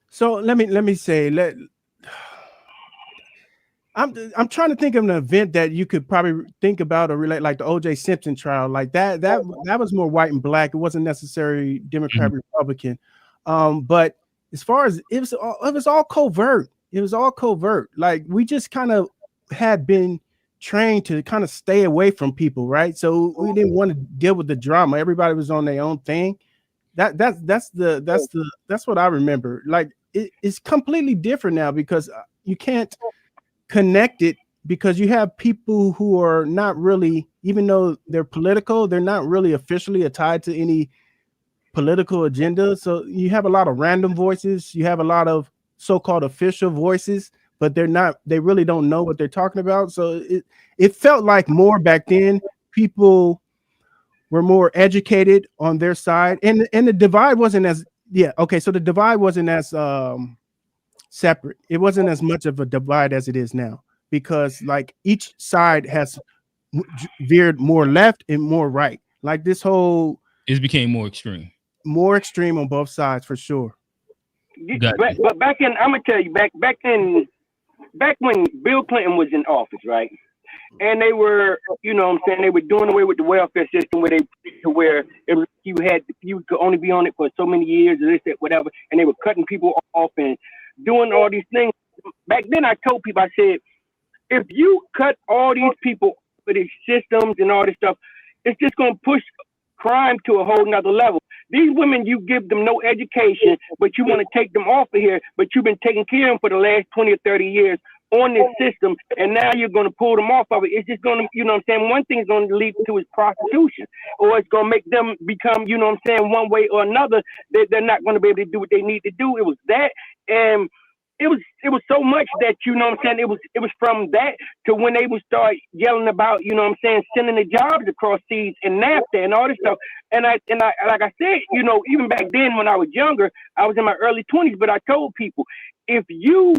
So let me say, I'm trying to think of an event that you could probably think about or relate, like the O.J. Simpson trial, like that was more white and black. It wasn't necessarily Democrat, Republican. But as far as it was all covert. It was all covert. Like we just kind of had been trained to kind of stay away from people, right? So we didn't want to deal with the drama. Everybody was on their own thing. That's what I remember. Like it's completely different now because you can't connect it, because you have people who are not really, even though they're political, they're not really officially tied to any political agenda. So you have a lot of random voices. You have a lot of so-called official voices, but they really don't know what they're talking about. So it felt like more back then people were more educated on their side, and the divide wasn't as so the divide wasn't as separate. It wasn't as much of a divide as it is now, because like each side has veered more left and more right. Like this whole it became more extreme on both sides for sure. But back in, I'm gonna tell you, back in back when Bill Clinton was in office, right? And they were, you know what I'm saying, they were doing away with the welfare system where it was, you could only be on it for so many years or this, that, whatever, and they were cutting people off and doing all these things. Back then I told people, I said, if you cut all these people for these systems and all this stuff, it's just gonna push crime to a whole nother level. These women, you give them no education, but you want to take them off of here, but you've been taking care of them for the last 20 or 30 years on this system, and now you're going to pull them off of it. It's just going to, you know what I'm saying, one thing is going to lead to is prostitution, or it's going to make them become, you know what I'm saying, one way or another, they're not going to be able to do what they need to do. It was that, and it was so much that, you know what I'm saying, it was from that to when they would start yelling about, you know what I'm saying, sending the jobs across seas and NAFTA and all this stuff. And I like I said, you know, even back then when I was younger, I was in my early 20s, but I told people, if you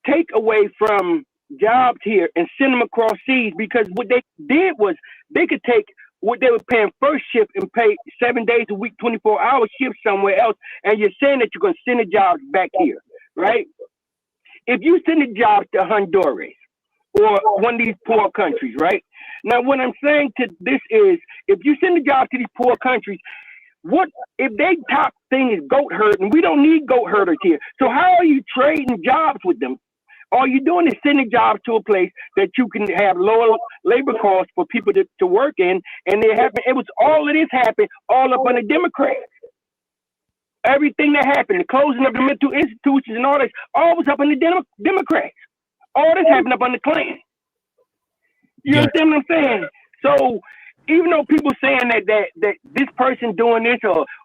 take away from jobs here and send them across seas, because what they did was they could take what they were paying first shift and pay 7 days a week, 24-hour shift somewhere else, and you're saying that you're going to send the jobs back here, right? If you send the jobs to Honduras or one of these poor countries, right? Now, what I'm saying to this is, if you send the jobs to these poor countries, what if they top thing is goat herding? We don't need goat herders here. So how are you trading jobs with them? All you're doing is sending jobs to a place that you can have lower labor costs for people to work in, and it was all of this happened all up under Democrats. Everything that happened, the closing of the mental institutions and all this, all was up under Democrats. All this happened up under Clinton. You understand what I'm saying? So even though people saying that this person doing this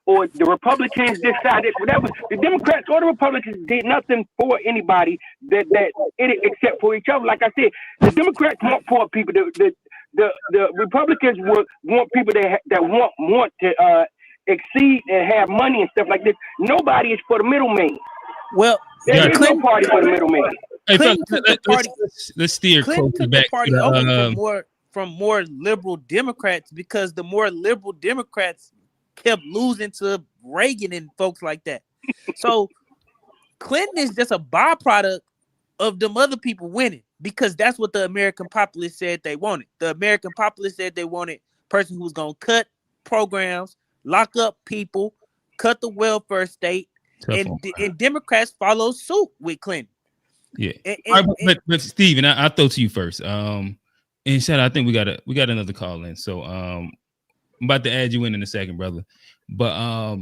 or the Republicans this side, whatever, the Democrats or the Republicans did nothing for anybody except for each other. Like I said, the Democrats want poor people. The Republicans want people that want to exceed and have money and stuff like this. Nobody is for the middleman. Well, there is no party for the middleman. Hey, let's steer closer back to the from more liberal Democrats, because the more liberal Democrats kept losing to Reagan and folks like that. So Clinton is just a byproduct of them other people winning, because that's what the American populace said they wanted. The American populace said they wanted a person who was going to cut programs, lock up people, cut the welfare state, and Democrats follow suit with Clinton. Yeah, but Steve, I'll throw to you first. And Shad, I think we got another call in, so I'm about to add you in a second, brother. But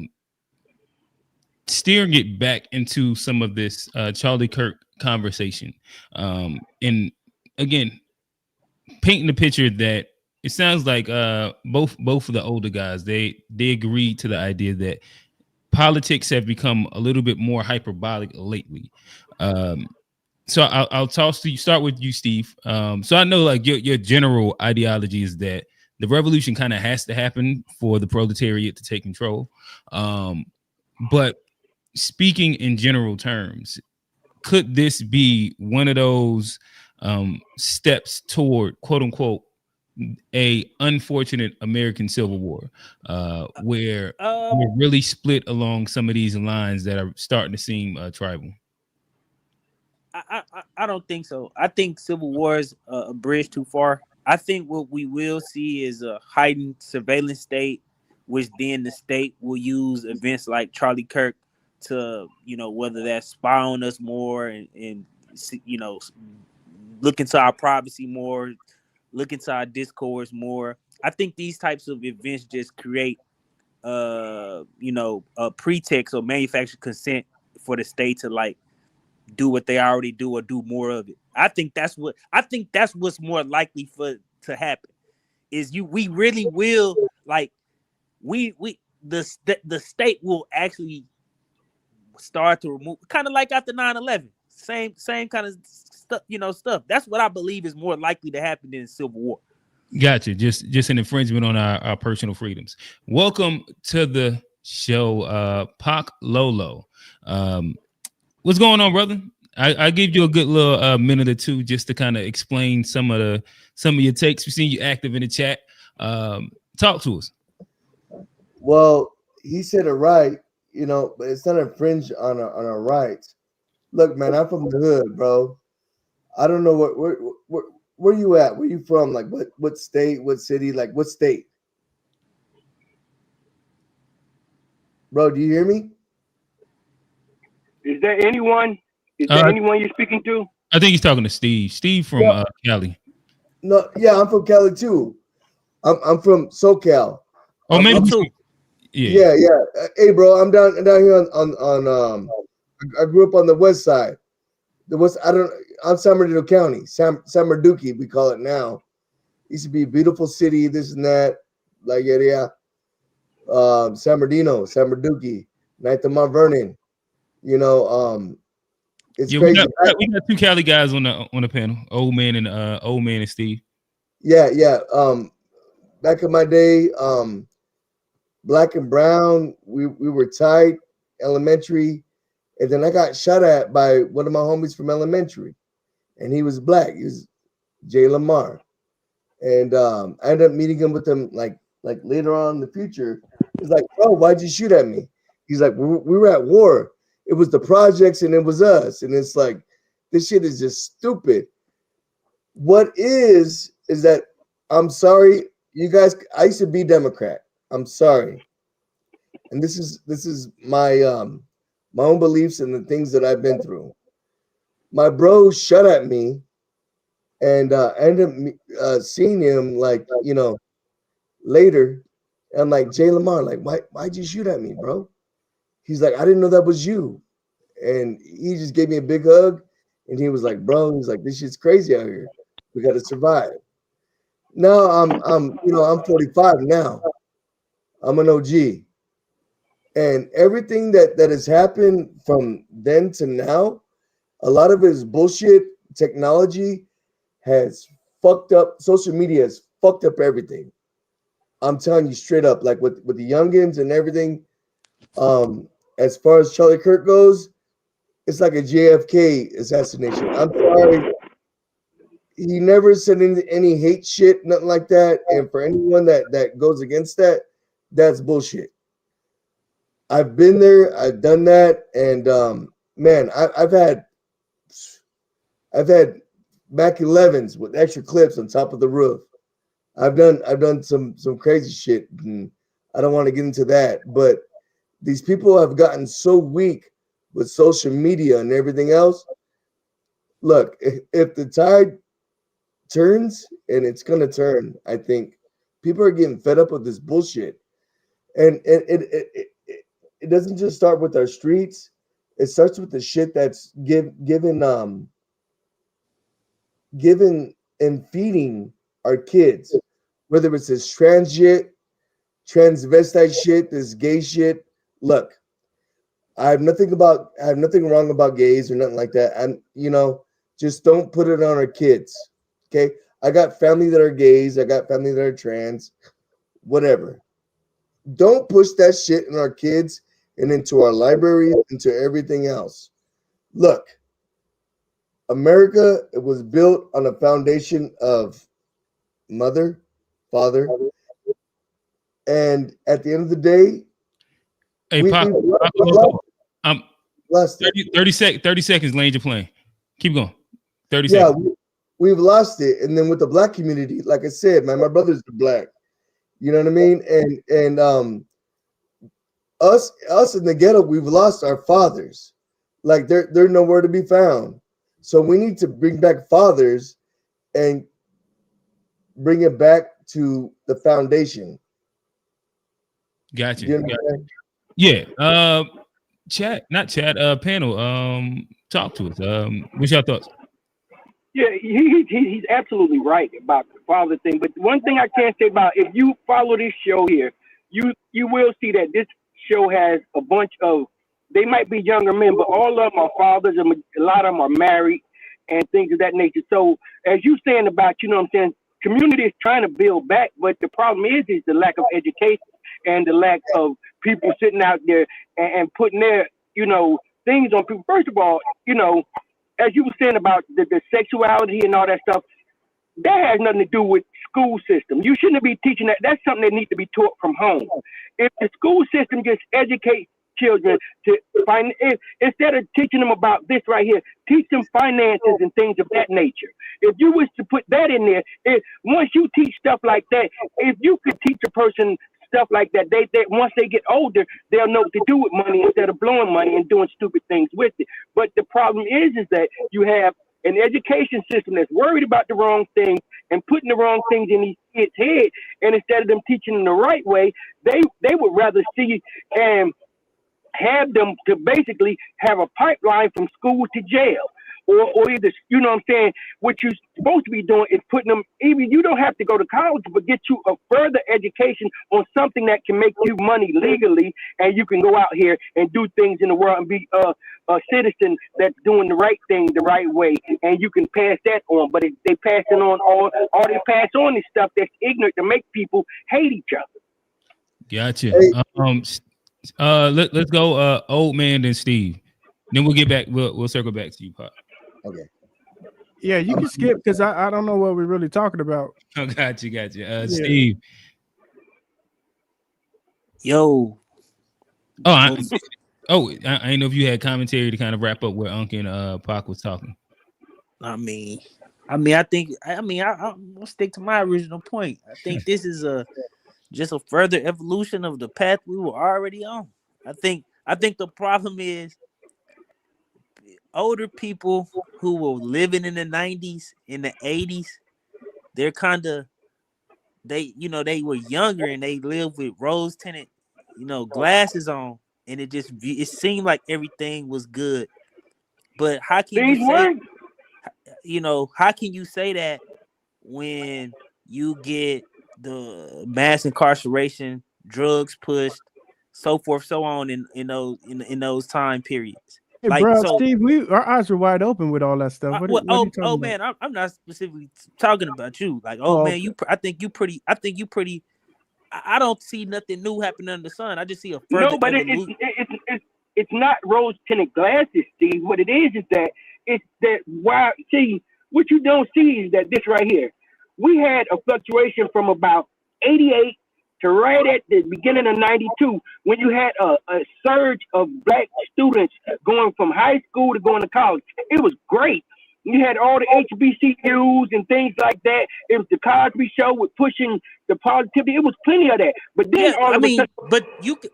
steering it back into some of this Charlie Kirk conversation, and again, painting the picture that it sounds like both of the older guys they agreed to the idea that politics have become a little bit more hyperbolic lately. So I'll toss to you. Start with you, Steve. So I know like your general ideology is that the revolution kind of has to happen for the proletariat to take control. But speaking in general terms, could this be one of those steps toward quote unquote a unfortunate American Civil War, where we're really split along some of these lines that are starting to seem tribal? I don't think so. I think Civil War is a bridge too far. I think what we will see is a heightened surveillance state, which then the state will use events like Charlie Kirk to, whether that's spy on us more and look into our privacy more, look into our discourse more. I think these types of events just create, a pretext or manufactured consent for the state to do what they already do or do more of it. I think that's what's more likely to happen. Is we really will the state will actually start to remove, kind of like after 9/11, same kind of stuff. That's what I believe is more likely to happen in Civil War. Gotcha. Just an infringement on our personal freedoms. Welcome to the show, Pac Lolo. What's going on, brother? I gave you a good little minute or two just to kind of explain some of your takes. We've seen you active in the chat. Talk to us. Well, he said it right, but it's not infringe on our rights. Look, man, I'm from the hood, bro. I don't know where you at? Where you from? Like what state? What city? Like what state? Bro, do you hear me? Is there anyone? Is there anyone you're speaking to? I think he's talking to Steve. Steve from Cali. No, yeah, I'm from Cali too. I'm from SoCal. Oh, maybe too. Yeah. Hey, bro, I'm down here on I grew up on the west side. I'm San Bernardino County, San Bernardino, we call it now. Used to be a beautiful city, this and that, like area. San Bernardino, Ninth of Mount Vernon. You know, it's crazy. We got two Cali guys on the panel, old man and Steve. Yeah. Back in my day, black and brown, we were tight, elementary, and then I got shot at by one of my homies from elementary, and he was black. He was Jay Lamar, and I ended up meeting him with him like later on in the future. He's like, "Bro, why'd you shoot at me?" He's like, "We were at war. It was the projects, and it was us." And it's like, this shit is just stupid. What is that? I'm sorry, you guys. I used to be Democrat. I'm sorry, and this is my own beliefs and the things that I've been through. My bro shot at me, and I ended up seeing him later. I'm like, Jay Lamar, like, why'd you shoot at me, bro? He's like, I didn't know that was you, and he just gave me a big hug, and he was like, bro, he's like, this shit's crazy out here. We got to survive. Now I'm 45 now. I'm an OG. And everything that has happened from then to now, a lot of it is bullshit. Technology has fucked up. Social media has fucked up everything. I'm telling you straight up, like with the youngins and everything. As far as Charlie Kirk goes, it's like a JFK assassination. I'm sorry. He never said any hate shit, nothing like that. And for anyone that goes against that, that's bullshit. I've been there, I've done that, and man, I've had Mac 11s with extra clips on top of the roof. I've done some crazy shit, and I don't want to get into that. But these people have gotten so weak with social media and everything else. Look, if the tide turns, and it's gonna turn, I think people are getting fed up with this bullshit, and it doesn't just start with our streets. It starts with the shit that's given and feeding our kids, whether it's this transvestite shit, this gay shit. Look, I have nothing wrong about gays or nothing like that. And just don't put it on our kids. Okay, I got family that are gays. I got family that are trans. Whatever. Don't push that shit in our kids and into our libraries, into everything else. Look, America, it was built on a foundation of mother, father, and at the end of the day, hey, we, Pop, lost it. 30 seconds, land your plane. Keep going. 30 Yeah, seconds. we've lost it. And then with the black community, like I said, my brothers are black. You know what I mean? And us in the ghetto, we've lost our fathers. Like they're nowhere to be found. So we need to bring back fathers and bring it back to the foundation. Gotcha. You know what I'm saying? Yeah. Panel. Talk to us. What's your thoughts? Yeah, he's absolutely right about the father thing. But one thing I can say about, if you follow this show here, you will see that this show has a bunch of, they might be younger men, but all of them are fathers, and a lot of them are married and things of that nature. So as you saying about, community is trying to build back, but the problem is the lack of education and the lack of people sitting out there and putting their, things on people. First of all, as you were saying about the sexuality and all that stuff, that has nothing to do with school system. You shouldn't be teaching that. That's something that needs to be taught from home. If the school system just educates children to find, instead of teaching them about this right here, teach them finances and things of that nature. If you wish to put that in there, once you teach stuff like that, if you could teach a person stuff like that, they once they get older, they'll know what to do with money instead of blowing money and doing stupid things with it. But the problem is that you have an education system that's worried about the wrong things and putting the wrong things in these kids' head, and instead of them teaching them the right way, they would rather see and have them to basically have a pipeline from school to jail. Or either, you know what I'm saying, what you're supposed to be doing is putting them, even you don't have to go to college, but get you a further education on something that can make you money legally, and you can go out here and do things in the world and be a citizen that's doing the right thing the right way, and you can pass that on. But if they passing on all they pass on is stuff that's ignorant to make people hate each other. Gotcha. Let's go old man then Steve. Then we'll get back. We'll circle back to you, Pop. Okay. Yeah, you can skip because I don't know what we're really talking about. Oh, gotcha. Yeah. Steve. Yo. I didn't know if you had commentary to kind of wrap up where Unc and Pac was talking. I mean, I think I'll stick to my original point. I think this is just a further evolution of the path we were already on. I think the problem is older people who were living in the 90s, in the 80s, they're they were younger and they lived with rose tinted, glasses on, and it seemed like everything was good. But how can you say that when you get the mass incarceration, drugs pushed, so forth, so on in those time periods? Hey, bro, Steve, our eyes were wide open with all that stuff. Man, I'm not specifically talking about you. Like, man, I think you pretty. I don't see nothing new happening under the sun. I just see a further. No, but it's not rose tinted glasses, Steve. What it is that it's that see, what you don't see is that this right here. We had a fluctuation from about 88 to right at the beginning of 92, when you had a surge of black students going from high school to going to college. It was great. You had all the HBCUs and things like that. It was the Cosby Show with pushing the positivity. It was plenty of that. But then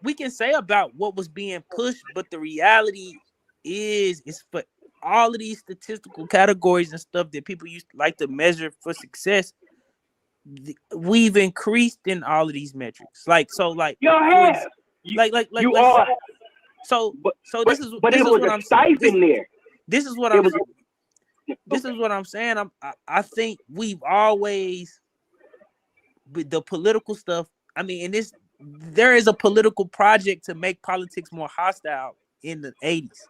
we can say about what was being pushed, but the reality is for all of these statistical categories and stuff that people used to like to measure for success, we've increased in all of these metrics. So this is what I'm saying. I think we've always, with the political stuff, there is a political project to make politics more hostile in the 80s.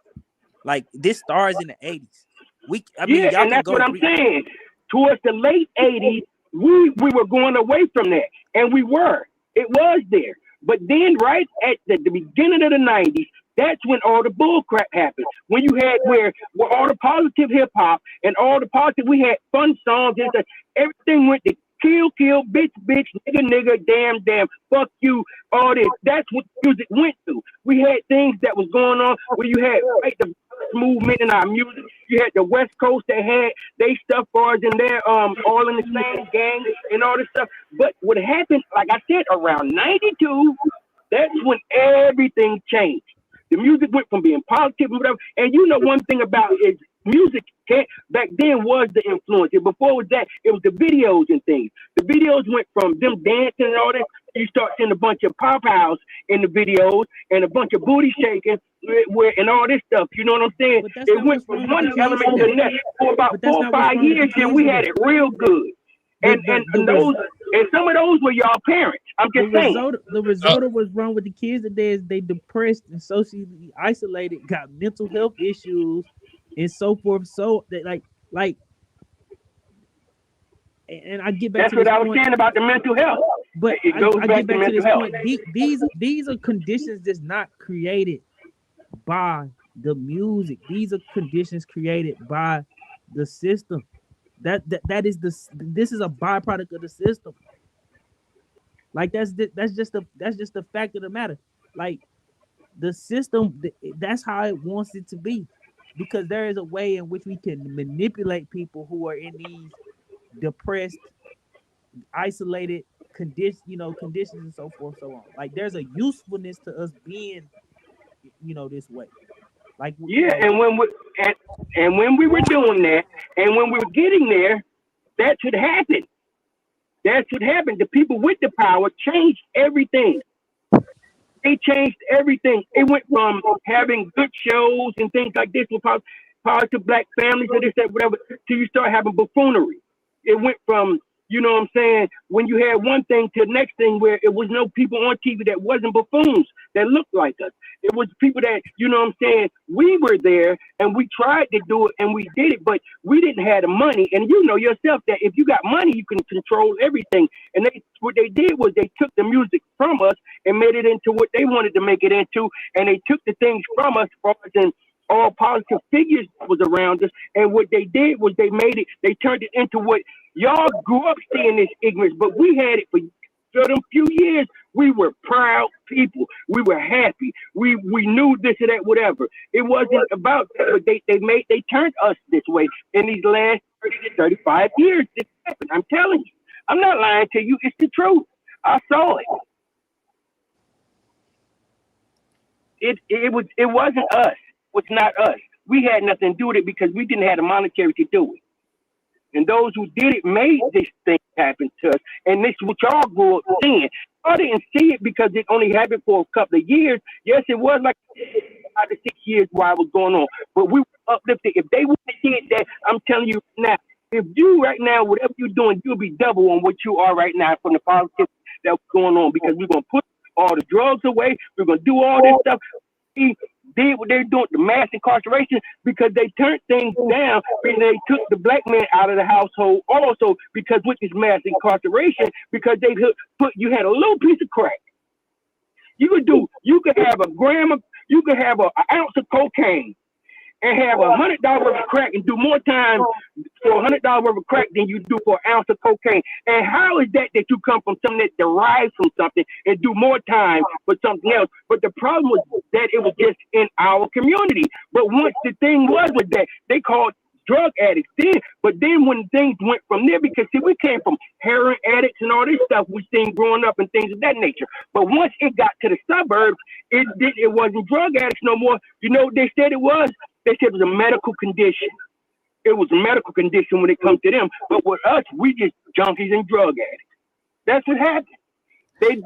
Like, this starts in the 80s. And that's what I'm saying. Towards the late 80s, we were going away from that, and it was there. But then right at the beginning of the 90s, that's when all the bull crap happened. When you had where all the positive hip hop and all the positive, we had fun songs and stuff. Everything went to kill, bitch, nigga, damn, fuck you, all this. That's what music went to. We had things that was going on where you had the movement in our music. You had the West Coast that had they stuff bars in there, all in the same gang and all this stuff. But what happened, like I said, around 92, that's when everything changed. The music went from being positive and whatever. And one thing about it is music back then was the influence. And before it was that, it was the videos and things. The videos went from them dancing and all that. You start seeing a bunch of pop house in the videos and a bunch of booty shaking and all this stuff. You know what I'm saying? It went from one element to the next for about 4 or 5 years, and we had it real good. And some of those were y'all parents. I'm just saying. The result of what's wrong with the kids today is they depressed and socially isolated, got mental health issues, and so forth. So they like, and I get back. That's to what this I was point, saying about the mental health. But it goes I back get to back to this mental point. health. These are conditions that's not created by the music. These are conditions created by the system. This is a byproduct of the system. Like that's just the fact of the matter. Like the system, that's how it wants it to be, because there is a way in which we can manipulate people who are in these depressed, isolated conditions, conditions and so forth, so on. Like there's a usefulness to us being, this way. Like Yeah, and when we were doing that, and when we were getting there, that's what happened. That's what happened. The people with the power changed everything. They changed everything. It went from having good shows and things like this with power to black families or this, that, whatever, till you start having buffoonery. It went from, you know what I'm saying, when you had one thing to the next thing where it was no people on TV that wasn't buffoons that looked like us. It was people that, you know what I'm saying, we were there and we tried to do it and we did it, but we didn't have the money. And you know yourself that if you got money, you can control everything. And what they did was they took the music from us and made it into what they wanted to make it into. And they took the things from us, and all positive figures that was around us. And what they did was they turned it into what y'all grew up seeing, this ignorance, but we had it for them few years. We were proud people. We were happy. We knew this or that, whatever. It wasn't about that, but they turned us this way in these last 30 to 35 years. This happened. I'm telling you. I'm not lying to you. It's the truth. I saw it. It wasn't us. It was not us. We had nothing to do with it because we didn't have the monetary to do it. And those who did it made this thing happen to us. And this is what y'all grew up seeing. I didn't see it because it only happened for a couple of years. Yes, it was like 5 to 6 years while it was going on. But we were uplifted. If they would have did that, I'm telling you now, if you right now, whatever you're doing, you'll be double on what you are right now from the positivity that was going on, because we're going to put all the drugs away. We're going to do all this stuff. We did what they're doing, the mass incarceration, because they turned things down and they took the black man out of the household also, because with this mass incarceration, because they you had a little piece of crack. You could have a gram of, you could have an ounce of cocaine and have $100 worth of crack and do more time for $100 worth of crack than you do for an ounce of cocaine. And how is that you come from something that derives from something and do more time for something else? But the problem was that it was just in our community. But once the thing was with that, they called drug addicts then. But then when things went from there, because see, we came from heroin addicts and all this stuff we seen growing up and things of that nature. But once it got to the suburbs, it wasn't drug addicts no more. You know what they said it was? They said it was a medical condition. It was a medical condition when it comes to them. But with us, we just junkies and drug addicts. That's what happened.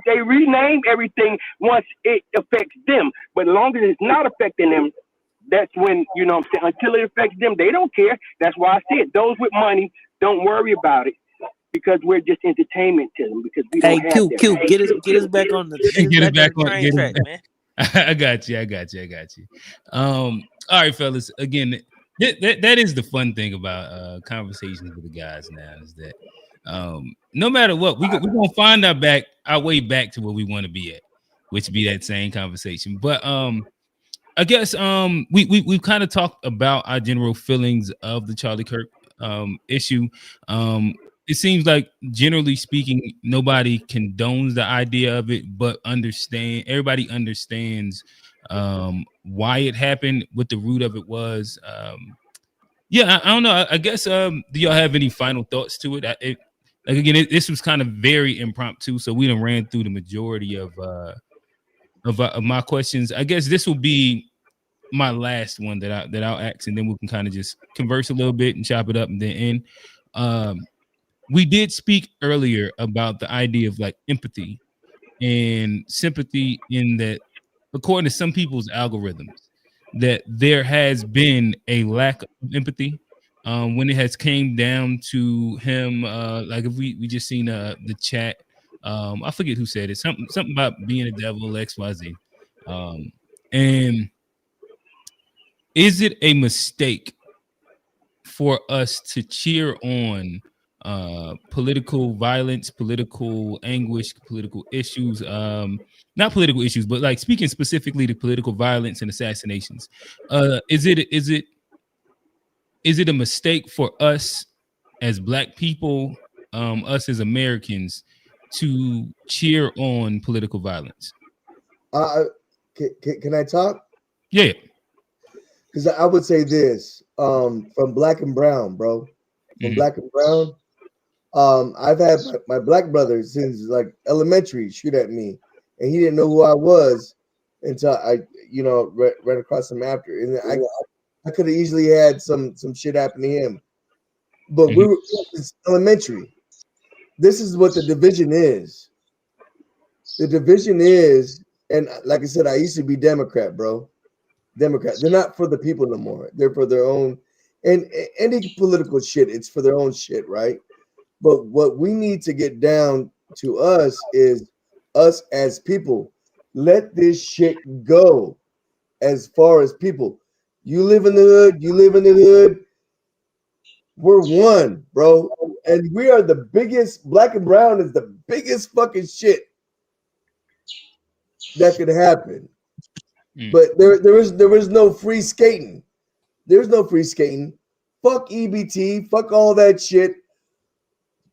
They renamed everything once it affects them. But as long as it's not affecting them, that's when, you know what I'm saying, until it affects them, they don't care. That's why I said those with money, don't worry about it, because we're just entertainment to them, because we don't have that. Q, get us back on the train track, man. I got you. All right, fellas. Again, that is the fun thing about conversations with the guys now, is that no matter what, we're gonna find our way back to where we want to be at, which be that same conversation. But I guess we've kind of talked about our general feelings of the Charlie Kirk issue. It seems like, generally speaking, nobody condones the idea of it, but everybody understands why it happened, what the root of it was. I don't know. I guess do y'all have any final thoughts to it? This was kind of very impromptu, so we done ran through the majority of my questions. I guess this will be my last one that I'll ask, and then we can kind of just converse a little bit and chop it up and then end. We did speak earlier about the idea of like empathy and sympathy, in that, according to some people's algorithms, that there has been a lack of empathy when it has came down to him. Like if we just seen the chat, I forget who said it, something about being a devil, XYZ. And is it a mistake for us to cheer on political violence, political anguish, political issues, not political issues, but like speaking specifically to political violence and assassinations? Is it a mistake for us as Black people, us as Americans, to cheer on political violence? Can I talk? Yeah. Because I would say this from Black and Brown, bro. From Black and Brown, I've had my black brother since like elementary shoot at me, and he didn't know who I was until I, ran across him after, and I could have easily had some shit happen to him. But it's elementary. This is what the division is. The division is, and like I said, I used to be Democrat, bro. Democrat. They're not for the people no more. They're for their own, and any political shit. It's for their own shit, right? But what we need to get down to us is us as people. Let this shit go. As far as people, you live in the hood. You live in the hood. We're one, bro, and we are the biggest. Black and Brown is the biggest fucking shit that could happen. But there is no free skating. There's no free skating. Fuck EBT. Fuck all that shit.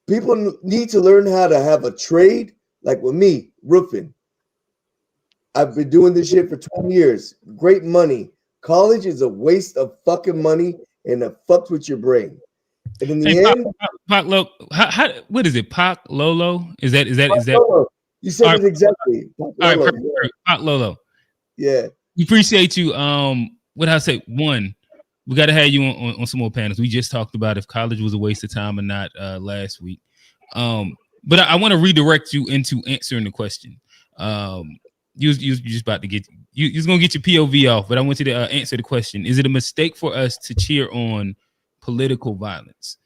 People need to learn how to have a trade, like with me, roofing. I've been doing this shit for 20 years. Great money. College is a waste of fucking money and it fucks with your brain. And in the end, Pac Lolo, what is it? Pac Lolo? Is that? Lolo. You said it exactly. All right, perfect. Pac Lolo. Yeah. We appreciate you. What I say? One, we got to have you on some more panels. We just talked about if college was a waste of time or not last week. But I want to redirect you into answering the question. You just about to get you was gonna get your POV off, but I want you to answer the question. Is it a mistake for us to cheer on political violence?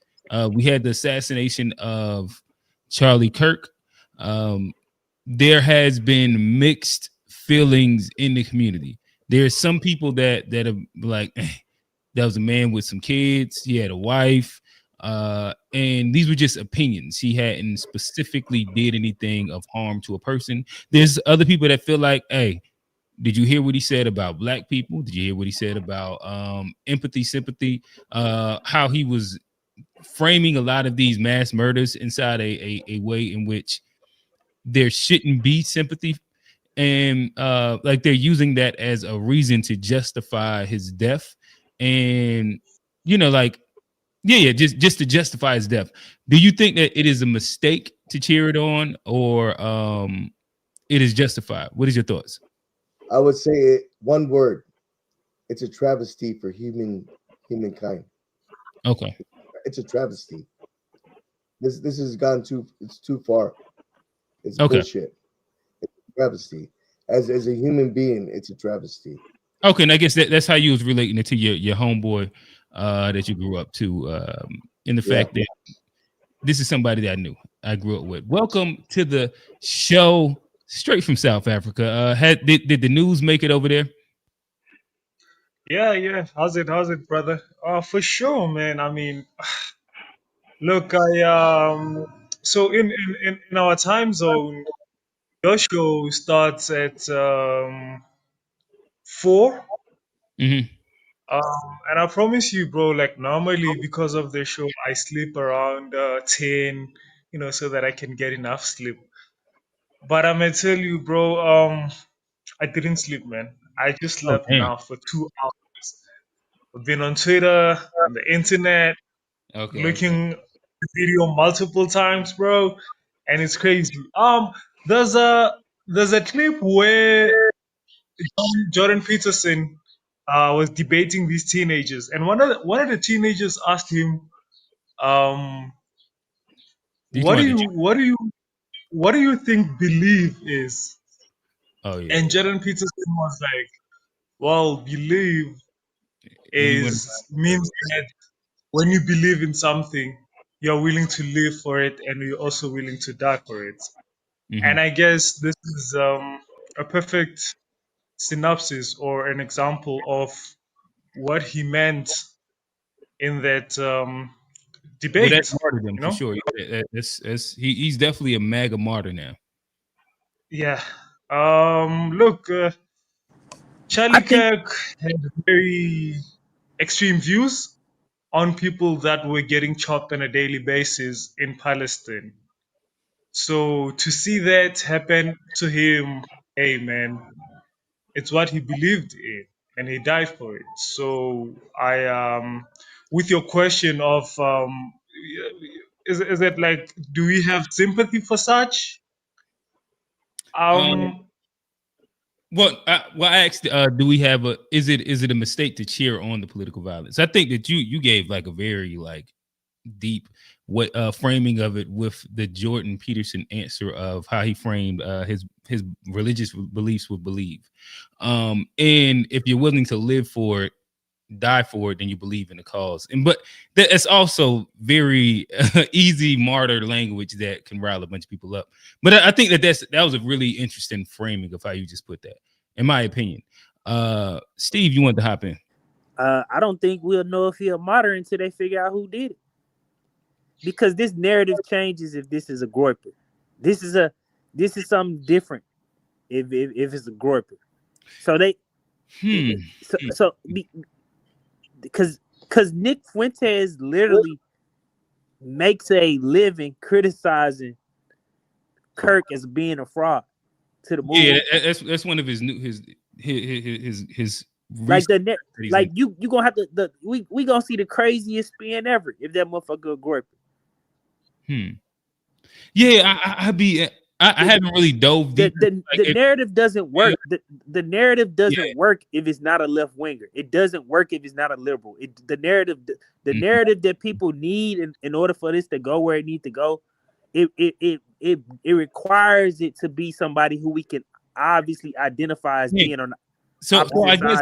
We had the assassination of Charlie Kirk. There has been mixed feelings in the community. There's some people that are like, that was a man with some kids. He had a wife. And these were just opinions. He hadn't specifically did anything of harm to a person. There's other people that feel like, hey, did you hear what he said about black people? Did you hear what he said about empathy, sympathy? How he was framing a lot of these mass murders inside a way in which there shouldn't be sympathy. And like they're using that as a reason to justify his death. And, like, just to justify his death. Do you think that it is a mistake to cheer it on, or it is justified? What is your thoughts? I would say it, one word. It's a travesty for humankind. Okay. It's a travesty. This has gone too far. It's okay. Bullshit. It's a travesty. As a human being, it's a travesty. Okay, and I guess that's how you was relating it to your homeboy that you grew up to, in the fact that this is somebody that I grew up with. Welcome to the show, straight from South Africa. Did the news make it over there? Yeah. How's it, brother? For sure, man. I mean, look, I so in our time zone, your show starts at 4. Mm-hmm. And I promise you, bro, like normally because of the show, I sleep around 10, so that I can get enough sleep. But I'm gonna tell you, bro, I didn't sleep, man. I just slept now for 2 hours. I've been on Twitter, on the internet, looking at the video multiple times, bro, and it's crazy. There's a clip where Jordan Peterson was debating these teenagers, and one of the teenagers asked him, "What do you think belief is?" Oh yeah. And Jordan Peterson was like, "Well, belief means that when you believe in something, you're willing to live for it, and you're also willing to die for it." Mm-hmm. And I guess this is a perfect synopsis or an example of what he meant in that debate. Well, that's martyrdom for sure. He's definitely a MAGA martyr now. Yeah. Look, Charlie Kirk had very extreme views on people that were getting chopped on a daily basis in Palestine. So to see that happen to him, hey man, It's what he believed in, and he died for it. So with your question of is it like, do we have sympathy for such? Um, Um, I asked, do we have a? Is it a mistake to cheer on the political violence? I think that you gave like a very like deep what framing of it with the Jordan Peterson answer of how he framed his religious beliefs would believe. And if you're willing to live for it, die for it, then you believe in the cause. And but that's also very easy martyr language that can rile a bunch of people up. But I think that was a really interesting framing of how you just put that, in my opinion. Steve, you want to hop in? I don't think we'll know if he's a martyr until they figure out who did it. Because this narrative changes if this is a groyper. This is something different if it's a groyper. So they because Nick Fuentes literally makes a living criticizing Kirk as being a fraud to the movie. Yeah, that's one of his like you gonna have to we gonna see the craziest spin ever if that motherfucker a groyper. Yeah, I haven't really dove deep. The narrative doesn't work. The narrative doesn't work if it's not a left winger. It doesn't work if it's not a liberal. The narrative that people need in order for this to go where it needs to go, it requires it to be somebody who we can obviously identify as being on. So I guess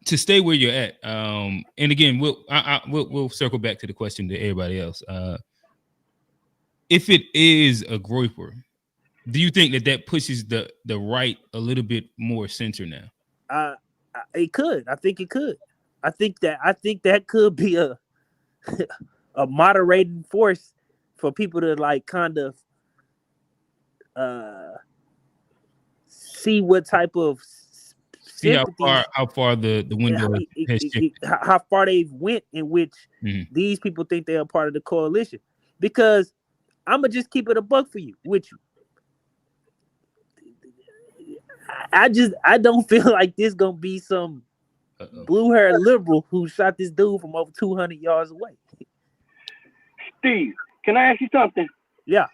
to stay where you're at, and again, we'll circle back to the question to everybody else. If it is a groyper, do you think that pushes the right a little bit more center now? It could. I think it could. I think that could be a moderating force for people to like kind of see what type of how far the window has shifted. How far they've went in which these people think they are part of the coalition. Because I'm gonna just keep it a buck for you with you. I don't feel like this gonna be some blue-haired liberal who shot this dude from over 200 yards away. Steve, can I ask you something? Yeah.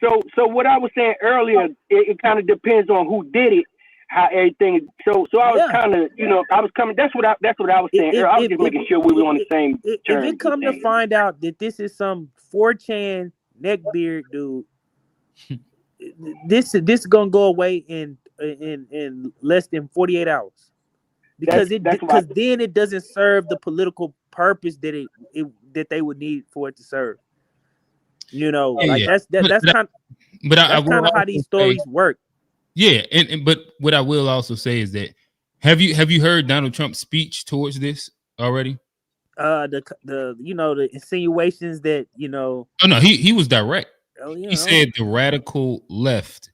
So what I was saying earlier, it kind of depends on who did it, how everything. So I was kind of, I was coming. That's what I was saying. I was just making sure we were on the same terms. If it come to find out that this is some 4chan neckbeard dude, this is gonna go away in less than 48 hours because then it doesn't serve the political purpose that they would need for it to serve. That's kind of how these stories work. Yeah, but what I will also say is that have you heard Donald Trump's speech towards this already? The insinuations that Oh no, he was direct. He said the radical left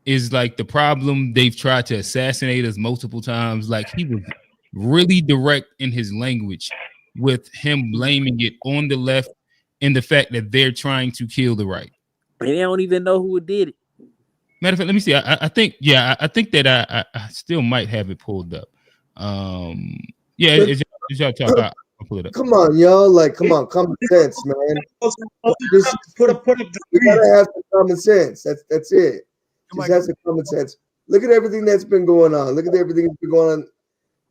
is like the problem. They've tried to assassinate us multiple times. Like he was really direct in his language with him blaming it on the left and the fact that they're trying to kill the right. And they don't even know who did it. Matter of fact, let me see. I think that I still might have it pulled up. As y'all talk, I'll pull it up. Come on, y'all. Like, come on, common sense, man. Put up the we gotta have some common sense. That's it. Just have some common sense. Look at everything that's been going on. Look at everything that's been going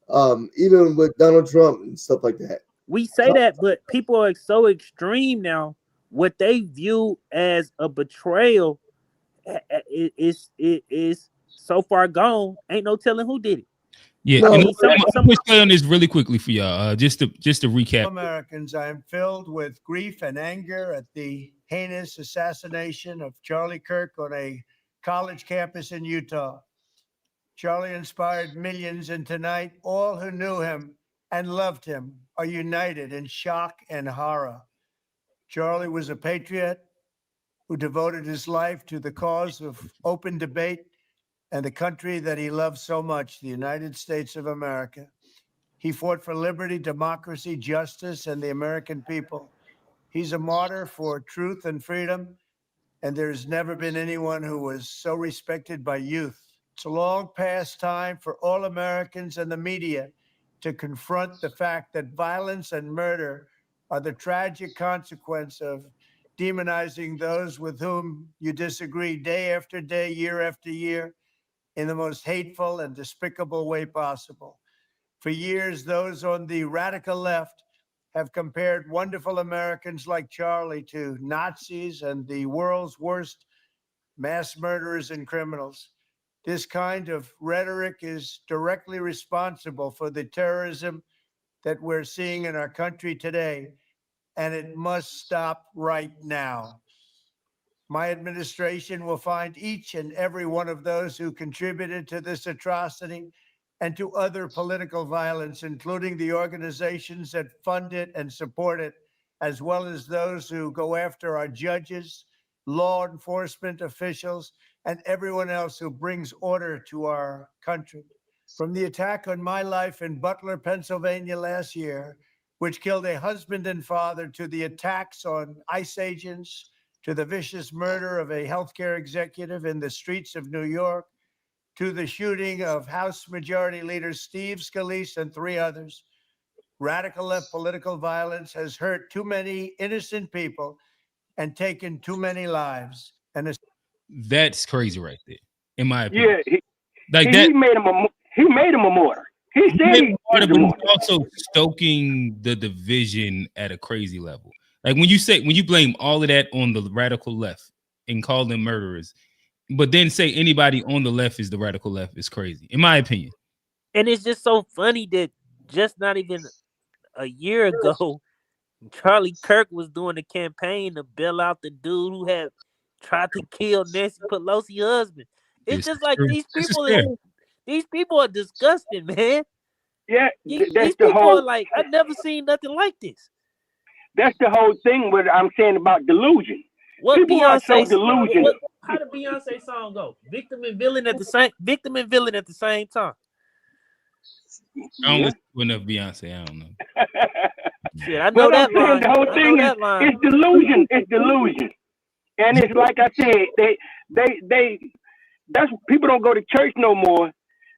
on, even with Donald Trump and stuff like that. We say that, but people are so extreme now. What they view as a betrayal is so far gone. Ain't no telling who did it. Yeah, I'm gonna play on this really quickly for y'all. Just to recap. Americans, I am filled with grief and anger at the heinous assassination of Charlie Kirk on a college campus in Utah. Charlie inspired millions, and tonight, all who knew him and loved him are united in shock and horror. Charlie was a patriot who devoted his life to the cause of open debate and the country that he loved so much, the United States of America. He fought for liberty, democracy, justice, and the American people. He's a martyr for truth and freedom, and there's never been anyone who was so respected by youth It's long past time for all Americans and the media to confront the fact that violence and murder are the tragic consequence of demonizing those with whom you disagree day after day, year after year, in the most hateful and despicable way possible. For years, those on the radical left have compared wonderful Americans like Charlie to Nazis and the world's worst mass murderers and criminals. This kind of rhetoric is directly responsible for the terrorism that we're seeing in our country today, and it must stop right now. My administration will find each and every one of those who contributed to this atrocity and to other political violence, including the organizations that fund it and support it, as well as those who go after our judges, law enforcement officials, and everyone else who brings order to our country. From the attack on my life in Butler, Pennsylvania last year, which killed a husband and father, to the attacks on ICE agents, to the vicious murder of a healthcare executive in the streets of New York, to the shooting of House Majority Leader Steve Scalise and 3 others, radical left political violence has hurt too many innocent people and taken too many lives. And That's crazy right there, in my opinion. Yeah, Like that. he made him a martyr. He said made he him was a martyr, a but he's martyr. also stoking the division at a crazy level. Like when you blame all of that on the radical left and call them murderers, but then say anybody on the left is the radical left is crazy, in my opinion. And it's just so funny that just not even a year ago, Charlie Kirk was doing a campaign to bail out the dude who had tried to kill Nancy Pelosi's husband. It's just like these people are disgusting, man. Yeah, These that's the people whole. are like, I've never seen nothing like this. That's the whole thing. What I'm saying about delusion. What People are so Beyonce? delusional. How did Beyonce song go? Victim and villain at the same time. I don't listen to enough Beyonce. I don't know. Shit, I know But I'm that saying line. the whole I thing know is that line. it's delusion. It's delusion. And it's like I said, they that's people don't go to church no more.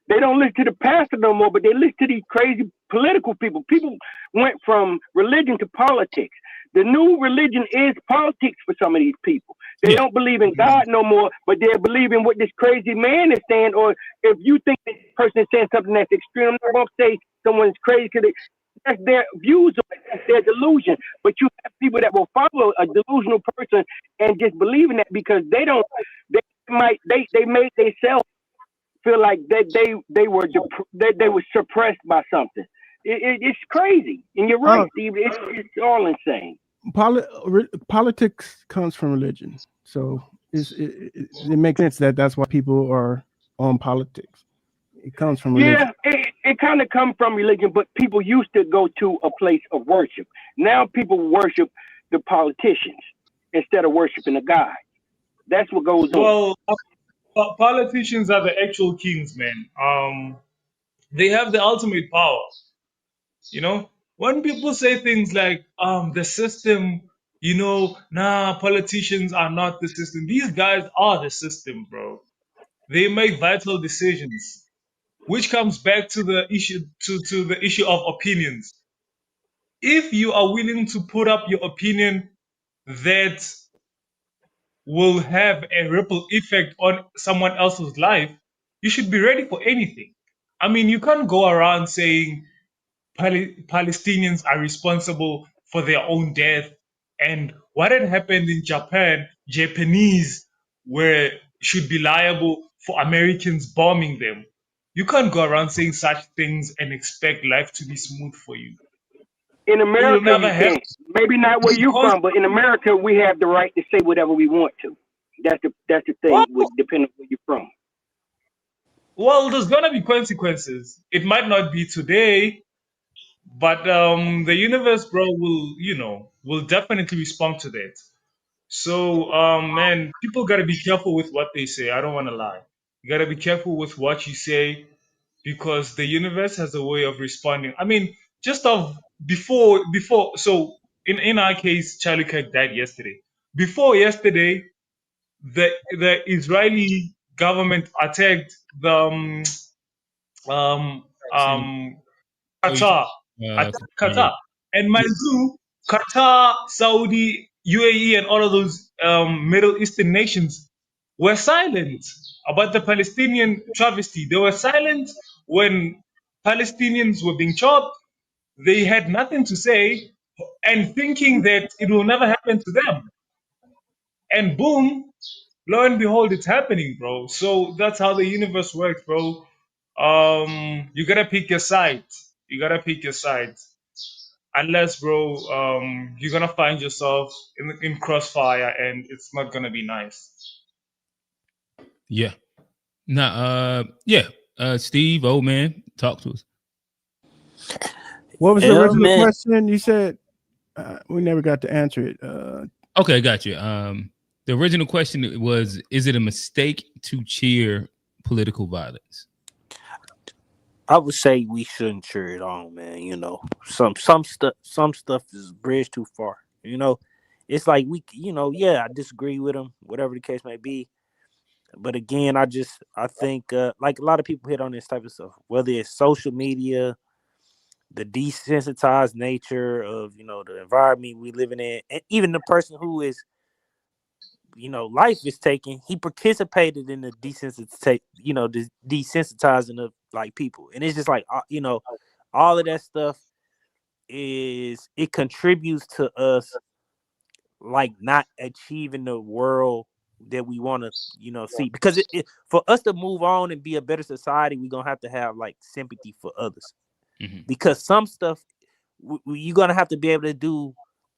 They don't listen to the pastor no more, but they listen to these crazy political people. People went from religion to politics. The new religion is politics for some of these people. They don't believe in God no more, but they're believing what this crazy man is saying. Or if you think this person is saying something that's extreme, I'm not going to say someone's crazy because that's their views on it, that's their delusion. But you have people that will follow a delusional person and just believe in that because they made themselves feel like they were suppressed by something. It's crazy, and you're right, Steve. It's all insane. Politics comes from religion, so it makes sense that that's why people are on politics. It comes from religion. Yeah, it kind of comes from religion, but people used to go to a place of worship. Now people worship the politicians instead of worshiping the God. That's what goes on. Well, politicians are the actual kings, man. They have the ultimate power. You know, when people say things like, the system, politicians are not the system. These guys are the system, bro. They make vital decisions, which comes back to the issue of opinions. If you are willing to put up your opinion that will have a ripple effect on someone else's life, you should be ready for anything. I mean, you can't go around saying Palestinians are responsible for their own death, and what had happened in Japan, Japanese should be liable for Americans bombing them. You can't go around saying such things and expect life to be smooth for you. In It will America, never you happen. can't. Maybe not where you're from, but in America, we have the right to say whatever we want to. That's the thing, depending on where you're from. Well, there's gonna be consequences. It might not be today, but the universe, bro, will definitely respond to that. So, man, people gotta be careful with what they say. I don't want to lie. You gotta be careful with what you say because the universe has a way of responding. I mean, just of before. So, in our case, Charlie Kirk died yesterday. Before yesterday, the Israeli government attacked the Qatar, Yeah. and mind you, Qatar, Saudi, UAE, and all of those Middle Eastern nations were silent about the Palestinian travesty. They were silent when Palestinians were being chopped. They had nothing to say, and thinking that it will never happen to them. And boom, lo and behold, it's happening, bro. So that's how the universe works, bro. You gotta pick your side. You gotta pick your side. Unless, bro, you're gonna find yourself in crossfire, and it's not gonna be nice. Yeah. Nah. Yeah. Steve, old man, talk to us. What was the Yeah, original man. question? You said we never got to answer it. Okay, got you. The original question was: is it a mistake to cheer political violence? I would say we shouldn't cheer it on, man. You know, some stuff is bridged too far. You know, it's like I disagree with him, whatever the case may be. But again, I think like a lot of people hit on this type of stuff, whether it's social media, the desensitized nature of the environment we living in, and even the person who is life is taken, he participated in the desensitizing of like people, and it's just like all of that stuff it contributes to us like not achieving the world that we want to see, because for us to move on and be a better society, we're gonna have to have like sympathy for others, because some stuff you're gonna have to be able to do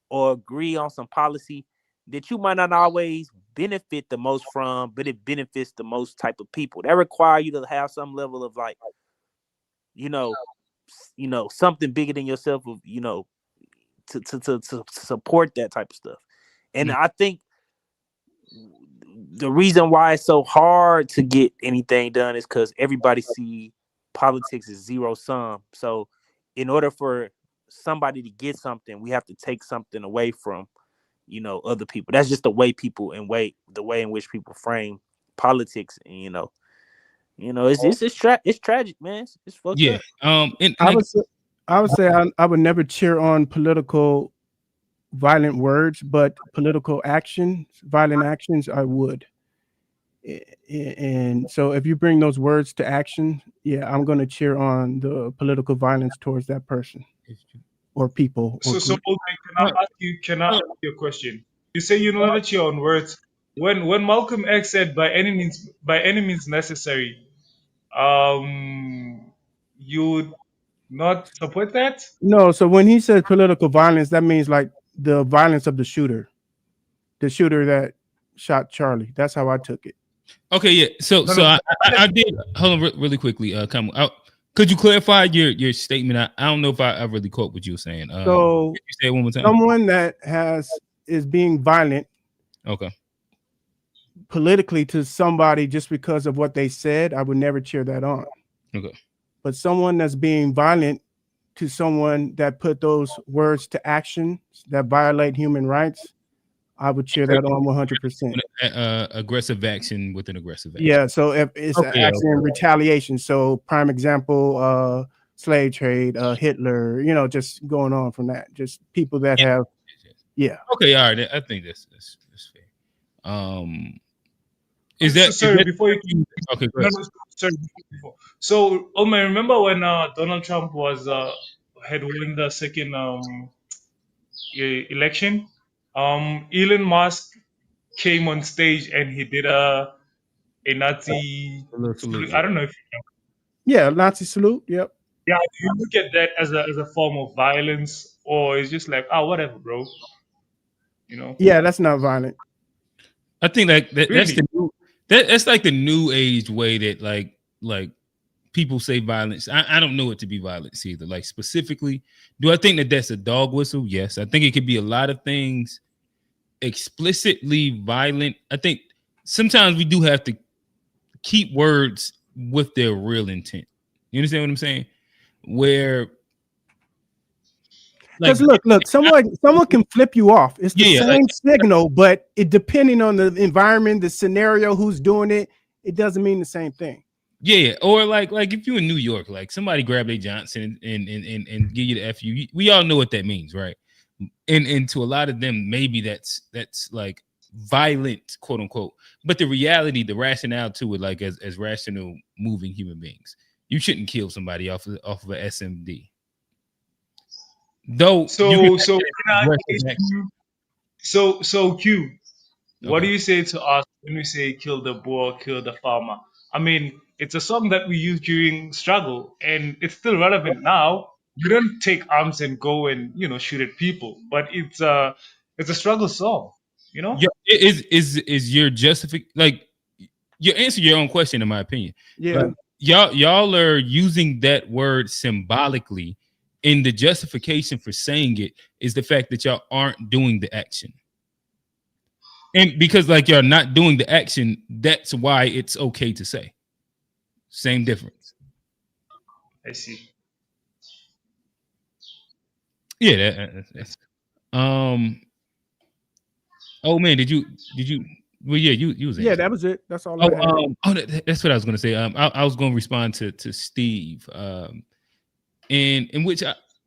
or agree on some policy that you might not always benefit the most from, but it benefits the most type of people. That require you to have some level of like something bigger than yourself of to support that type of stuff. And I think the reason why it's so hard to get anything done is because everybody see politics as zero sum. So in order for somebody to get something, we have to take something away from other people. That's just the way people and the way in which people frame politics. And it's tragic, man. It's fucked up. I would say I would never cheer on political violent words, but political actions, violent actions, I would. And so if you bring those words to action, yeah, I'm going to cheer on the political violence towards that person or people. So, can I ask you a question? You say you know that you're on words. When Malcolm X said by any means necessary, you would not support that? No, so when he says political violence, that means like the violence of the shooter that shot Charlie. That's how I took it. Okay, yeah. So I did. Hold on, really quickly. Could you clarify your statement? I don't know if I really caught what you were saying. So you say it one more time. Someone that is being violent, okay, politically to somebody just because of what they said, I would never cheer that on. Okay, but someone that's being violent to someone that put those words to action that violate human rights, I would cheer that on 100%. Aggressive action with an aggressive action. Yeah, so if it's action in retaliation. So prime example, slave trade, Hitler, just going on from that. Just people that have, yeah. Okay, all right. I think that's fair. Is that sorry before you? Okay, no, sorry. So, man, remember when Donald Trump had won the second election? Elon Musk came on stage and he did a Nazi salute. I don't know if you know. Yeah, Nazi salute. Yep. Yeah, do you look at that as a form of violence, or it's just like, whatever, bro? Yeah, that's not violent. I think that really? that's like the new age way that like people say violence. I don't know it to be violence either. Like specifically, do I think that that's a dog whistle? Yes. I think it could be a lot of things explicitly violent. I think sometimes we do have to keep words with their real intent. You understand what I'm saying? Where because look, someone can flip you off. It's the same signal, but it depending on the environment, the scenario, who's doing it, it doesn't mean the same thing. Yeah, or like if you're in New York, like somebody grab a Johnson and give you the FU, we all know what that means, right? And to a lot of them, maybe that's like violent, quote unquote. But the reality, the rationale to it, like as rational moving human beings, you shouldn't kill somebody off of a SMD. Though So Q, what do you say to us when we say kill the Boer, kill the farmer? I mean, it's a song that we use during struggle, and it's still relevant now. You don't take arms and go and shoot at people, but it's a struggle song, Yeah, is your justification, like, you answer your own question, in my opinion. Yeah. Like, y'all are using that word symbolically, and the justification for saying it is the fact that y'all aren't doing the action. And because like y'all not doing the action, that's why it's okay to say. Same difference. I see. Yeah, that's oh man, did you well, yeah, you was that was it. That's all I had. That's what I was gonna say. I was gonna respond to Steve. And in which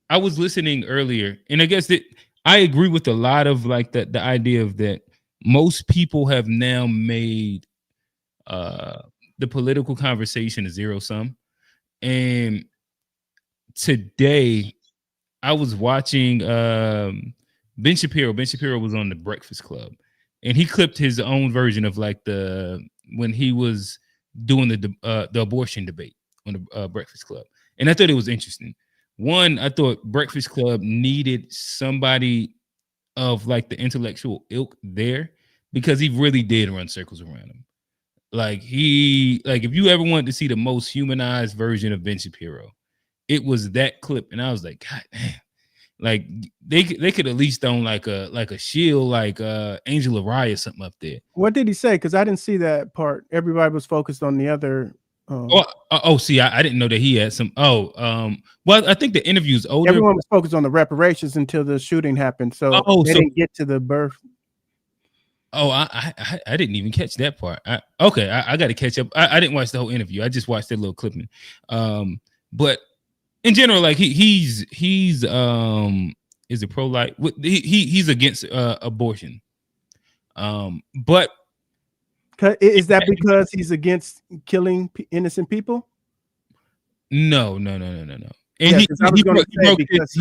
I was listening earlier, and I guess that I agree with a lot of like the idea of that most people have now made the political conversation a zero sum. And today I was watching Ben Shapiro. Ben Shapiro was on the Breakfast Club, and he clipped his own version of like when he was doing the abortion debate on the Breakfast Club. And I thought it was interesting. One, I thought Breakfast Club needed somebody of like the intellectual ilk there, because he really did run circles around him. Like if you ever wanted to see the most humanized version of Ben Shapiro, it was that clip. And I was like, God damn, like they could at least own like a shield, like Angel Araya or something up there. What did he say? Because I didn't see that part. Everybody was focused on the other. See, I didn't know that he had some. Well, I think the interview's older. Everyone was focused on the reparations until the shooting happened, so they didn't get to the birth. I didn't even catch that part. I got to catch up. I didn't watch the whole interview. I just watched that little clipping. But in general, like he's is it pro-life? He's against abortion. But is that because he's against killing innocent people? No. And he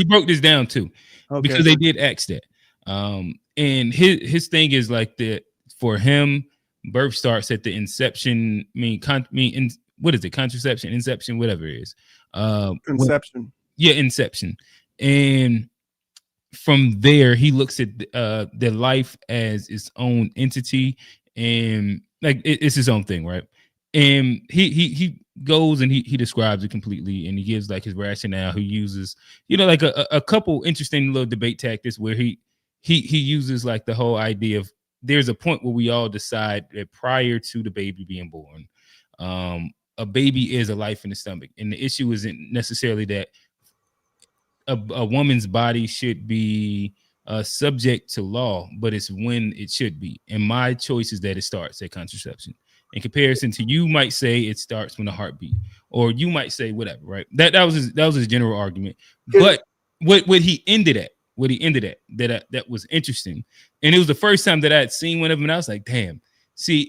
broke this down too, because they did ask that. And his thing is like that for him, birth starts at the inception. What is it? Contraception, inception, whatever it is. Inception. Inception. And from there, he looks at the life as its own entity, and like it's his own thing, right? And he goes and he describes it completely, and he gives like his rationale. He uses like a couple interesting little debate tactics where he uses like the whole idea of there's a point where we all decide that prior to the baby being born, a baby is a life in the stomach, and the issue isn't necessarily that a woman's body should be subject to law, but it's when it should be. And my choice is that it starts at contraception. In comparison to, you might say it starts when the heartbeat, or you might say whatever, right? That was his general argument. But what he ended at, that was interesting, and it was the first time that I had seen one of them, and I was like, damn. See,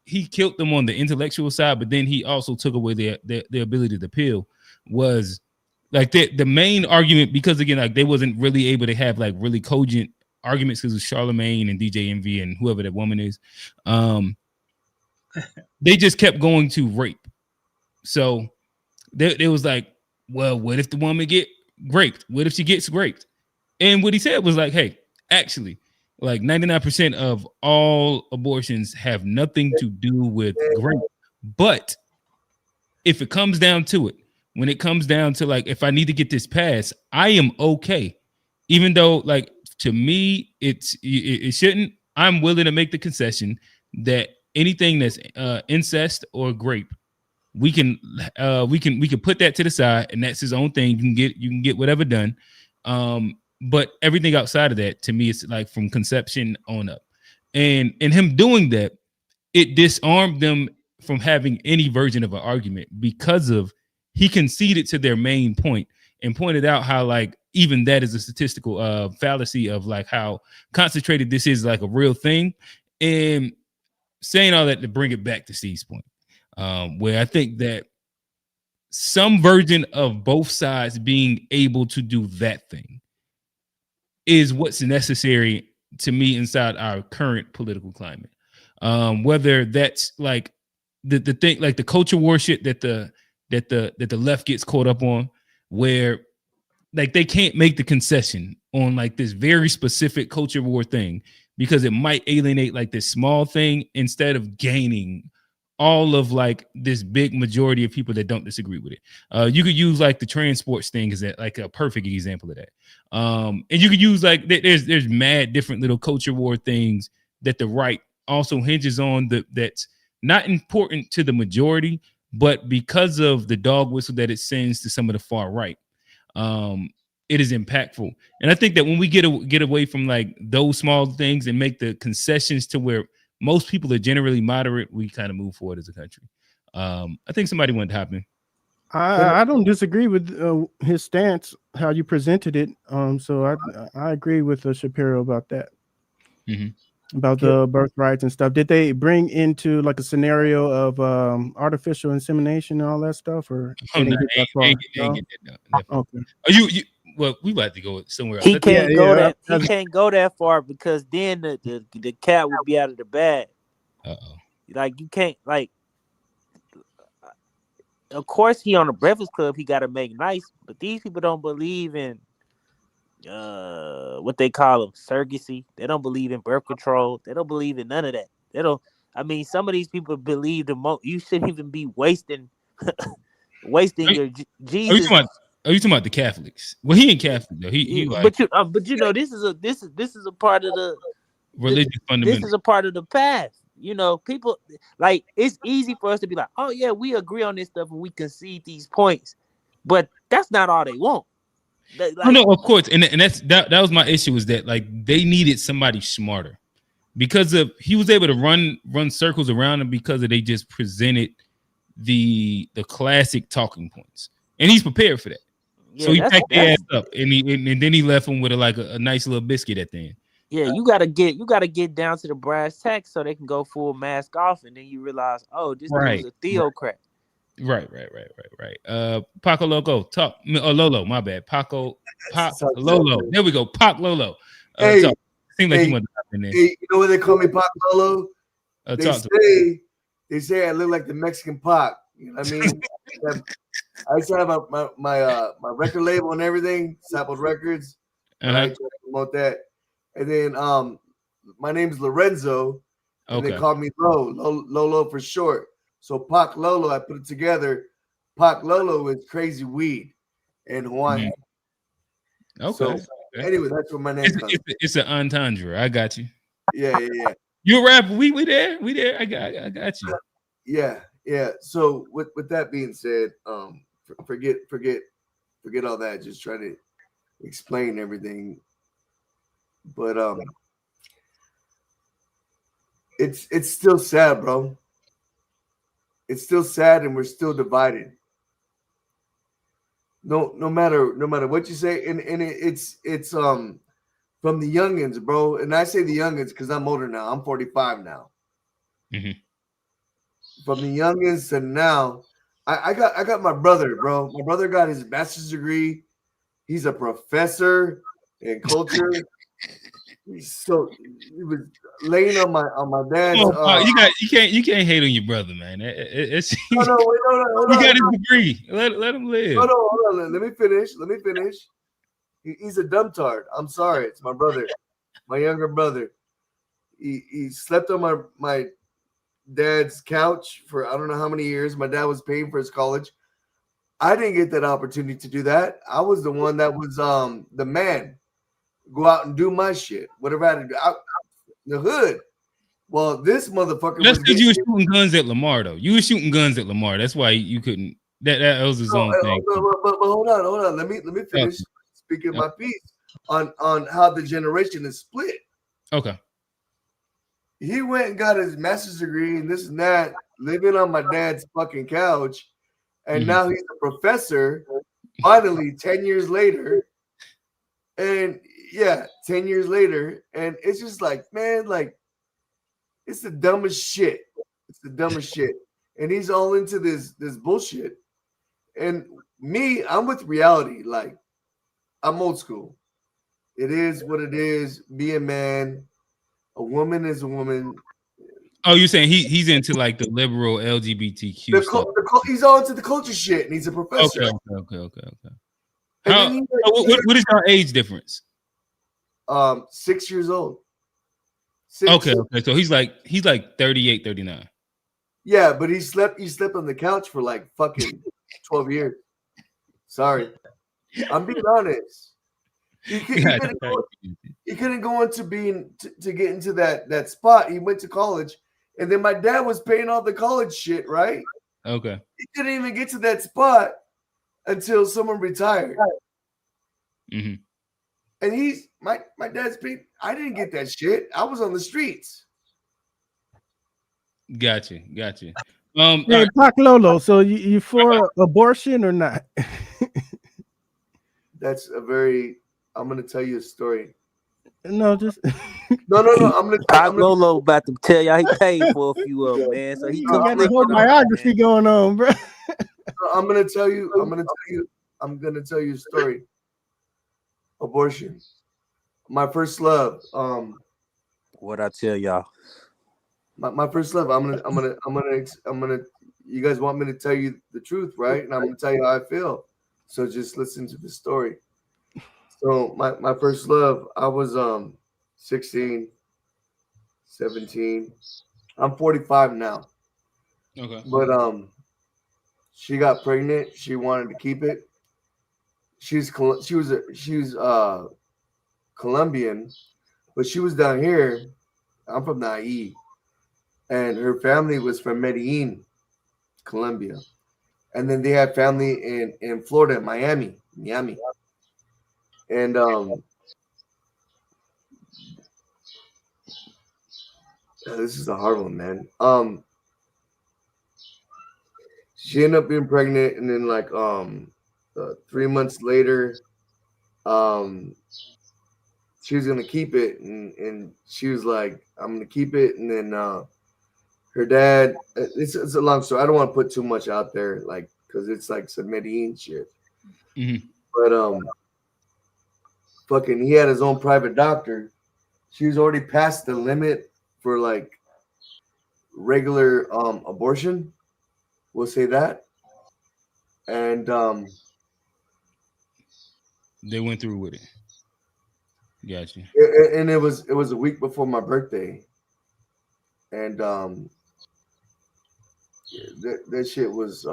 he killed them on the intellectual side, but then he also took away their ability to appeal. Was like the main argument, because again, like they wasn't really able to have like really cogent arguments because of Charlemagne and DJ Envy and whoever that woman is. They just kept going to rape. So they was like, well, what if the woman get raped? What if she gets raped? And what he said was like, hey, actually, like 99% of all abortions have nothing to do with rape. But if it comes down to it, when it comes down to like, if I need to get this passed, I am okay. Even though like to me, it shouldn't. I'm willing to make the concession that anything that's incest or rape, we can put that to the side, and that's his own thing. You can get whatever done. But everything outside of that, to me, it's like from conception on up. And him doing that, it disarmed them from having any version of an argument because of he conceded to their main point and pointed out how like even that is a statistical fallacy of like how concentrated this is like a real thing, and saying all that to bring it back to Steve's point, where I think that some version of both sides being able to do that thing is what's necessary to me inside our current political climate. Whether that's like the thing, like the culture war shit that the left gets caught up on, where like they can't make the concession on like this very specific culture war thing because it might alienate like this small thing instead of gaining all of like this big majority of people that don't disagree with it. You could use like the transports thing as that like a perfect example of that. And you could use like there's mad different little culture war things that the right also hinges on that's not important to the majority, but because of the dog whistle that it sends to some of the far right, it is impactful. And I think that when we get away from like those small things and make the concessions to where most people are generally moderate, we kind of move forward as a country. I think somebody wanted to hop in. I don't disagree with his stance, how you presented it. So I agree with Shapiro about that. About the birthrights and stuff. Did they bring into like a scenario of artificial insemination and all that stuff, or Okay. Well, we about to go somewhere else. He can't go that. He can't go that far because then the cat would be out of the bag. Like you can't like. Of course, he on the Breakfast Club. He got to make nice, but these people don't believe in what they call them surrogacy. They don't believe in birth control. They don't believe in none of that. They don't. I mean, some of these people believe the most. You shouldn't even be wasting your Jesus. Are you talking about the Catholics? Well, he ain't Catholic though. He like, but you know, this is a part of the religious fundamental. This is a part of the past. You know, people like it's easy for us to be like, oh yeah, we agree on this stuff and we concede these points, but that's not all they want. No, of course, and that was my issue, is that like they needed somebody smarter because of he was able to run circles around them because they just presented the classic talking points, and he's prepared for that. Yeah, so he packed their ass up, and then he left them with a nice little biscuit at the end. Yeah, you gotta get down to the brass tacks so they can go full mask off, and then you realize, oh, this was a theocrat. Right. Paco Loco, talk. Oh, Lolo, my bad. Pop Lolo. There we go. Pop Lolo. Hey, talk. Seems like you want to hop in there. Hey, you know what they call me, Pop Lolo? They say I look like the Mexican Pac. You know what I mean? I used to have my record label and everything, Sampled Records. I try to promote that. And then my name is Lorenzo, and they call me Lolo for short. So Pac Lolo, I put it together. Pac Lolo is crazy weed in Hawaii. Okay. So anyway, that's where my name comes. It's an entendre. I got you. Yeah. You a rapper? We there. I got you. Yeah. So with that being said, forget all that. Just try to explain everything. But it's still sad, bro. It's still sad, and we're still divided. No matter what you say, and it's from the youngins, bro. And I say the youngins because I'm older now. I'm 45 now. From the youngins to now, I got my brother, bro. My brother got his master's degree. He's a professor in culture. So he was laying on my dad's. You can't hate on your brother, man. It's no, he got his degree. Let him live. Hold on. Let me finish. He's a dumbtard. I'm sorry. It's my brother, my younger brother. He slept on my dad's couch for I don't know how many years. My dad was paying for his college. I didn't get that opportunity to do that. I was the one that was the man. Go out and do my shit. Whatever I had to do. The hood. Well, this motherfucker. That's because you were shooting guns at Lamar, though. You were shooting guns at Lamar. That's why you couldn't. That was his own thing. But hold on. Let me finish speaking my piece on how the generation is split. Okay. he went and got his master's degree and this and that, living on my dad's fucking couch, and now he's a professor. Finally, 10 years later, and 10 years later, and it's just like, man, like, it's the dumbest shit. It's the dumbest shit, and he's all into this bullshit. And me, I'm with reality. Like, I'm old school. It is what it is. Be a man. A woman is a woman. Oh, you're saying he's into like the liberal LGBTQ stuff. He's all into the culture shit, and he's a professor. Okay. What is our age difference? 6 years old. Okay. So he's like 38, 39. Yeah, but he slept on the couch for like fucking 12 years. Sorry. I'm being honest. He couldn't go into being to get into that spot. He went to college, and then my dad was paying all the college shit, right? Okay. He couldn't even get to that spot until someone retired. Mm-hmm. And he's my dad's paid. I didn't get that shit. I was on the streets. Gotcha. Hey, Pac Lolo, so you for abortion or not? That's a very. I'm gonna tell you a story. No, just no. I'm Pac Lolo about to tell y'all he paid for a few of them, man. So he got the whole biography going on, bro. I'm gonna tell you a story. Abortion. My first love. What I tell y'all. My first love. I'm gonna. You guys want me to tell you the truth, right? And I'm gonna tell you how I feel. So just listen to the story. So my first love, I was 16, 17. I'm 45 now. Okay. But she got pregnant. She wanted to keep it. She was Colombian, but she was down here. I'm from the IE, and her family was from Medellin, Colombia, and then they had family in Florida, Miami. And this is a hard one, man. She ended up being pregnant, and then like 3 months later, she was gonna keep it, and she was like, "I'm gonna keep it," and then her dad. It's a long story. I don't want to put too much out there, like, because it's like some Medellin shit. Mm-hmm. But fucking, he had his own private doctor. She was already past the limit for like regular abortion. We'll say that. And they went through with it. Gotcha. And it was a week before my birthday. And that shit was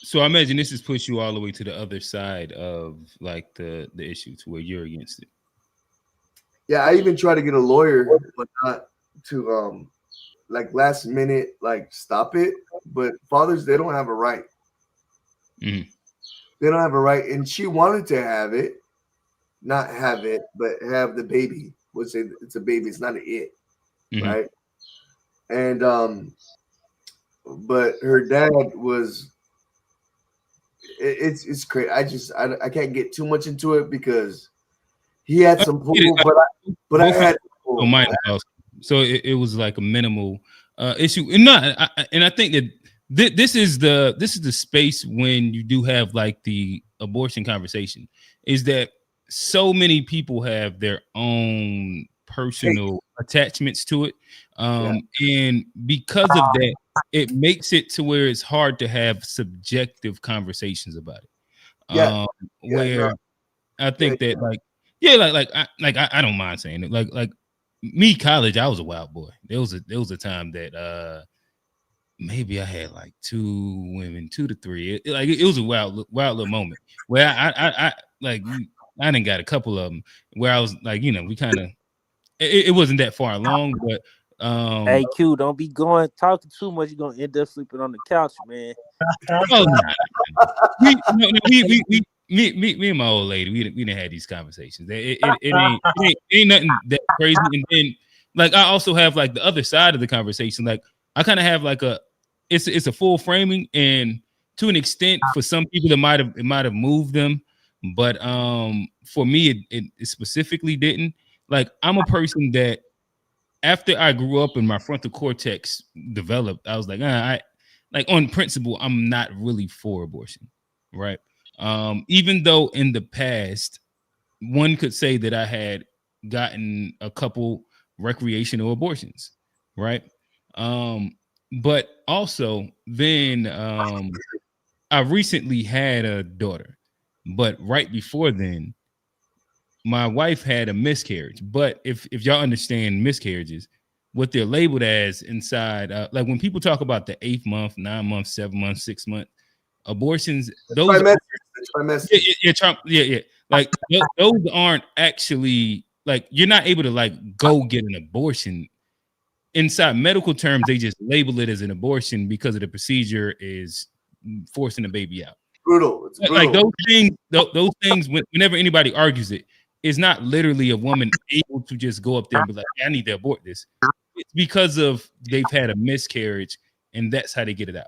So I imagine this has pushed you all the way to the other side of like the issue to where you're against it. Yeah, I even tried to get a lawyer, but not to like last minute like stop it. But fathers, they don't have a right. Mm-hmm. They don't have a right, and she wanted to have it, not have it, but have the baby. We'll say it's a baby, it's not an it, right? And but her dad was. It's crazy. I can't get too much into it because he had some pull, but I had. So it was like a minimal issue, and I think that this is the space when you do have like the abortion conversation, is that so many people have their own personal attachments to it, and because of that, it makes it to where it's hard to have subjective conversations about it. Where I think that I don't mind saying it. Like me, college, I was a wild boy. There was a time that maybe I had like 2 women, 2 to 3. It was a wild little moment where I didn't got a couple of them where I was like, we kind of it wasn't that far along, but hey Q, don't be talking too much. You're gonna end up sleeping on the couch, man. Oh, me and my old lady, we didn't have these conversations. It ain't nothing that crazy. And then like I also have like the other side of the conversation. Like I kind of have like it's a full framing, and to an extent, for some people it might have moved them, but for me it specifically didn't. Like I'm a person that after I grew up and my frontal cortex developed, I was like, I like on principle, I'm not really for abortion, right? Even though in the past, one could say that I had gotten a couple recreational abortions, right? But also then I recently had a daughter, but right before then, my wife had a miscarriage. But if y'all understand miscarriages, what they're labeled as inside, like when people talk about the 8th month, 9 months, 7 months, 6 months abortions, those yeah. Like those aren't actually like you're not able to like go get an abortion. Inside medical terms, they just label it as an abortion because of the procedure is forcing the baby out. Brutal. It's brutal. Like those things. Whenever anybody argues it, is not literally a woman able to just go up there and be like, I need to abort this. It's because of they've had a miscarriage, and that's how they get it out.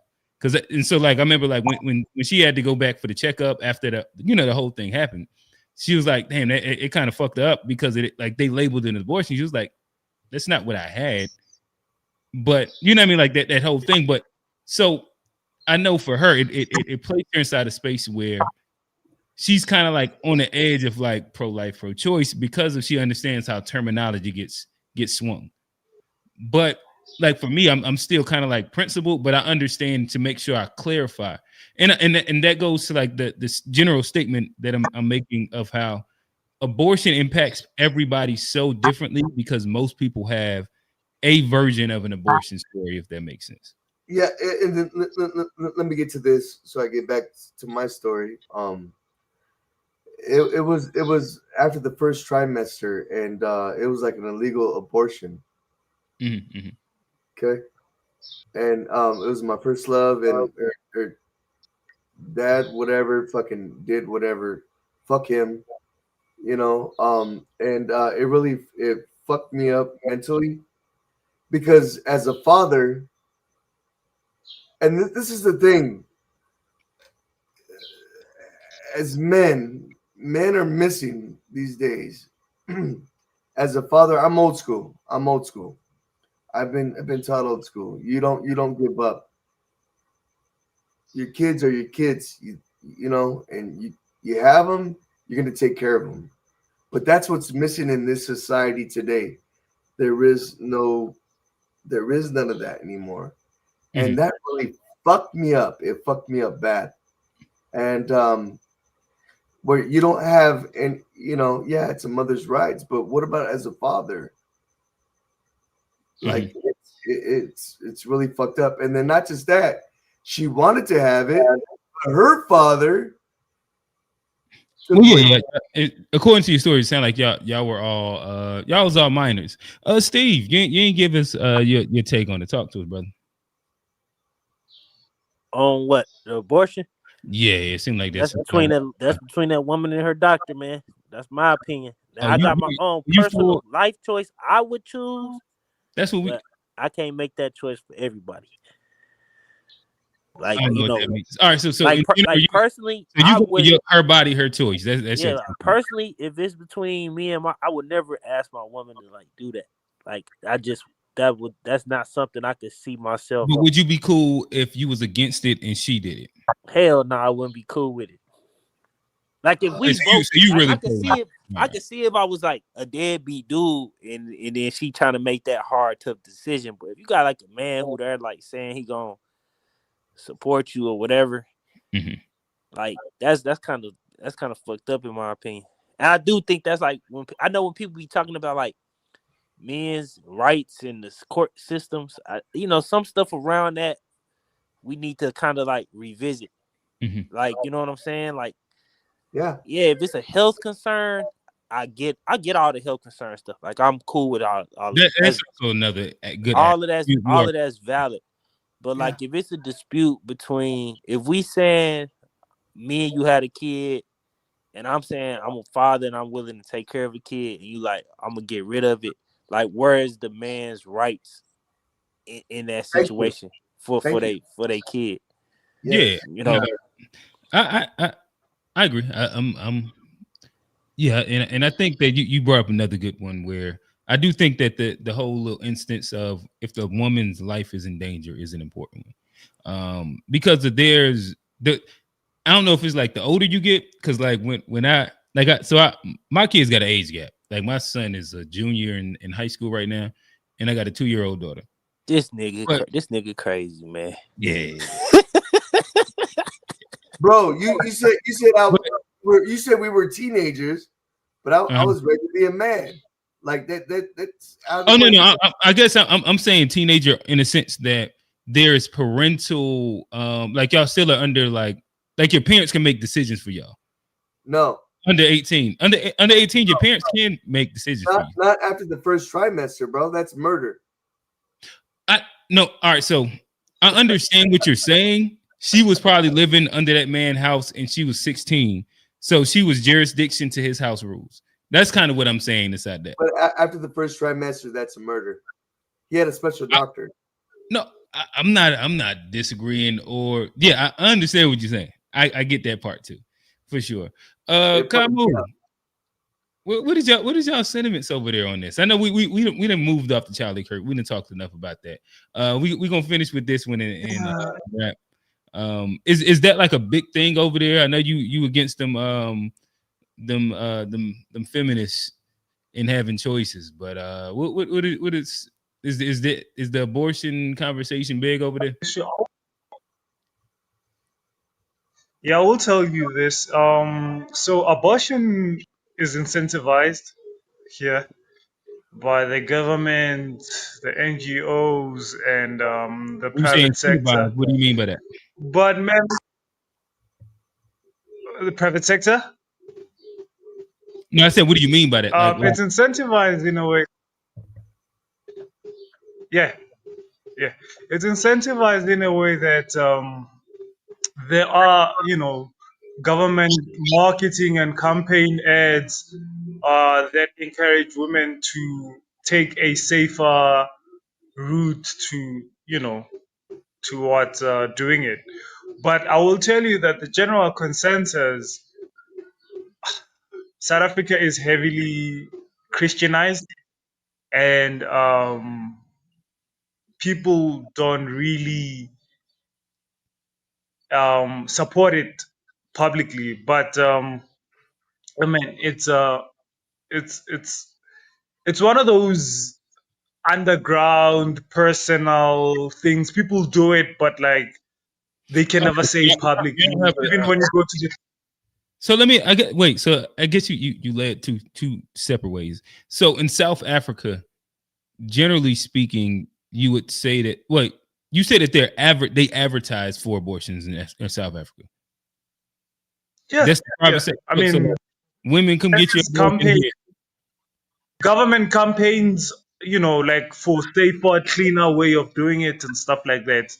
And so like I remember like when she had to go back for the checkup after the whole thing happened, she was like, damn, it kind of fucked her up because like they labeled it an abortion. She was like, that's not what I had. But you know what I mean, like that whole thing. But so I know for her, it placed her inside a space where she's kind of like on the edge of like pro-life, pro-choice because she understands how terminology gets swung. But like for me, I'm still kind of like principled, but I understand to make sure I clarify. And that goes to like this general statement that I'm making of how abortion impacts everybody so differently because most people have a version of an abortion story, if that makes sense. Yeah, and then let me get to this so I get back to my story. It was after the first trimester, and it was like an illegal abortion. Mm-hmm. Okay, and it was my first love, and her dad, whatever, fucking did whatever, fuck him, and it fucked me up mentally because as a father, and this is the thing, as men are missing these days. As a father, I'm old school. I've been taught old school. You don't give up. Your kids are your kids. And you have them. You're gonna take care of them. But that's what's missing in this society today. There is none of that anymore, and that really fucked me up. It fucked me up bad, and where you don't have, and it's a mother's rights, but what about as a father? Like it's really fucked up. And then not just that, she wanted to have it, but her father. Well, yeah. According to your story, it sounded like y'all were all y'all was all minors. Steve, you ain't give us your take on it. Talk to us, brother. On what? The abortion? Yeah, it seemed like that's between that woman and her doctor, man. That's my opinion. Now, I got my own personal life choice I would choose. That's what I can't make that choice for everybody. Like, I don't know what that means. All right, so personally, so you would her body, her choice. That's yeah. Personally, if it's between me and I would never ask my woman to like do that. Like, that's not something I could see myself. But would you be cool if you was against it and she did it? Hell no, I wouldn't be cool with it. Like if we both, I could see if I was like a deadbeat dude and then she trying to make that hard, tough decision. But if you got like a man who they're like saying he gonna support you or whatever, like that's kind of fucked up in my opinion. And I do think that's like when people be talking about like men's rights in the court systems, some stuff around that we need to kind of like revisit. Like, you know what I'm saying? Like, yeah, if it's a health concern, I get all the health concern stuff. Like, I'm cool with all that's also another good. All of that's valid. But like, if it's a dispute between, if we saying me and you had a kid, and I'm saying I'm a father and I'm willing to take care of a kid, and you like I'm gonna get rid of it, Like, where is the man's rights in that Thank you. situation for Thank you. they kid? Yes. You know, I agree. Yeah, and I think that you brought up another good one where I do think that the whole little instance of if the woman's life is in danger is an important one. Because I don't know if it's like the older you get, because like my kids got an age gap. Like my son is a junior in high school right now, and I got a 2-year-old daughter. this nigga crazy, man. Yeah. Bro, you said you said we were teenagers, but I was ready to be a man. Like that's Oh no. I guess I'm saying teenager in a sense that there is parental like y'all still are under like your parents can make decisions for y'all. No. Under 18. Under 18, your parents can make decisions for you. Not after the first trimester, bro. That's murder. No, all right. So I understand what you're saying. She was probably living under that man's house and she was 16. So she was jurisdiction to his house rules. That's kind of what I'm saying inside that. But after the first trimester, that's a murder. He had a special doctor. No, I'm not disagreeing or I understand what you're saying. I get that part too, for sure. Kamu, what is y'all sentiments over there on this? I know we done moved off to Charlie Kirk. We didn't talk enough about that. We gonna finish with this one and wrap. Is that like a big thing over there? I know you against them feminists in having choices, but what is the abortion conversation big over there? Yeah, I will tell you this. So abortion is incentivized here by the government, the NGOs, and the You saying private sector. what do you mean by that? But man, the private sector. No, I said, what do you mean by that? Like, It's incentivized in a way. Yeah. It's incentivized in a way that there are, government marketing and campaign ads that encourage women to take a safer route to, towards doing it. But I will tell you that the general consensus, South Africa is heavily Christianized, and people don't really support it publicly. But I mean, it's one of those underground personal things. People do it, but like they can never say it publicly. Even when you go to the So I guess you led two separate ways. So in South Africa, generally speaking, you would say that you say that they advertise for abortions in South Africa. Yeah, that's the private sector. I mean, so women come get your campaign, government campaigns, like for safer, cleaner way of doing it and stuff like that.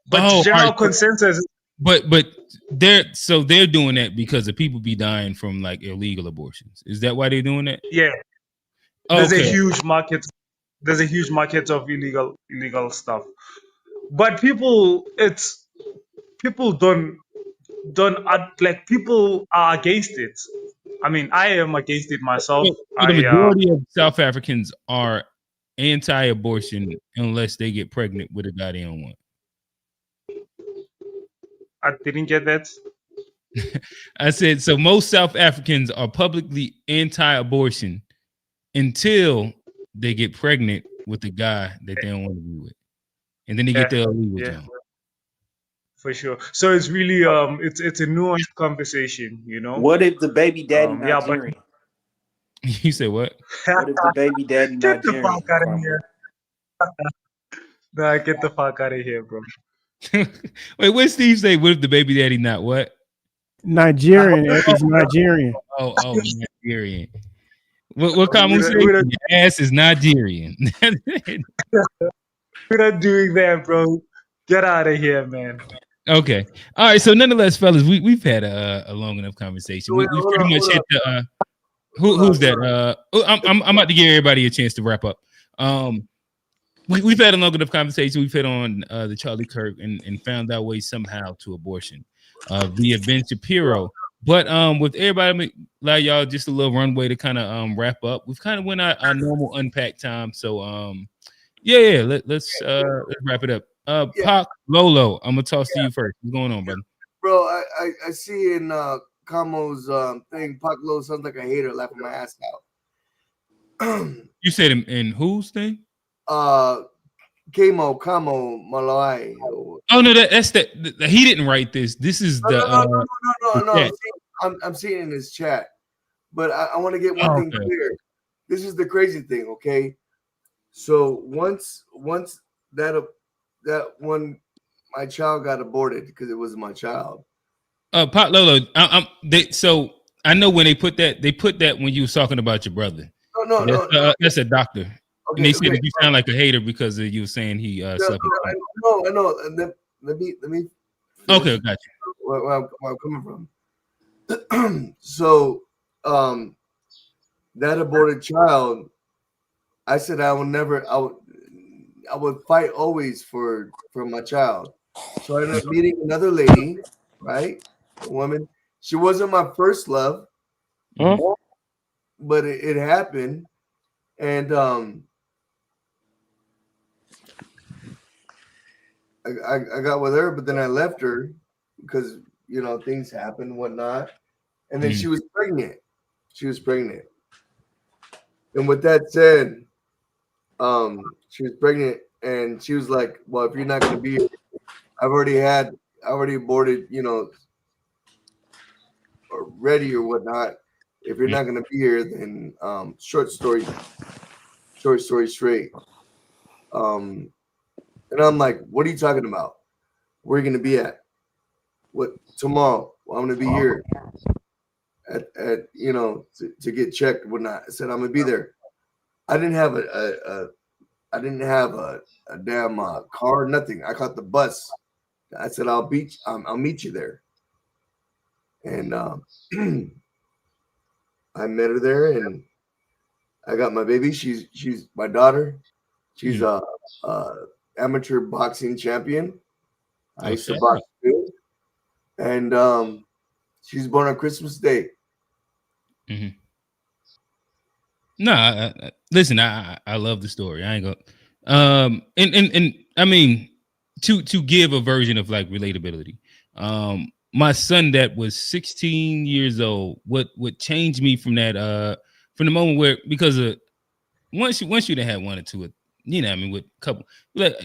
But general consensus. But they're doing that because the people be dying from like illegal abortions. Is that why they're doing that? Yeah. There's a huge market. There's a huge market of illegal stuff. But people don't like, people are against it. I mean, I am against it myself. So the majority of South Africans are anti-abortion unless they get pregnant with a guy they don't want. I didn't get that. I said, so most South Africans are publicly anti-abortion until they get pregnant with a guy that they don't want to be with, and then they get their illegal job. For sure. So it's really it's a nuanced conversation, What if the baby daddy Nigerian? You say what? What if the baby daddy Get Nigerian? the fuck out of here. Nah, get the fuck out of here, bro. Wait, what did Steve say? What if the baby daddy not what? Nigerian. It's Nigerian. Oh, Nigerian. What Kamu say? Your ass is Nigerian. We're not doing that, bro. Get out of here, man. Okay. All right. So nonetheless, fellas, we've had a long enough conversation. We pretty much hit the Who's that? I'm about to give everybody a chance to wrap up. We've had a long enough conversation. We've hit on the Charlie Kirk and found our way somehow to abortion via Ben Shapiro. But with everybody, like y'all, just a little runway to kind of wrap up. We've kind of went our normal unpack time. So let's wrap it up. Pac Lolo, I'm gonna toss to you first. What's going on, brother? Bro, I see in Camo's thing, Pac Lo sounds like a hater laughing my ass out. You said in whose thing? Camo Malai. Oh no, that's that. He didn't write this. This is No. Yeah. See, I'm seeing it in his chat, but I want to get one thing clear. This is the crazy thing, okay? So once that one, my child got aborted because it wasn't my child. Pot Lolo, so I know when they put that when you was talking about your brother. No. That's a doctor. Okay, and they said that you sound like a hater because of you saying he slept. I know. Let me. Okay, got you. Where I'm coming from. So, that aborted child, I said I would fight always for my child. So I ended up meeting another lady, right? A woman. She wasn't my first love, but it happened, and I got with her, but then I left her because things happen and whatnot. And then she was pregnant. And with that said, she was pregnant, and she was like, "Well, if you're not going to be here, I already aborted, or ready or whatnot. If you're not going to be here, then short story straight." And I'm like, "What are you talking about? Where are you going to be at? What tomorrow? Well, I'm going to be here at to get checked and whatnot." I said, "I'm going to be there." I didn't have a damn car, nothing. I caught the bus. I said, I'll meet you there. And I met her there, and I got my baby. She's my daughter. She's a amateur boxing champion. I used to box too. And she's born on Christmas Day. Mm-hmm. No, listen, I love the story. I ain't gonna and I mean to give a version of like relatability. My son that was 16 years old, what changed me from that from the moment where, because of once you done had one or two, with a couple, like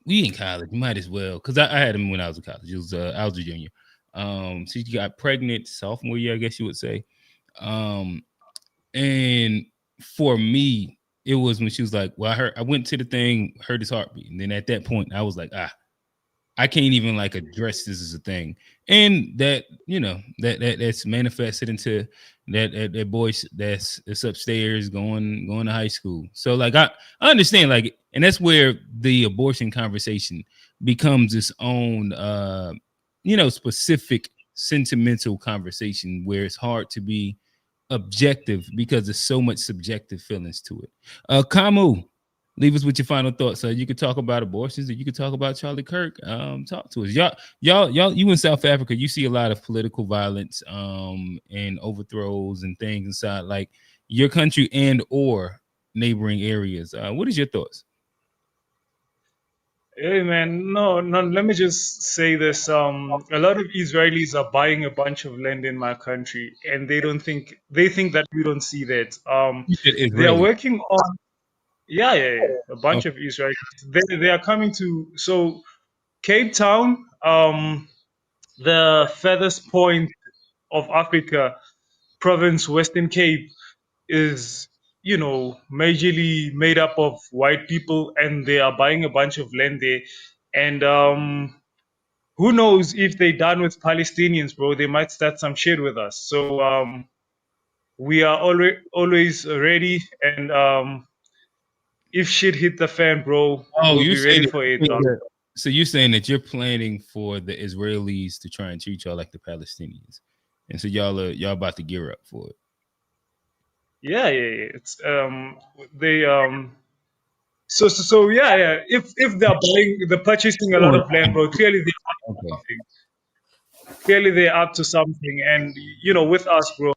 we in college, you might as well, because I had him when I was in college. It was I was a junior. So she got pregnant sophomore year, I guess you would say. And for me, it was when she was like, well, I went to the thing, heard his heartbeat. And then at that point, I was like, I can't even like address this as a thing. And that, that's manifested into that boy that's upstairs going to high school. So like, I understand, like, and that's where the abortion conversation becomes its own, specific sentimental conversation where it's hard to be objective because there's so much subjective feelings to it. Kamu, leave us with your final thoughts. So you could talk about abortions, or you could talk about Charlie Kirk. Talk to us. Y'all, you in South Africa, you see a lot of political violence and overthrows and things inside like your country and or neighboring areas. What is your thoughts? Hey man, no, let me just say this. A lot of Israelis are buying a bunch of land in my country, and they think that we don't see that. They are working on a bunch of Israelis. They are coming to Cape Town, the furthest point of Africa, province Western Cape, is majorly made up of white people, and they are buying a bunch of land there. And who knows, if they done with Palestinians, bro, they might start some shit with us. So we are always ready, and if shit hit the fan, bro, we'll be ready for it. So you're saying that you're planning for the Israelis to try and treat y'all like the Palestinians, and so y'all about to gear up for it. Yeah, yeah, yeah. It's they so yeah, yeah. If they're purchasing a lot Or- of land, bro, clearly they Okay. clearly they're up to something. And with us, bro,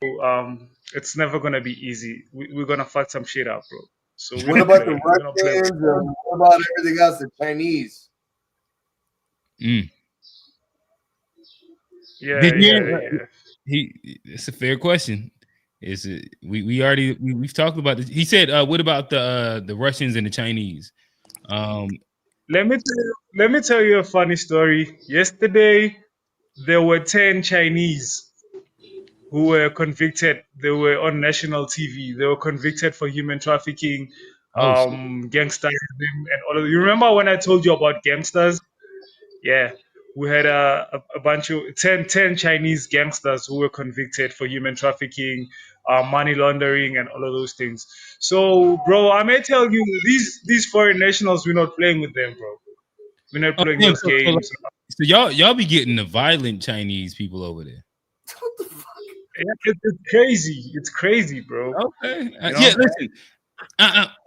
it's never gonna be easy. We're gonna fuck some shit up, bro. So we're What not about the playing. We're not playing. Russians? What about everything else? The Chinese? Mm. Yeah, Did yeah, you? yeah. It's a fair question. Is it? We've talked about this. He said, "What about the Russians and the Chinese?" Um, Let me tell you a funny story. Yesterday, there were 10 Chinese who were convicted. They were on national TV. They were convicted for human trafficking, oh shit. gangsterism, and all of. You remember when I told you about gangsters? Yeah, we had a bunch of 10 Chinese gangsters who were convicted for human trafficking, money laundering, and all of those things. So, bro, I may tell you, these foreign nationals, we're not playing with them, bro. We're not Oh, playing damn, those games. so y'all be getting the violent Chinese people over there. What the fuck? It's crazy. It's crazy, bro. Okay. You Yeah. know? Listen.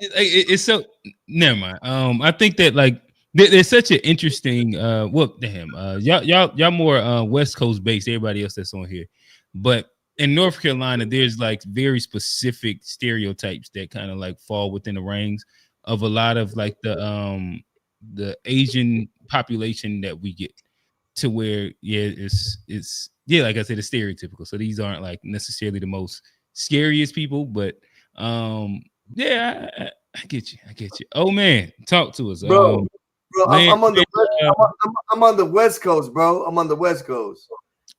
It's so. Never mind. I think that like there's such an interesting. Well, damn. Y'all more West Coast based. Everybody else that's on here, but in North Carolina, there's like very specific stereotypes that kind of like fall within the range of a lot of like the Asian population that we get to where it's yeah, like I said, it's stereotypical. So these aren't like necessarily the most scariest people, but yeah, I get you. I get you. Oh man, talk to us. Bro, Land, I'm on the I'm on the West Coast, bro. I'm on the West Coast.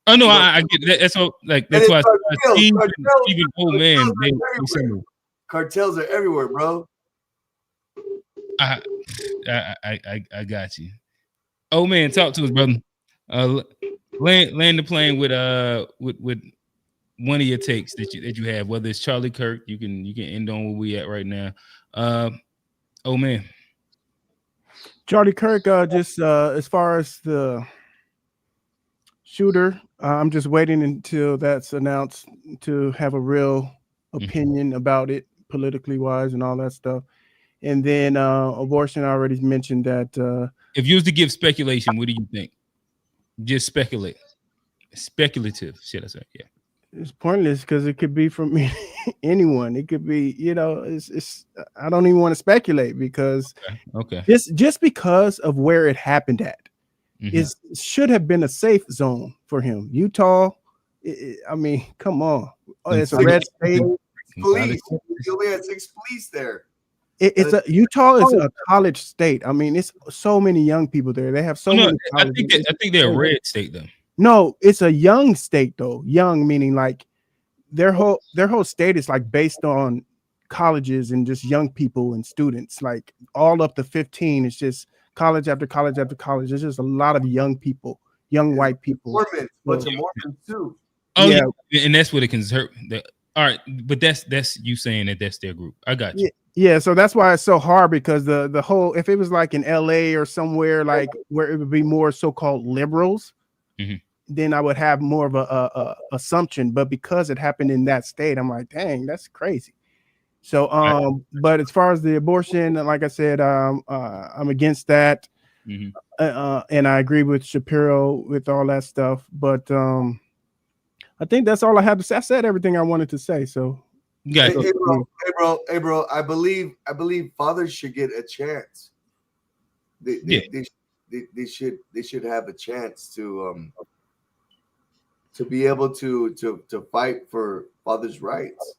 oh no, You know, I get that. That's all. Like and that's it's why cartels. Steve, Cartels, Stephen, oh man, cartels are everywhere. Cartels are everywhere, bro. I, I got you. Oh man, talk to us, brother. Land the plane with one of your takes that you have, whether it's Charlie Kirk, you can end on where we at right now. Oh man, Charlie Kirk, just as far as the shooter, I'm just waiting until that's announced to have a real opinion about it, politically wise, and all that stuff. And then abortion, I already mentioned that. If you was to give speculation, what do you think? Just speculate. Speculative, should I say? Yeah. It's pointless because it could be from anyone. It could be, it's. I don't even want to speculate because Okay. just because of where it happened at, it should have been a safe zone for him. Utah, I mean, come on, it's a red state. Police, you only had 6 police there. Utah is a college state. I mean, it's so many young people there. They have so many. I think they're a red state though. No, it's a young state though. Young meaning like their whole state is like based on colleges and just young people and students, like all up to 15. It's just college after college after college. There's just a lot of young people, young white people. Mormons, bunch of Mormons too. Oh yeah, and that's what it can hurt. All right, but that's you saying that's their group. I got you. Yeah, so that's why it's so hard because the whole, if it was like in LA or somewhere like where it would be more so-called liberals, then I would have more of a assumption. But because it happened in that state, I'm like, dang, that's crazy. So but as far as the abortion, like I said, I'm against that. And I agree with Shapiro with all that stuff. But I think that's all I have to say. I said everything I wanted to say. So Hey bro, I believe fathers should get a chance. They should have a chance to be able to fight for fathers' rights.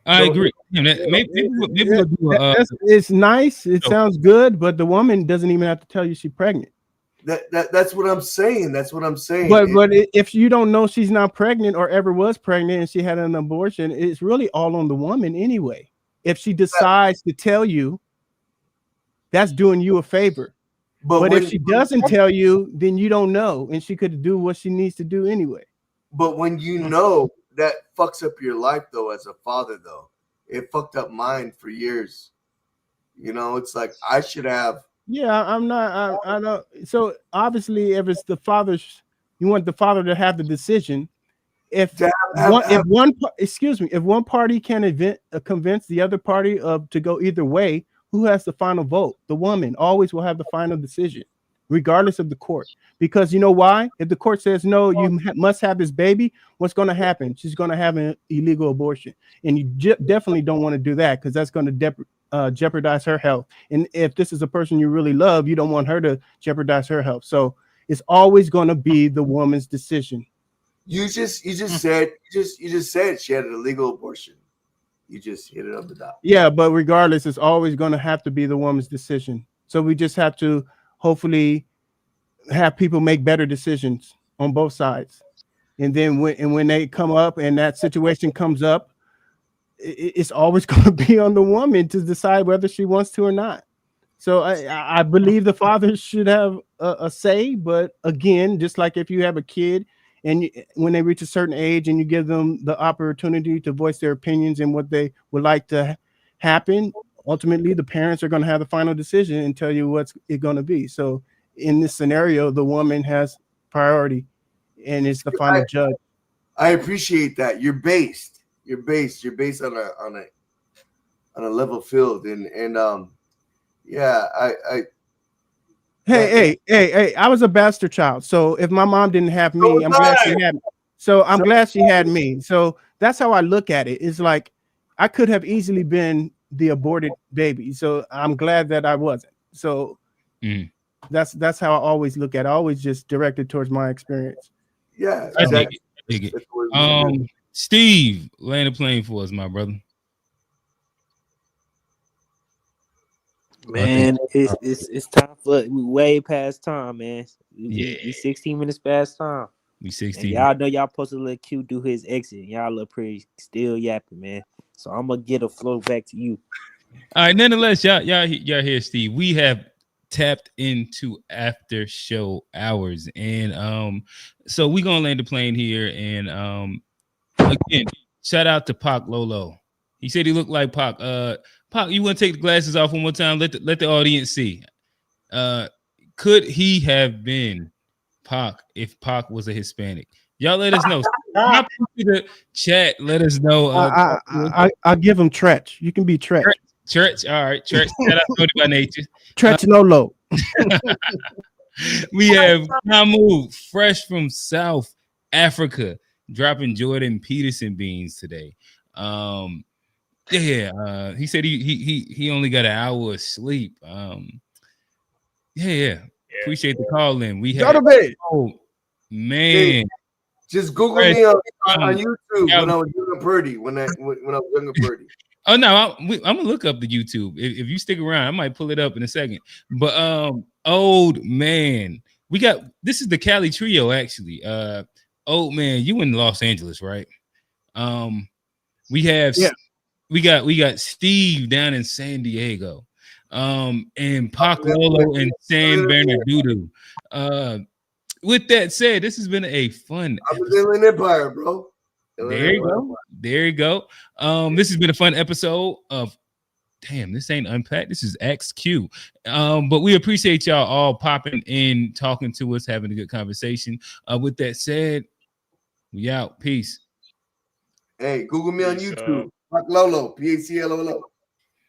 I agree. Maybe we'll do it's nice. It sounds good, but the woman doesn't even have to tell you she's pregnant. That's what I'm saying. That's what I'm saying. But if you don't know she's not pregnant or ever was pregnant and she had an abortion, it's really all on the woman anyway. If she decides to tell you, that's doing you a favor. But if she doesn't tell you, then you don't know, and she could do what she needs to do anyway. But when you know, that fucks up your life though as a father though. It fucked up mine for years. It's like I should have. Yeah, I'm not. I don't. So obviously, if it's the father's, you want the father to have the decision. if one party can convince the other party to go either way, who has the final vote? The woman always will have the final decision, regardless of the court. Because you know why? If the court says no, you must have this baby, what's going to happen? She's going to have an illegal abortion, and you definitely don't want to do that because that's going to jeopardize her health. And if this is a person you really love, you don't want her to jeopardize her health. So it's always going to be the woman's decision. You just said she had an illegal abortion. You just hit it up the dot. Yeah, but regardless, it's always going to have to be the woman's decision. So we just have to hopefully have people make better decisions on both sides. And then when they come up and that situation comes up, it's always going to be on the woman to decide whether she wants to or not. So I believe the father should have a say. But again, just like if you have a kid and when they reach a certain age and you give them the opportunity to voice their opinions and what they would like to happen, ultimately the parents are going to have the final decision and tell you what's it going to be. So in this scenario, the woman has priority and it's the final judge. I appreciate that. You're based on a level field. And yeah, Hey, I was a bastard child. So if my mom didn't have me, I'm glad she had me. So I'm glad she had me. So that's how I look at it. It's like I could have easily been the aborted baby. So I'm glad that I wasn't. So that's how I always look at it. I always just directed towards my experience. Yeah, I dig it. Steve, land a plane for us, my brother. Man, it's time for way past time, man. We 16 minutes past time. We 16. And y'all know y'all supposed to let Q do his exit. Y'all look pretty still yapping, man. So I'm gonna get a flow back to you. All right, nonetheless, y'all hear Steve. We have tapped into after show hours, and so we gonna land the plane here. And again, shout out to Pac Lolo. He said he looked like Pac. Pac, you want to take the glasses off one more time? Let the audience see. Could he have been Pac if Pac was a Hispanic? Y'all let us know. Hop into the chat. Let us know. I'll give him Tretch. You can be Tretch. Tretch. All right. Tretch. Shout out to by nature. Tretch Nolo. We have Kamu, fresh from South Africa, dropping Jordan Peterson beans today. He said he only got an hour of sleep. Appreciate the call in. We have man. Hey, just Google me on YouTube when I was younger Purdy. When I was younger Purdy. Oh no, I'm gonna look up the YouTube. If you stick around, I might pull it up in a second. But old man, this is the Cali trio actually. Old man, you in Los Angeles, right? We got Steve down in San Diego, and Pac Lolo and San Bernardino. With that said, this has been a fun Inland Empire, bro. There you go. This has been a fun episode of this ain't Unpacked. This is XQ. But we appreciate y'all all popping in, talking to us, having a good conversation. With that said, we out. Peace. Hey, Google me on YouTube. Pac Lolo, Paclolo.